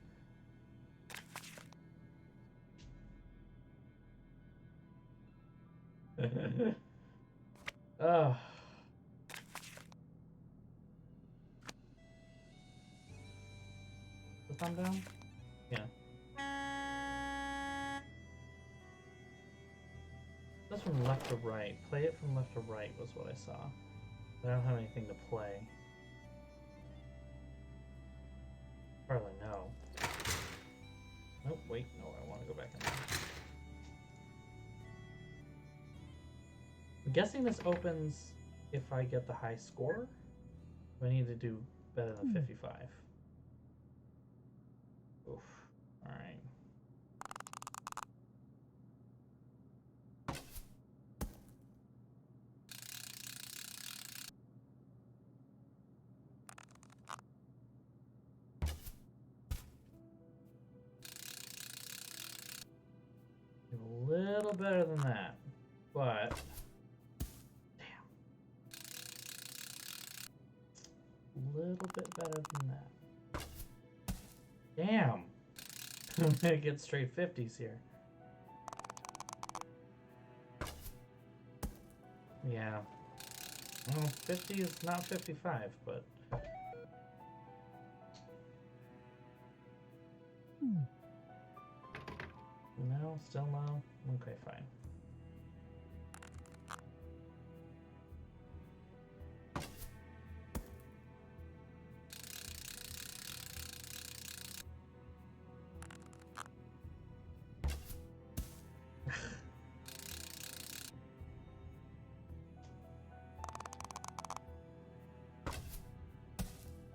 Oh. The thumb down? Yeah. That's from left to right. Play it from left to right was what I saw. I don't have anything to play. As far as I know. Nope, wait, no, I want to go back in there. I'm guessing this opens if I get the high score. Do I need to do better than 55? Oof. Alright. bit better than that, but damn, a little bit better than that. Damn, I'm gonna get straight 50s here. Yeah, well, 50 is not 55, but no, still no. Okay, fine.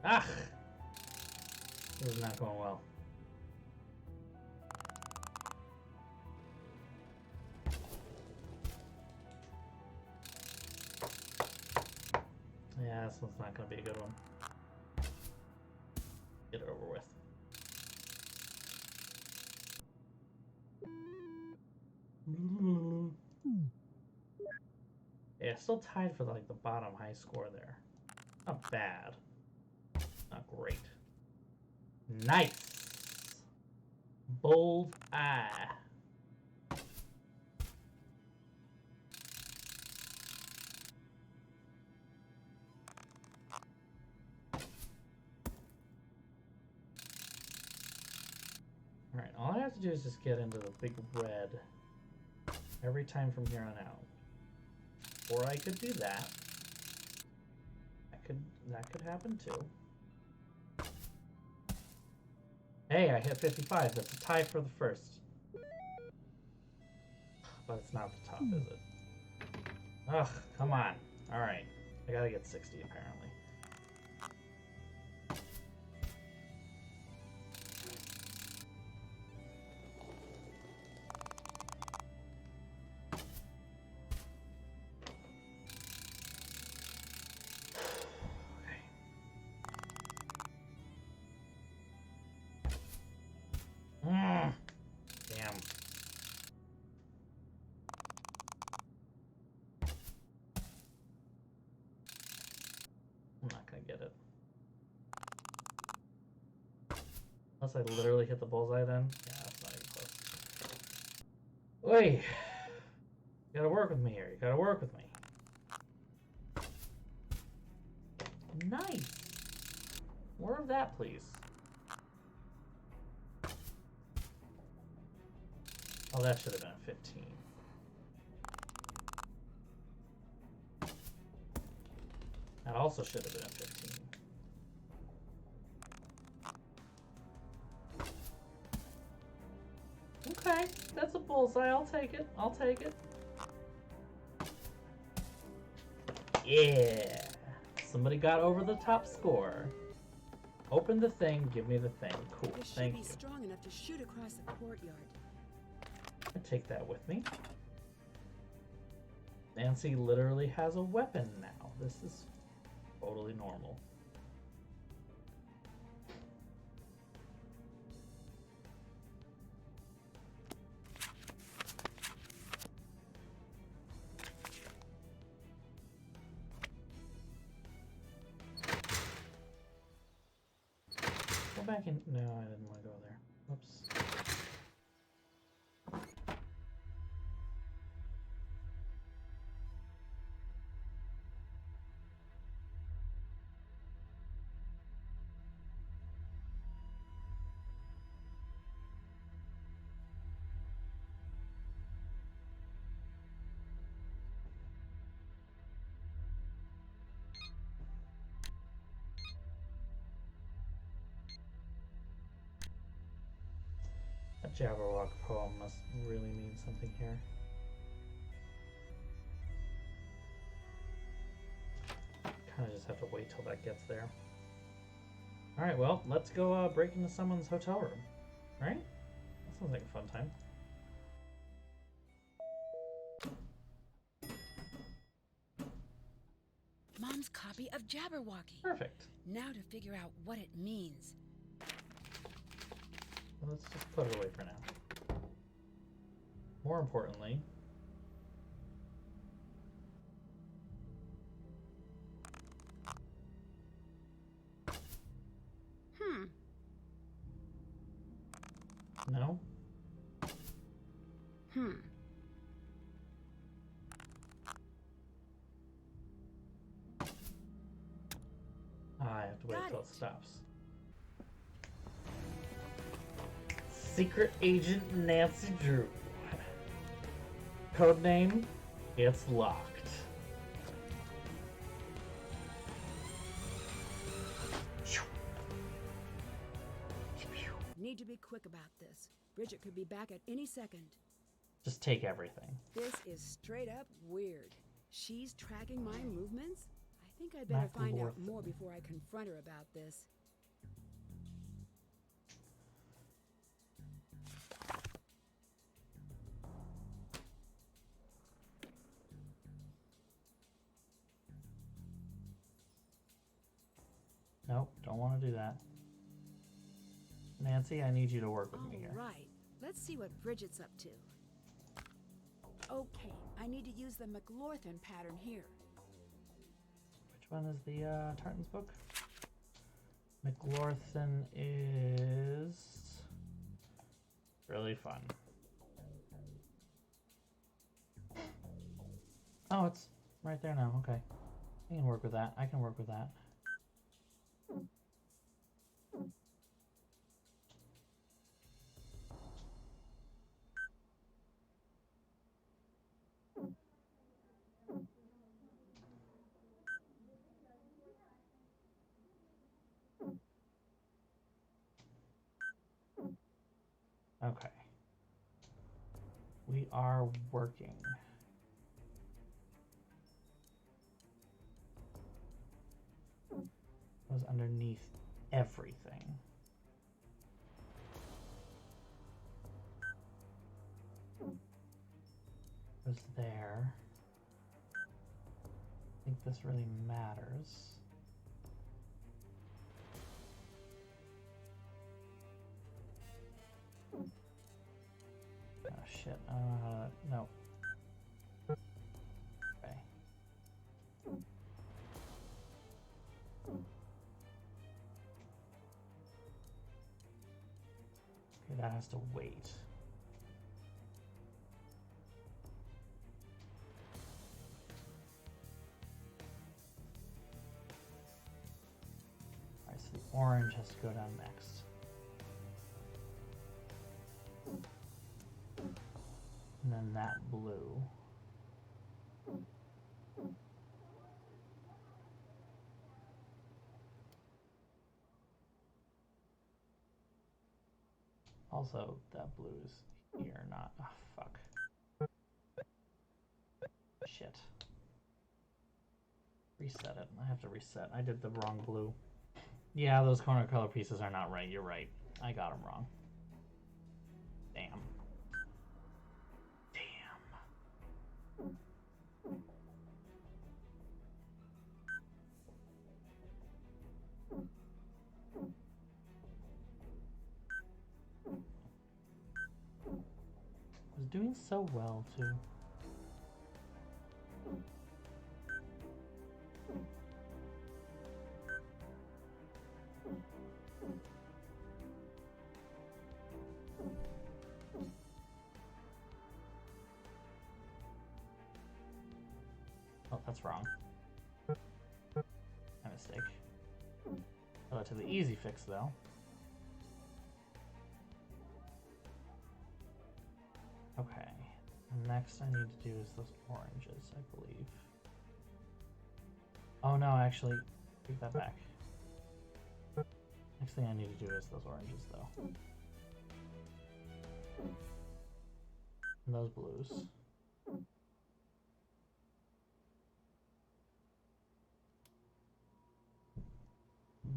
Ah! This is not going well. Yeah, this one's not going to be a good one. Get it over with. Yeah, still tied for like the bottom high score there. Not bad. Not great. Nice! Bold eye. Alright, all I have to do is just get into the big red every time from here on out. Or I could do that. That could happen too. Hey, I hit 55. That's a tie for the first. But it's not the top, is it? Ugh, come on. Alright. I gotta get 60 apparently. Damn. I'm not gonna get it. Unless I literally hit the bullseye then. Yeah, that's not even close. Oi! You gotta work with me here. You gotta work with me. Nice! More of that, please. Oh, that should have been a 15. That also should have been a 15. Okay, that's a bullseye. I'll take it. I'll take it. Yeah! Somebody got over the top score. Open the thing, give me the thing. Cool, thank you. This should be strong enough to shoot across the courtyard. I take that with me. Nancy literally has a weapon now. This is totally normal. Go back in. No, I didn't want to go there. Whoops. That Jabberwock poem must really mean something here. Kind of just have to wait till that gets there. Alright, well, let's go break into someone's hotel room. Right? That sounds like a fun time. Mom's copy of Jabberwocky. Perfect. Now to figure out what it means. Well, let's just put it away for now. more importantly, no? I have to wait till it stops. Secret Agent Nancy Drew. Codename, it's locked. Need to be quick about this. Bridget could be back at any second. Just take everything. This is straight up weird. She's tracking my movements? I think I'd better find out more before I confront her about this. Nope, don't want to do that. Nancy, I need you to work with me here. Right. Let's see what Bridget's up to. Okay, I need to use the McLaughlin pattern here. Which one is the Tartan's book? McLaughlin is really fun. Oh, it's right there now. Okay. I can work with that. I can work with that. Okay. We are working. Goes underneath everything. Goes there. I think this really matters. Oh shit, I don't know how to... No. Okay. Okay, that has to wait. Alright, so the orange has to go down next. And then that blue. Also, that blue is here, not... Oh, fuck. Shit. Reset it. I have to reset. I did the wrong blue. Yeah, those corner color pieces are not right. You're right. I got them wrong. Damn. Was doing so well too. Oh, that's wrong. My mistake. To the easy fix though. Okay, next I need to do is those oranges, I believe. Oh no, actually, take that back. Next thing I need to do is those oranges though. And those blues.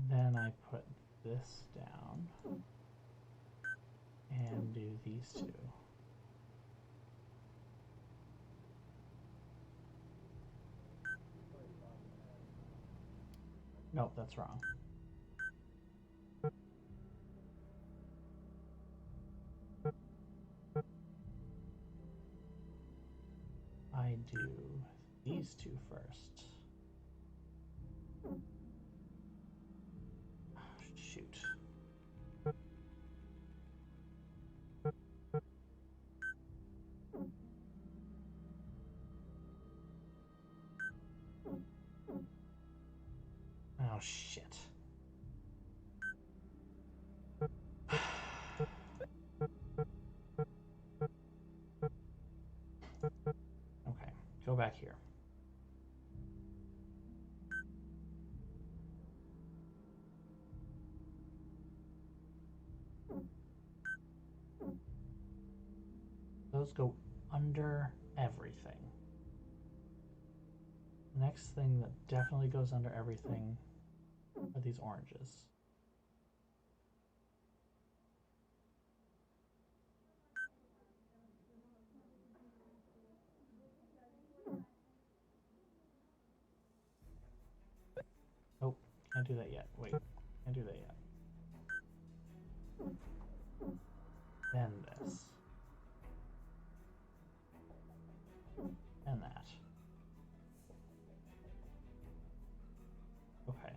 Then I put this down and do these two. Nope, that's wrong. first? Oh, shoot. Oh, shit. Okay, go back here. Those go under everything. Next thing that definitely goes under everything are these oranges. Oh, can't do that yet. Wait, can't do that yet. Then this. And that. Okay.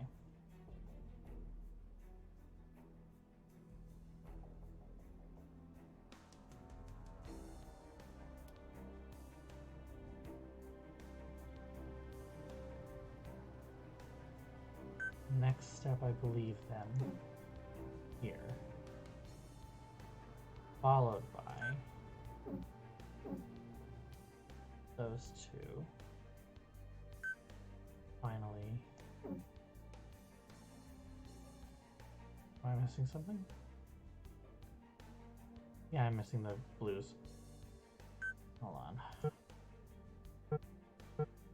Next step, I believe, then, here. Followed by those two. Finally. Am I missing something? Yeah, I'm missing the blues. Hold on.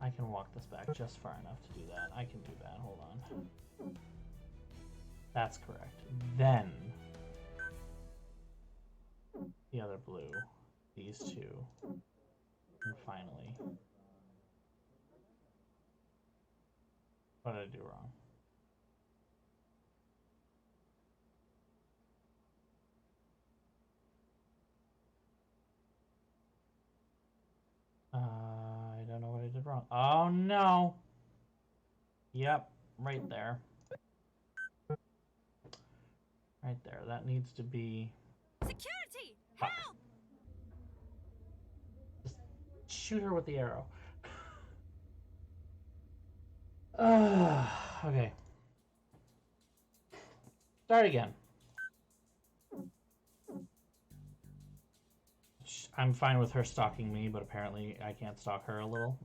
I can walk this back just far enough to do that. I can do that. Hold on. That's correct. Then the other blue, these two, and finally, what did I do wrong? I don't know what I did wrong. Oh no! Yep, right there. Right there. That needs to be... Security! Help! Just shoot her with the arrow. Okay. Start again. I'm fine with her stalking me, but apparently I can't stalk her a little.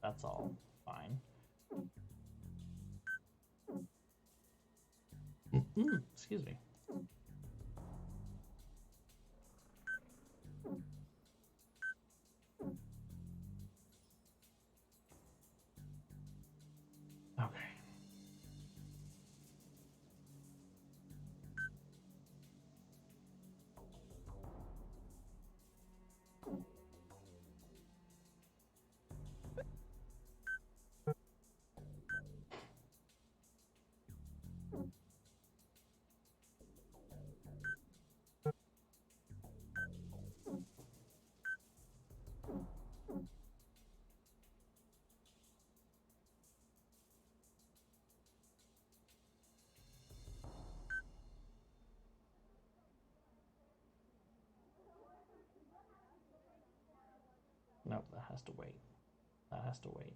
That's all fine. Excuse me. Okay. Nope, that has to wait. That has to wait.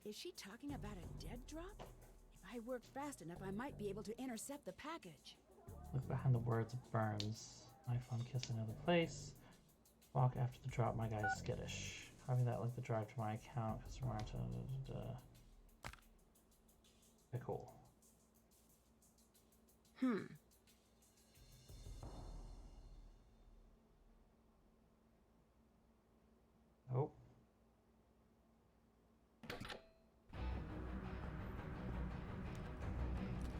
Is she talking about a dead drop? If I work fast enough, I might be able to intercept the package. Look behind the words of Burns. My fun kiss another place. Walk after the drop, my guy's skittish. Copy that, link the drive to my account. Customer. Okay, cool. Oh.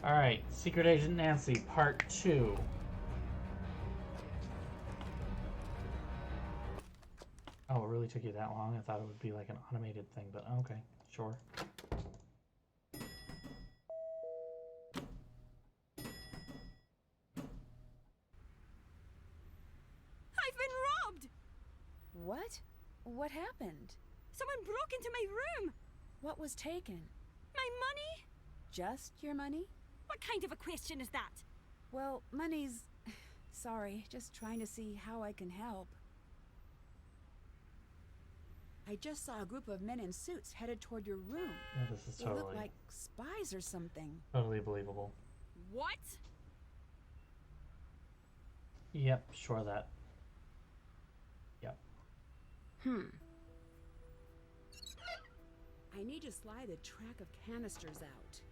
Alright, Secret Agent Nancy, Part 2. Oh, it really took you that long? I thought it would be like an automated thing, but okay, sure. I've been robbed! What? What happened? Someone broke into my room! What was taken? My money? Just your money? What kind of a question is that? Well, money's... Sorry, just trying to see how I can help. I just saw a group of men in suits headed toward your room. Yeah, this is They totally... look like spies or something. Totally believable. What? Yep, sure that. Yep. I need to slide a track of canisters out.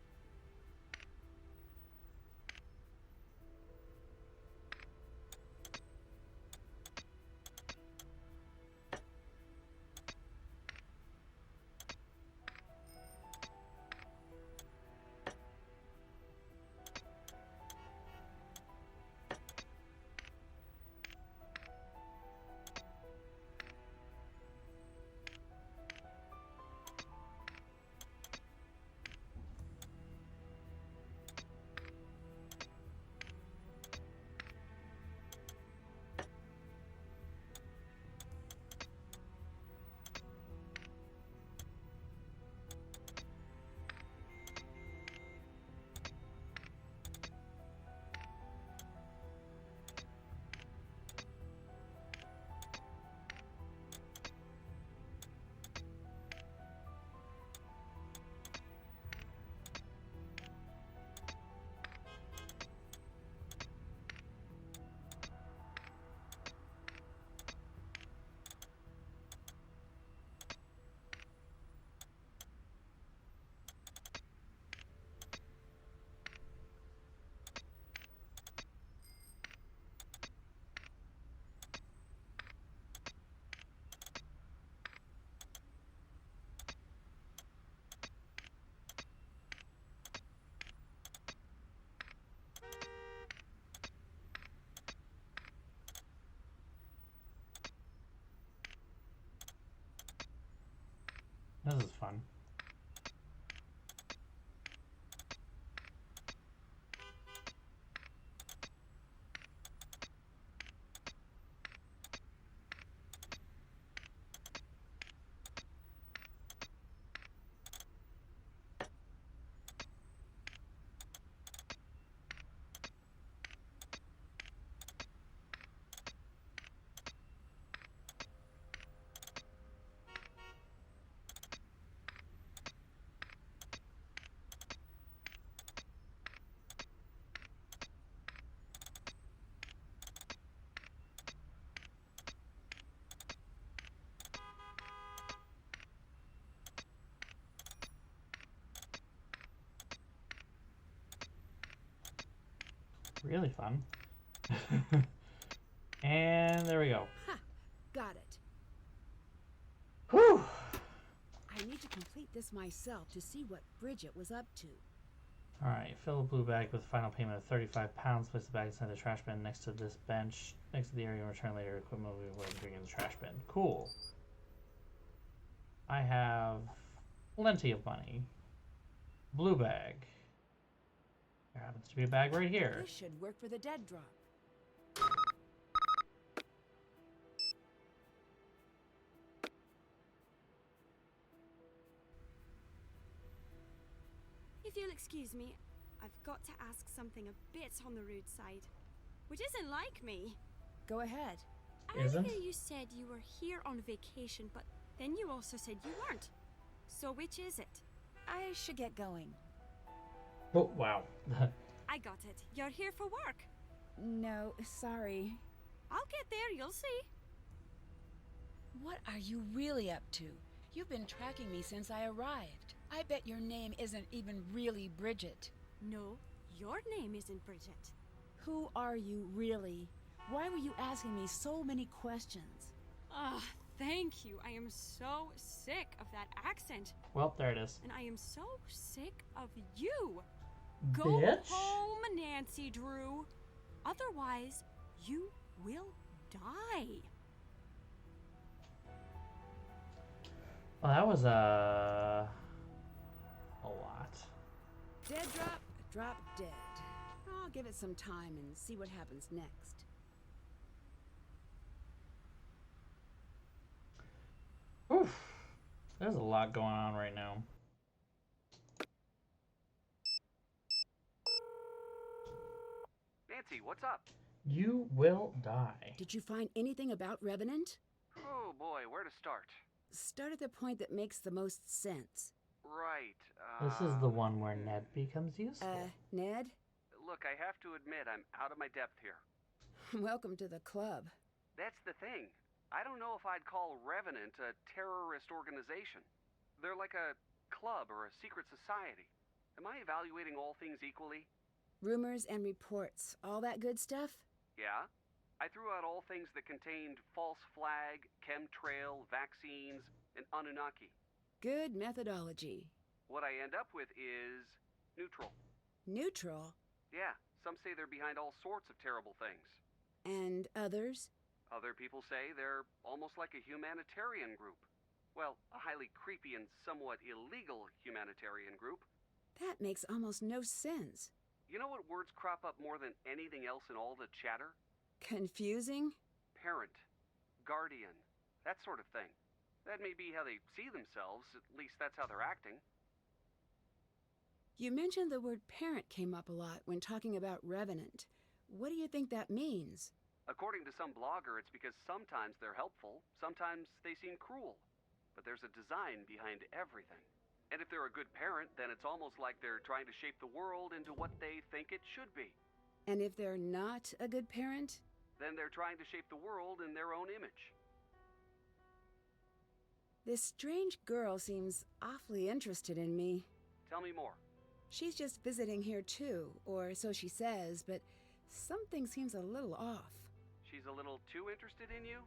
This is fun. Really fun. And there we go. Ha! Got it. Whew! I need to complete this myself to see what Bridget was up to. Alright, fill a blue bag with a final payment of £35. Place the bag inside the trash bin next to this bench, next to the area, and return later. Equipment will be waiting to bring in the trash bin. Cool. I have plenty of money. Blue bag. There happens to be a bag right here. This should work for the dead drop. If you'll excuse me, I've got to ask something a bit on the rude side, which isn't like me. Go ahead. Isn't? Earlier you said you were here on vacation, but then you also said you weren't. So which is it? I should get going. Oh, wow. I got it. You're here for work. No, sorry. I'll get there, you'll see. What are you really up to? You've been tracking me since I arrived. I bet your name isn't even really Bridget. No, your name isn't Bridget. Who are you really? Why were you asking me so many questions? Ah, thank you. I am so sick of that accent. Well, there it is. And I am so sick of you. Go Bitch. home, Nancy Drew. Otherwise, you will die. Well, that was a lot. Dead drop, drop dead. I'll give it some time and see what happens next. Oof. There's a lot going on right now. Nancy, what's up? You will die. Did you find anything about Revenant? Oh boy, where to start? Start at the point that makes the most sense. Right, This is the one where Ned becomes useful. Ned? Look, I have to admit I'm out of my depth here. Welcome to the club. That's the thing. I don't know if I'd call Revenant a terrorist organization. They're like a club or a secret society. Am I evaluating all things equally? Rumors and reports, all that good stuff? Yeah. I threw out all things that contained false flag, chemtrail, vaccines, and Anunnaki. Good methodology. What I end up with is neutral. Neutral? Yeah, some say they're behind all sorts of terrible things. And others? Other people say they're almost like a humanitarian group. Well, a highly creepy and somewhat illegal humanitarian group. That makes almost no sense. You know what words crop up more than anything else in all the chatter? Confusing? Parent, guardian, that sort of thing. That may be how they see themselves, at least that's how they're acting. You mentioned the word parent came up a lot when talking about Revenant. What do you think that means? According to some blogger, it's because sometimes they're helpful, sometimes they seem cruel. But there's a design behind everything. And if they're a good parent, then it's almost like they're trying to shape the world into what they think it should be. And if they're not a good parent? Then they're trying to shape the world in their own image. This strange girl seems awfully interested in me. Tell me more. She's just visiting here too, or so she says, but something seems a little off. She's a little too interested in you?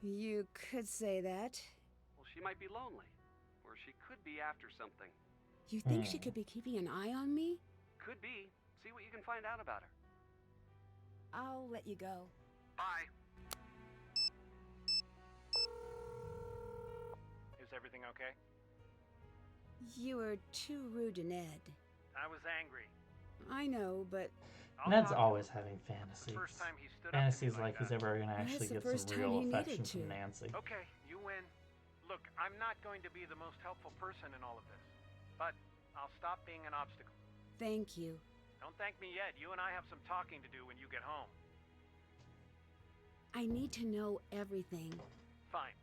You could say that. Well, she might be lonely. Or she could be after something. You think she could be keeping an eye on me? Could be. See what you can find out about her. I'll let you go. Bye. Is everything okay? You were too rude to Ned. I was angry. I know, but... Ned's always having fantasies. The first time he stood Fantasies up to me like he's ever going to actually get some real affection from Nancy. Okay, you win. Look, I'm not going to be the most helpful person in all of this, but I'll stop being an obstacle. Thank you. Don't thank me yet. You and I have some talking to do when you get home. I need to know everything. Fine.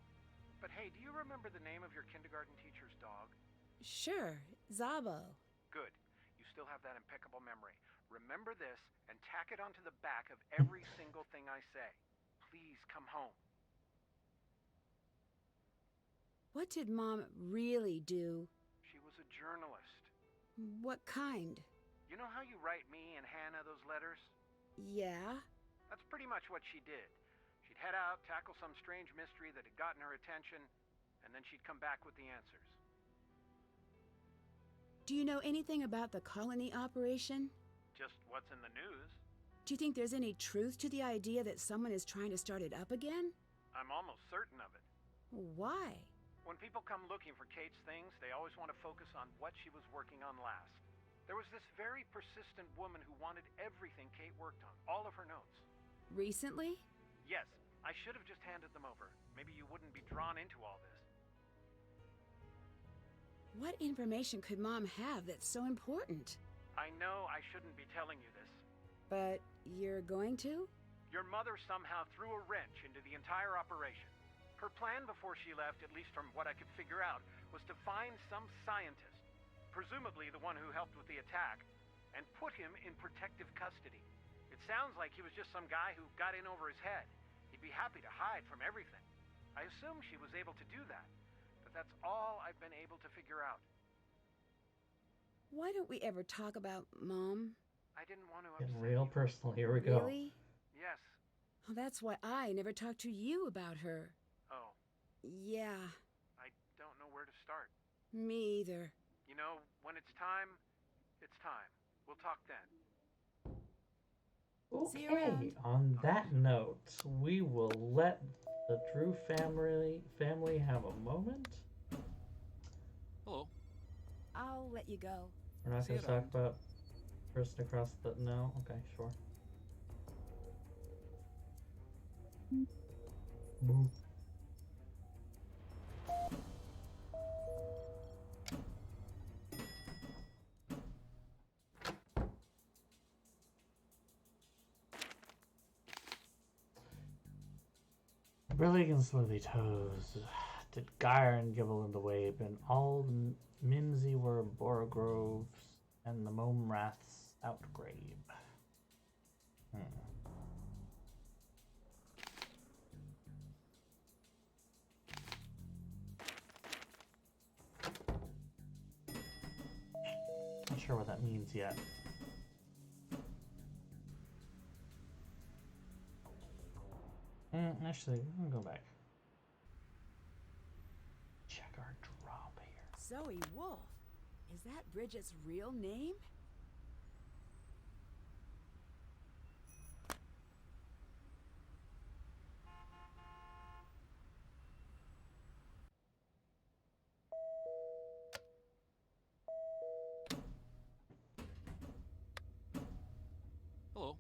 But hey, do you remember the name of your kindergarten teacher's dog? Sure, Zabo. Good. You still have that impeccable memory. Remember this and tack it onto the back of every single thing I say. Please come home. What did Mom really do? She was a journalist. What kind? You know how you write me and Hannah those letters? Yeah? That's pretty much what she did. She'd head out, tackle some strange mystery that had gotten her attention, and then she'd come back with the answers. Do you know anything about the colony operation? Just what's in the news. Do you think there's any truth to the idea that someone is trying to start it up again? I'm almost certain of it. Why? When people come looking for Kate's things, they always want to focus on what she was working on last. There was this very persistent woman who wanted everything Kate worked on, all of her notes. Recently? Yes, I should have just handed them over. Maybe you wouldn't be drawn into all this. What information could Mom have that's so important? I know I shouldn't be telling you this. But you're going to? Your mother somehow threw a wrench into the entire operation. Her plan before she left, at least from what I could figure out, was to find some scientist, presumably the one who helped with the attack, and put him in protective custody. It sounds like he was just some guy who got in over his head. He'd be happy to hide from everything. I assume she was able to do that, but that's all I've been able to figure out. Why don't we ever talk about Mom? I didn't want to Getting upset real you. personal. Here we go. Really? Yes. Well, that's why I never talked to you about her. Oh, Yeah, I don't know where to start. me either. You know, when it's time, it's time. We'll talk then. See you Okay, around. on that note, we will let the Drew family have a moment. Hello. I'll let you go. We're not See going to you talk around. about person across the... No? Okay, sure. Boo. Brillig and Slithy Toes did gyre and gibble in the wabe, and all the mimsy were borogroves, and the momraths outgrave. Not sure what that means yet. Actually, I'm gonna go back. Check our drop here. Zoe Wolf. Is that Bridget's real name? Hello.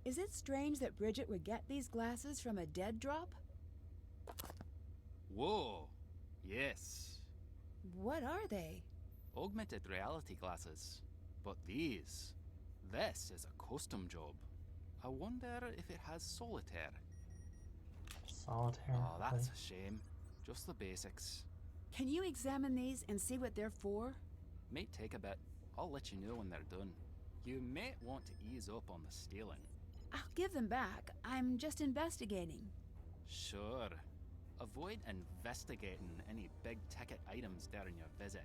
Is it strange that Bridget would get these glasses from a dead drop? Whoa. Yes. What are they? Augmented reality glasses. But this is a custom job. I wonder if it has solitaire. Solitaire. Oh, that's a shame. Just the basics. Can you examine these and see what they're for? Might take a bit. I'll let you know when they're done. You may want to ease up on the stealing. I'll give them back. I'm just investigating. Sure. Avoid investigating any big ticket items during your visit.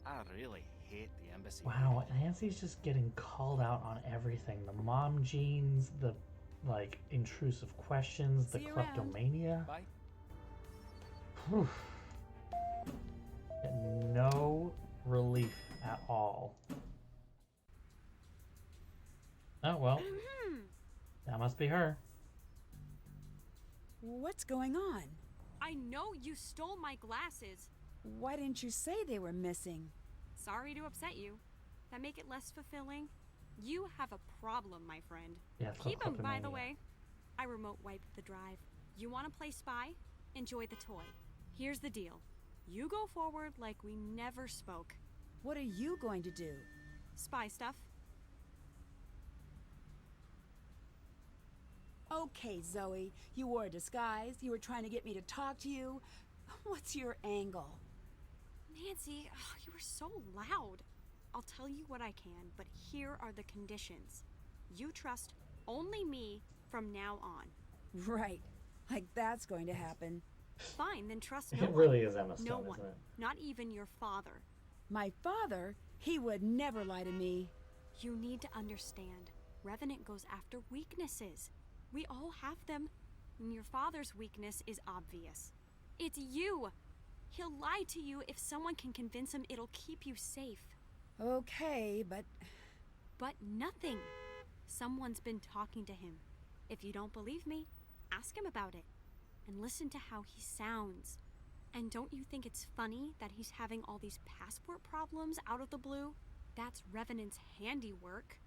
I really hate the embassy. Wow, Nancy's just getting called out on everything. The mom genes, the like intrusive questions, the See you around. kleptomania. Bye. Whew. Get no relief at all. Oh well. That must be her. What's going on? I know you stole my glasses. Why didn't you say they were missing? Sorry to upset you. That make it less fulfilling? You have a problem, my friend. Yeah, Keep them, by the kleptomania. way. I remote wiped the drive. You want to play spy? Enjoy the toy. Here's the deal. You go forward like we never spoke. What are you going to do? Spy stuff. Okay, Zoe. You wore a disguise. You were trying to get me to talk to you. What's your angle? Nancy, you were so loud. I'll tell you what I can, but here are the conditions. You trust only me from now on. Right. Like that's going to happen. Fine, then trust no It one. really is Emma Stone, No one. isn't it? Not even your father. My father? He would never lie to me. You need to understand. Revenant goes after weaknesses. We all have them. And your father's weakness is obvious. It's you. He'll lie to you if someone can convince him it'll keep you safe. Okay, but... But nothing. Someone's been talking to him. If you don't believe me, ask him about it. And listen to how he sounds. And don't you think it's funny that he's having all these passport problems out of the blue? That's Revenant's handiwork.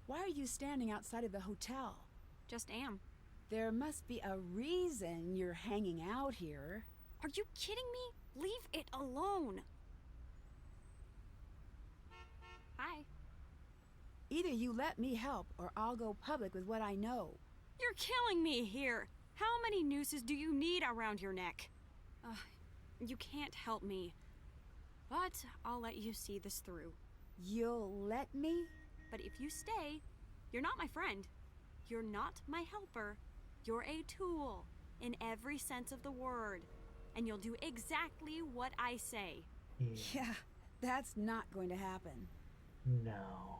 Why are you standing outside of the hotel? Just am. There must be a reason you're hanging out here. Are you kidding me? Leave it alone. Hi. Either you let me help or I'll go public with what I know. You're killing me here. How many nooses do you need around your neck? You can't help me. But I'll let you see this through. You'll let me? But if you stay, you're not my friend. You're not my helper. You're a tool. in every sense of the word. And you'll do exactly what I say. Yeah, that's not going to happen. No.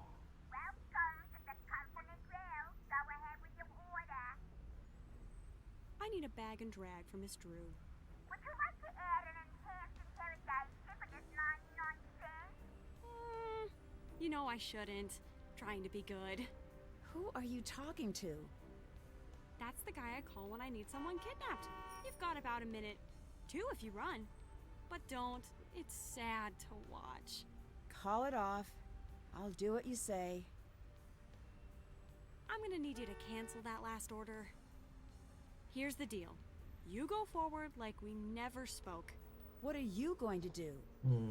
I need a bag and drag for Miss Drew. Would you like to add an enhanced interrogation for just 99 cents? You know I shouldn't. Trying to be good. Who are you talking to? That's the guy I call when I need someone kidnapped. You've got about a minute. 2 if you run. But don't. It's sad to watch. Call it off. I'll do what you say. I'm gonna need you to cancel that last order. Here's the deal. You go forward like we never spoke. What are you going to do?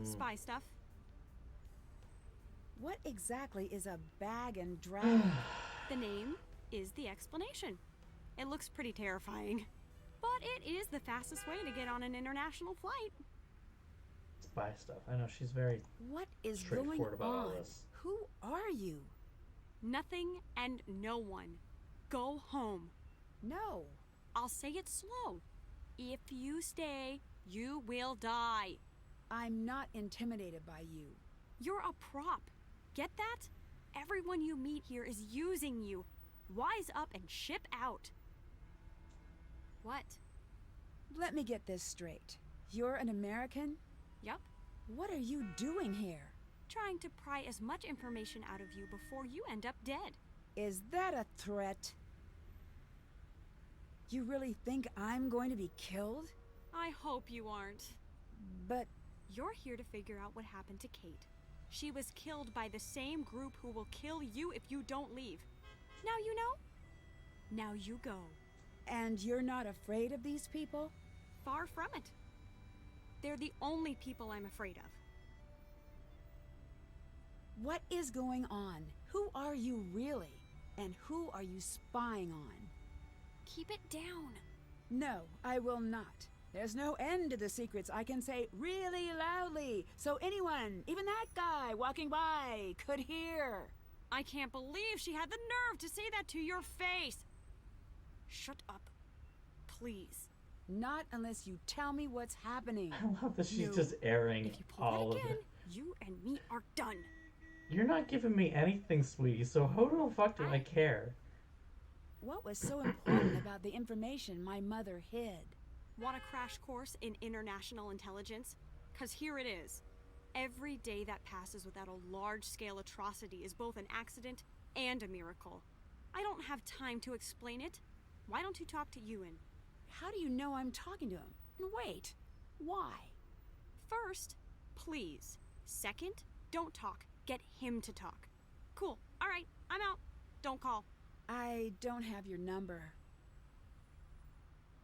Spy stuff. What exactly is a bag and drag? The name is the explanation. It looks pretty terrifying, but it is the fastest way to get on an international flight. Spy stuff. I know she's very What is going straightforward about all on? this. Who are you? Nothing and no one. Go home. No. I'll say it slow. If you stay, you will die. I'm not intimidated by you. You're a prop. Get that? Everyone you meet here is using you. Wise up and ship out. What? Let me get this straight. You're an American? Yup. What are you doing here? Trying to pry as much information out of you before you end up dead. Is that a threat? You really think I'm going to be killed? I hope you aren't. But you're here to figure out what happened to Kate. She was killed by the same group who will kill you if you don't leave. Now you know? Now you go. And you're not afraid of these people? Far from it. They're the only people I'm afraid of. What is going on? Who are you really? And who are you spying on? Keep it down. No, I will not. There's no end to the secrets I can say really loudly, so anyone, even that guy walking by, could hear. I can't believe she had the nerve to say that to your face. Shut up. Please. Not unless you tell me what's happening. I love that she's just airing If you pull all that of again, it. you and me are done. You're not giving me anything, sweetie, so how the fuck do I care? What was so important about the information my mother hid? Want a crash course in international intelligence? 'Cause here it is. Every day that passes without a large-scale atrocity is both an accident and a miracle. I don't have time to explain it. Why don't you talk to Ewan? How do you know I'm talking to him? And wait, why? First, please. Second, don't talk. Get him to talk. Cool. All right, I'm out. Don't call. I don't have your number.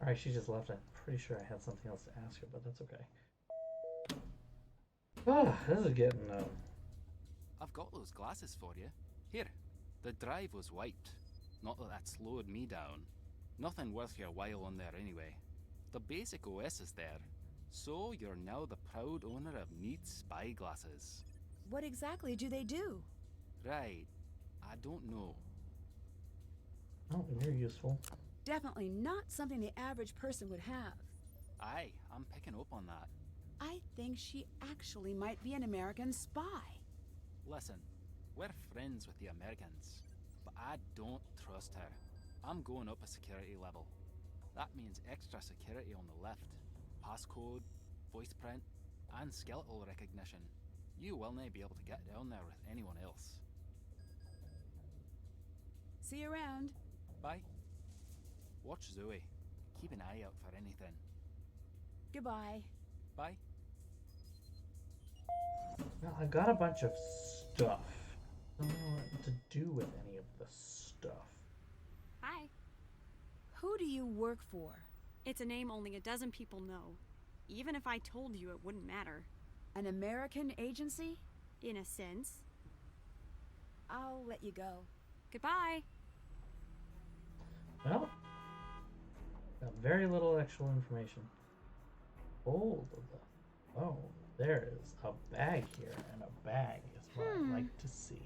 Alright, she just left. I'm pretty sure I had something else to ask her, but that's okay. Ah, this is getting, I've got those glasses for you. Here, the drive was wiped. Not that that slowed me down. Nothing worth your while on there anyway. The basic OS is there. So you're now the proud owner of neat spy glasses. What exactly do they do? Right. I don't know. Oh, you're useful. Definitely not something the average person would have. Aye, I'm picking up on that. I think she actually might be an American spy. Listen, we're friends with the Americans, but I don't trust her. I'm going up a security level. That means extra security on the lift, passcode, voice print, and skeletal recognition. You will not be able to get down there with anyone else. See you around. Bye. Watch Zoe. Keep an eye out for anything. Goodbye. Bye. Now, I got a bunch of stuff. I don't know what to do with any of the stuff. Hi. Who do you work for? It's a name only a dozen people know. Even if I told you, it wouldn't matter. An American agency? In a sense. I'll let you go. Goodbye. Well, got very little actual information. Hold the... Oh, there is a bag here, and a bag is what I'd like to see.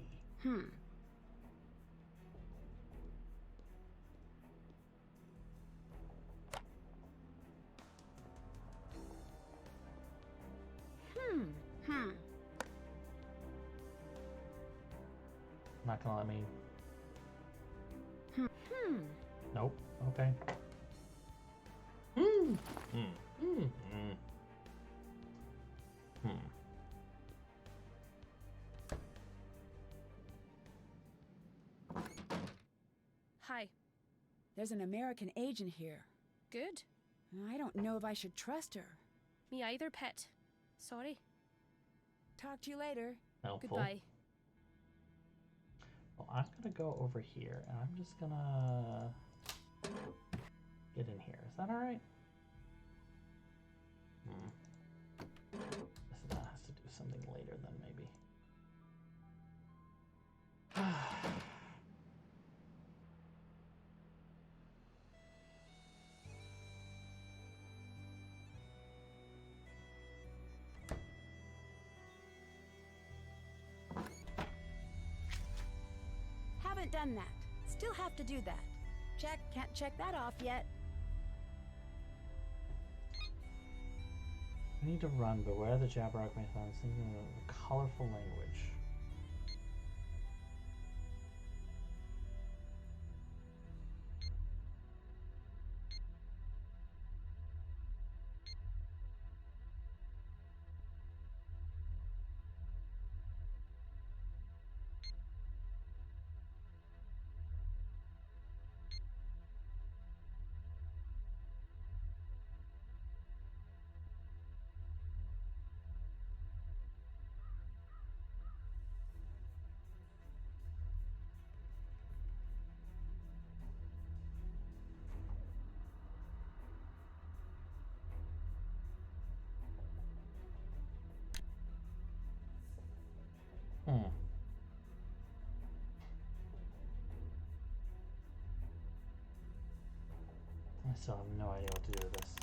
Not gonna let me. Hmm. Nope. Okay. Hmm. Hmm. Hmm. Hmm. Hi. There's an American agent here. Good. I don't know if I should trust her. Me either, pet. Sorry. Talk to you later. Helpful. Goodbye. Well, I'm gonna go over here, and I'm just gonna get in here. Is that all right? Guess that has to do something later then, maybe. Haven't done that. Still have to do that. Check, can't check that off yet. I need to run, but where the Jabberwock may find thinking of a colorful language. I still have no idea what to do with this.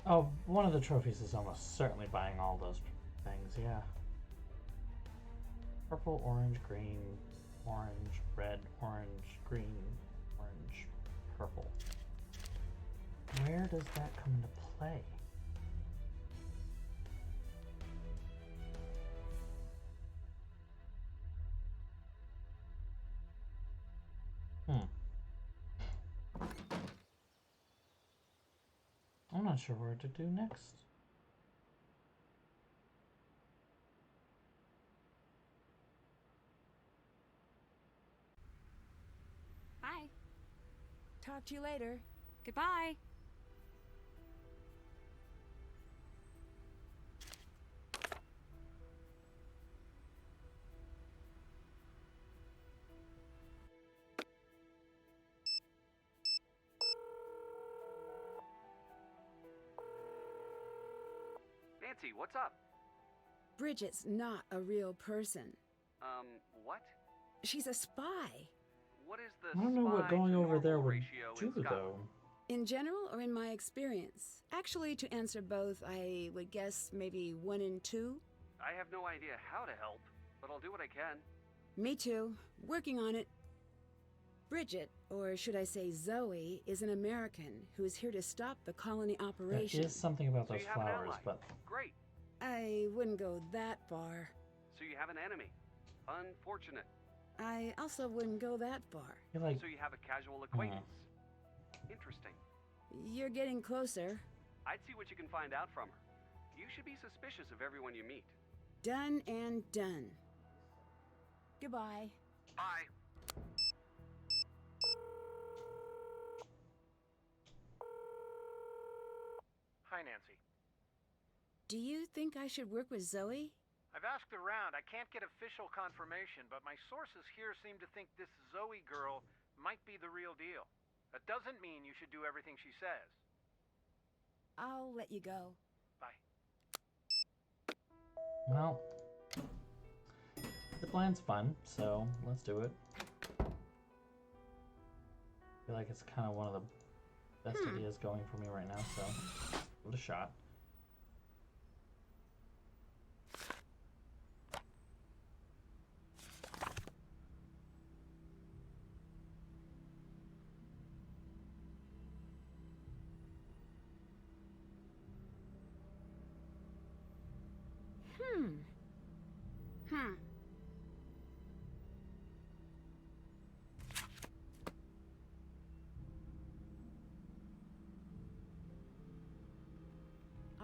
Oh, one of the trophies is almost certainly buying all those things, yeah. Purple, orange, green, orange, red, orange, green, orange, purple. Where does that come into play? I'm not sure where to do next. Bye. Talk to you later. Goodbye. Nancy, what's up? Bridget's not a real person. What? She's a spy. What is the I don't know what spy going to over there normal would ratio do, in Scotland? though. In general or in my experience? Actually, to answer both, I would guess maybe 1 in 2. I have no idea how to help, but I'll do what I can. Me too. Working on it. Bridget, or should I say Zoe, is an American who is here to stop the colony operation. There is something about So those you have an flowers, ally. but Great. I wouldn't go that far. So you have an enemy. Unfortunate. I also wouldn't go that far. you're like, So you have a casual acquaintance. Interesting. You're getting closer. I'd see what you can find out from her. You should be suspicious of everyone you meet. Done and done. Goodbye. Bye. Hi, Nancy. Do you think I should work with Zoe? I've asked around. I can't get official confirmation, but my sources here seem to think this Zoe girl might be the real deal. That doesn't mean you should do everything she says. I'll let you go. Bye. well, the plan's fun, so let's do it. I feel like it's kind of one of the best ideas going for me right now, so Give it a shot.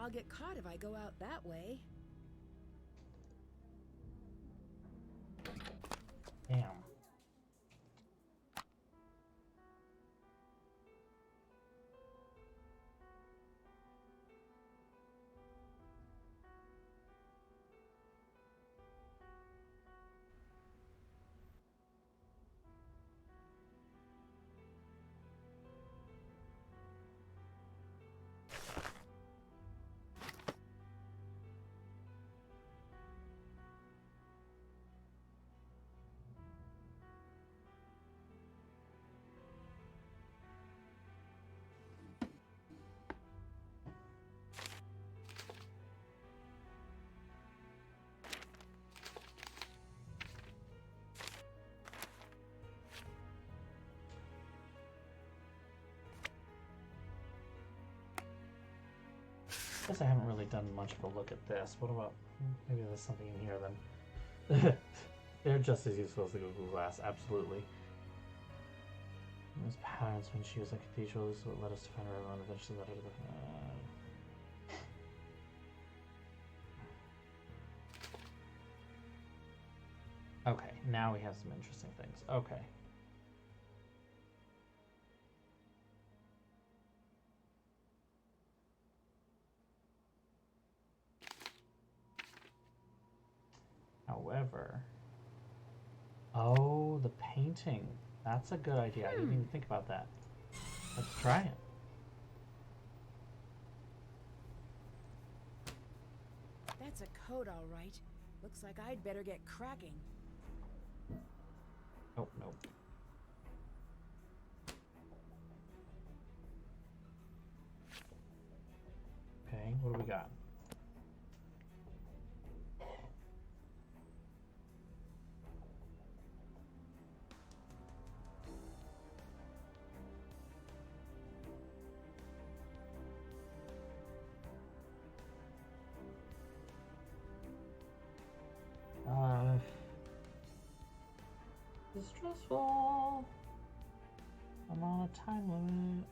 I'll get caught if I go out that way. Damn. I guess I haven't really done much of a look at this. What about, maybe there's something in here then. They're just as useful as the Google Glass, absolutely. Those patterns when she was in Cathedral, this is what led us to find her around, eventually led her to the... Okay, now we have some interesting things. Okay. However, oh, the painting. That's a good idea. I didn't even think about that. Let's try it. That's a code, all right. Looks like I'd better get cracking. Oh, no. Okay, what do we got? It's stressful. I'm on a time limit.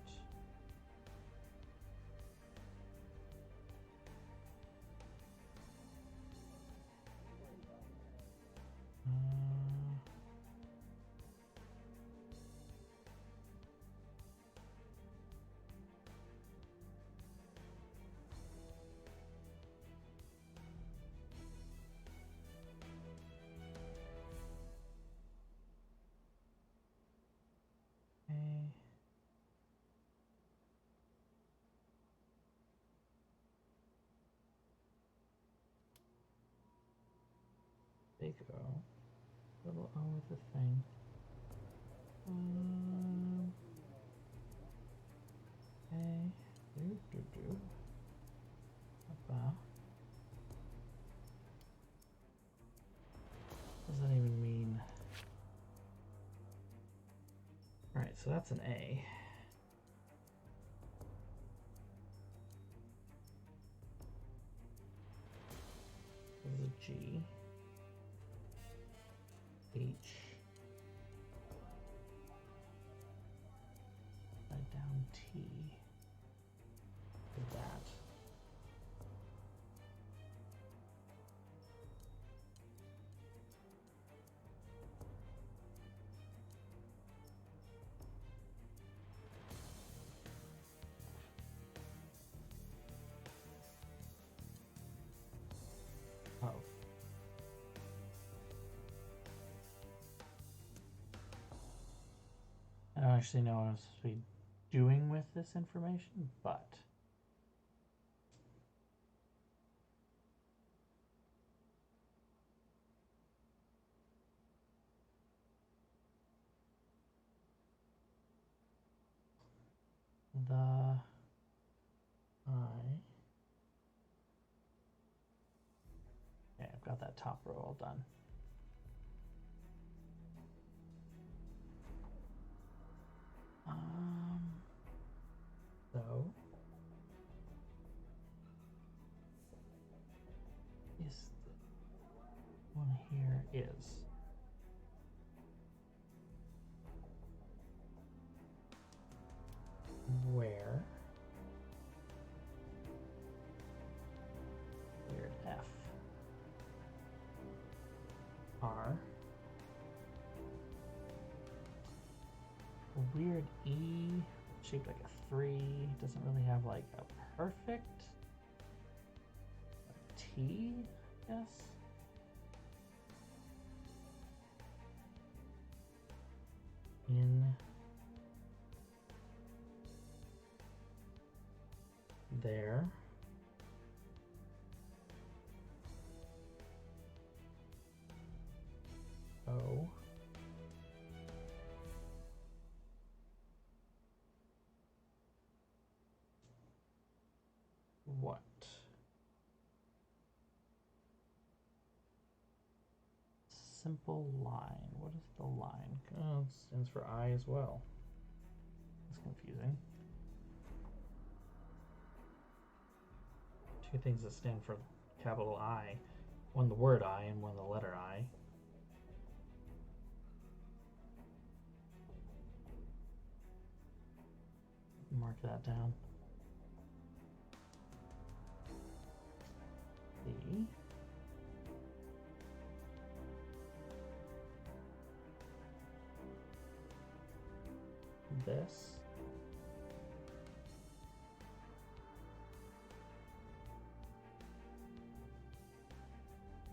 There you go. Little O with the thing. Okay. Do. What does that even mean? Alright, so that's an A. This is a G. H. Write down T. For that. Oh. I don't actually know what I'm supposed to be doing with this information, but the I got that top row all done. So this one here is where weird F R, a weird E shaped like a 3, doesn't really have like a perfect T, I guess. In there. O. What? Simple line. What is the line? Oh, it stands for I as well. That's confusing. Two things that stand for capital I. One the word I and one the letter I. Mark that down. The this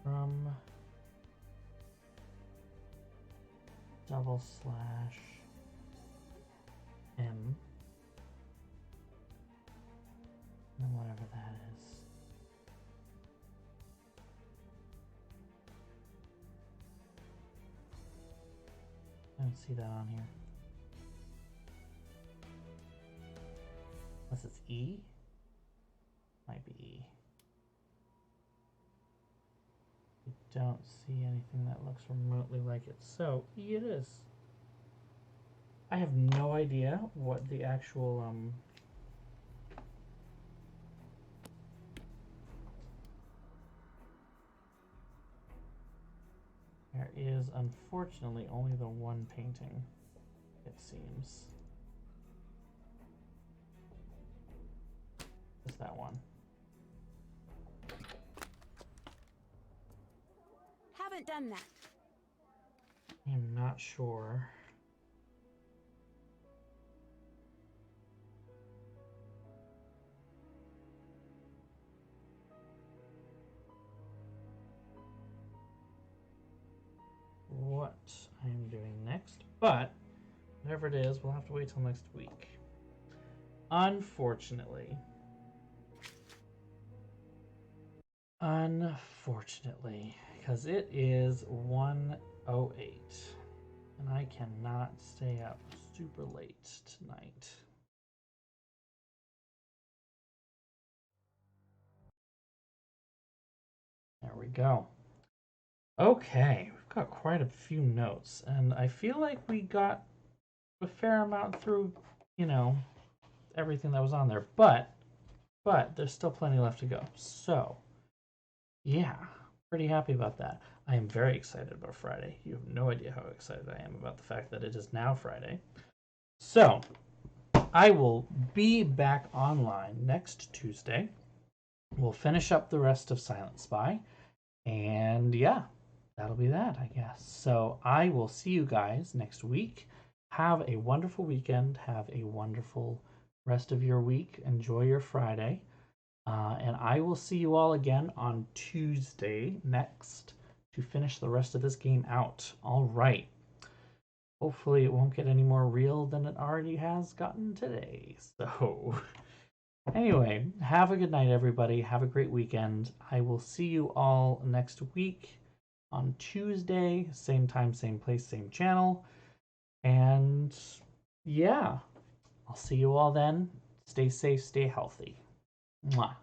from /M and whatever that is. I don't see that on here. Unless it's E? Might be E. I don't see anything that looks remotely like it. So, E it is. I have no idea what the actual, there is, unfortunately, only the one painting, it seems. Just that one. Haven't done that. I'm not sure. What I'm doing next, but whatever it is, we'll have to wait till next week. Unfortunately, because it is 1:08 and I cannot stay up super late tonight. There we go. Okay, we've got quite a few notes, and I feel like we got a fair amount through, you know, everything that was on there, but there's still plenty left to go. So, yeah, pretty happy about that. I am very excited about Friday. You have no idea how excited I am about the fact that it is now Friday. So, I will be back online next Tuesday. We'll finish up the rest of Silent Spy, and yeah, that'll be that, I guess. So I will see you guys next week. Have a wonderful weekend. Have a wonderful rest of your week. Enjoy your Friday. And I will see you all again on Tuesday next to finish the rest of this game out. All right. Hopefully it won't get any more real than it already has gotten today. So anyway, have a good night, everybody. Have a great weekend. I will see you all next week on Tuesday. Same time, same place, same channel. And yeah, I'll see you all then. Stay safe, stay healthy. Mwah.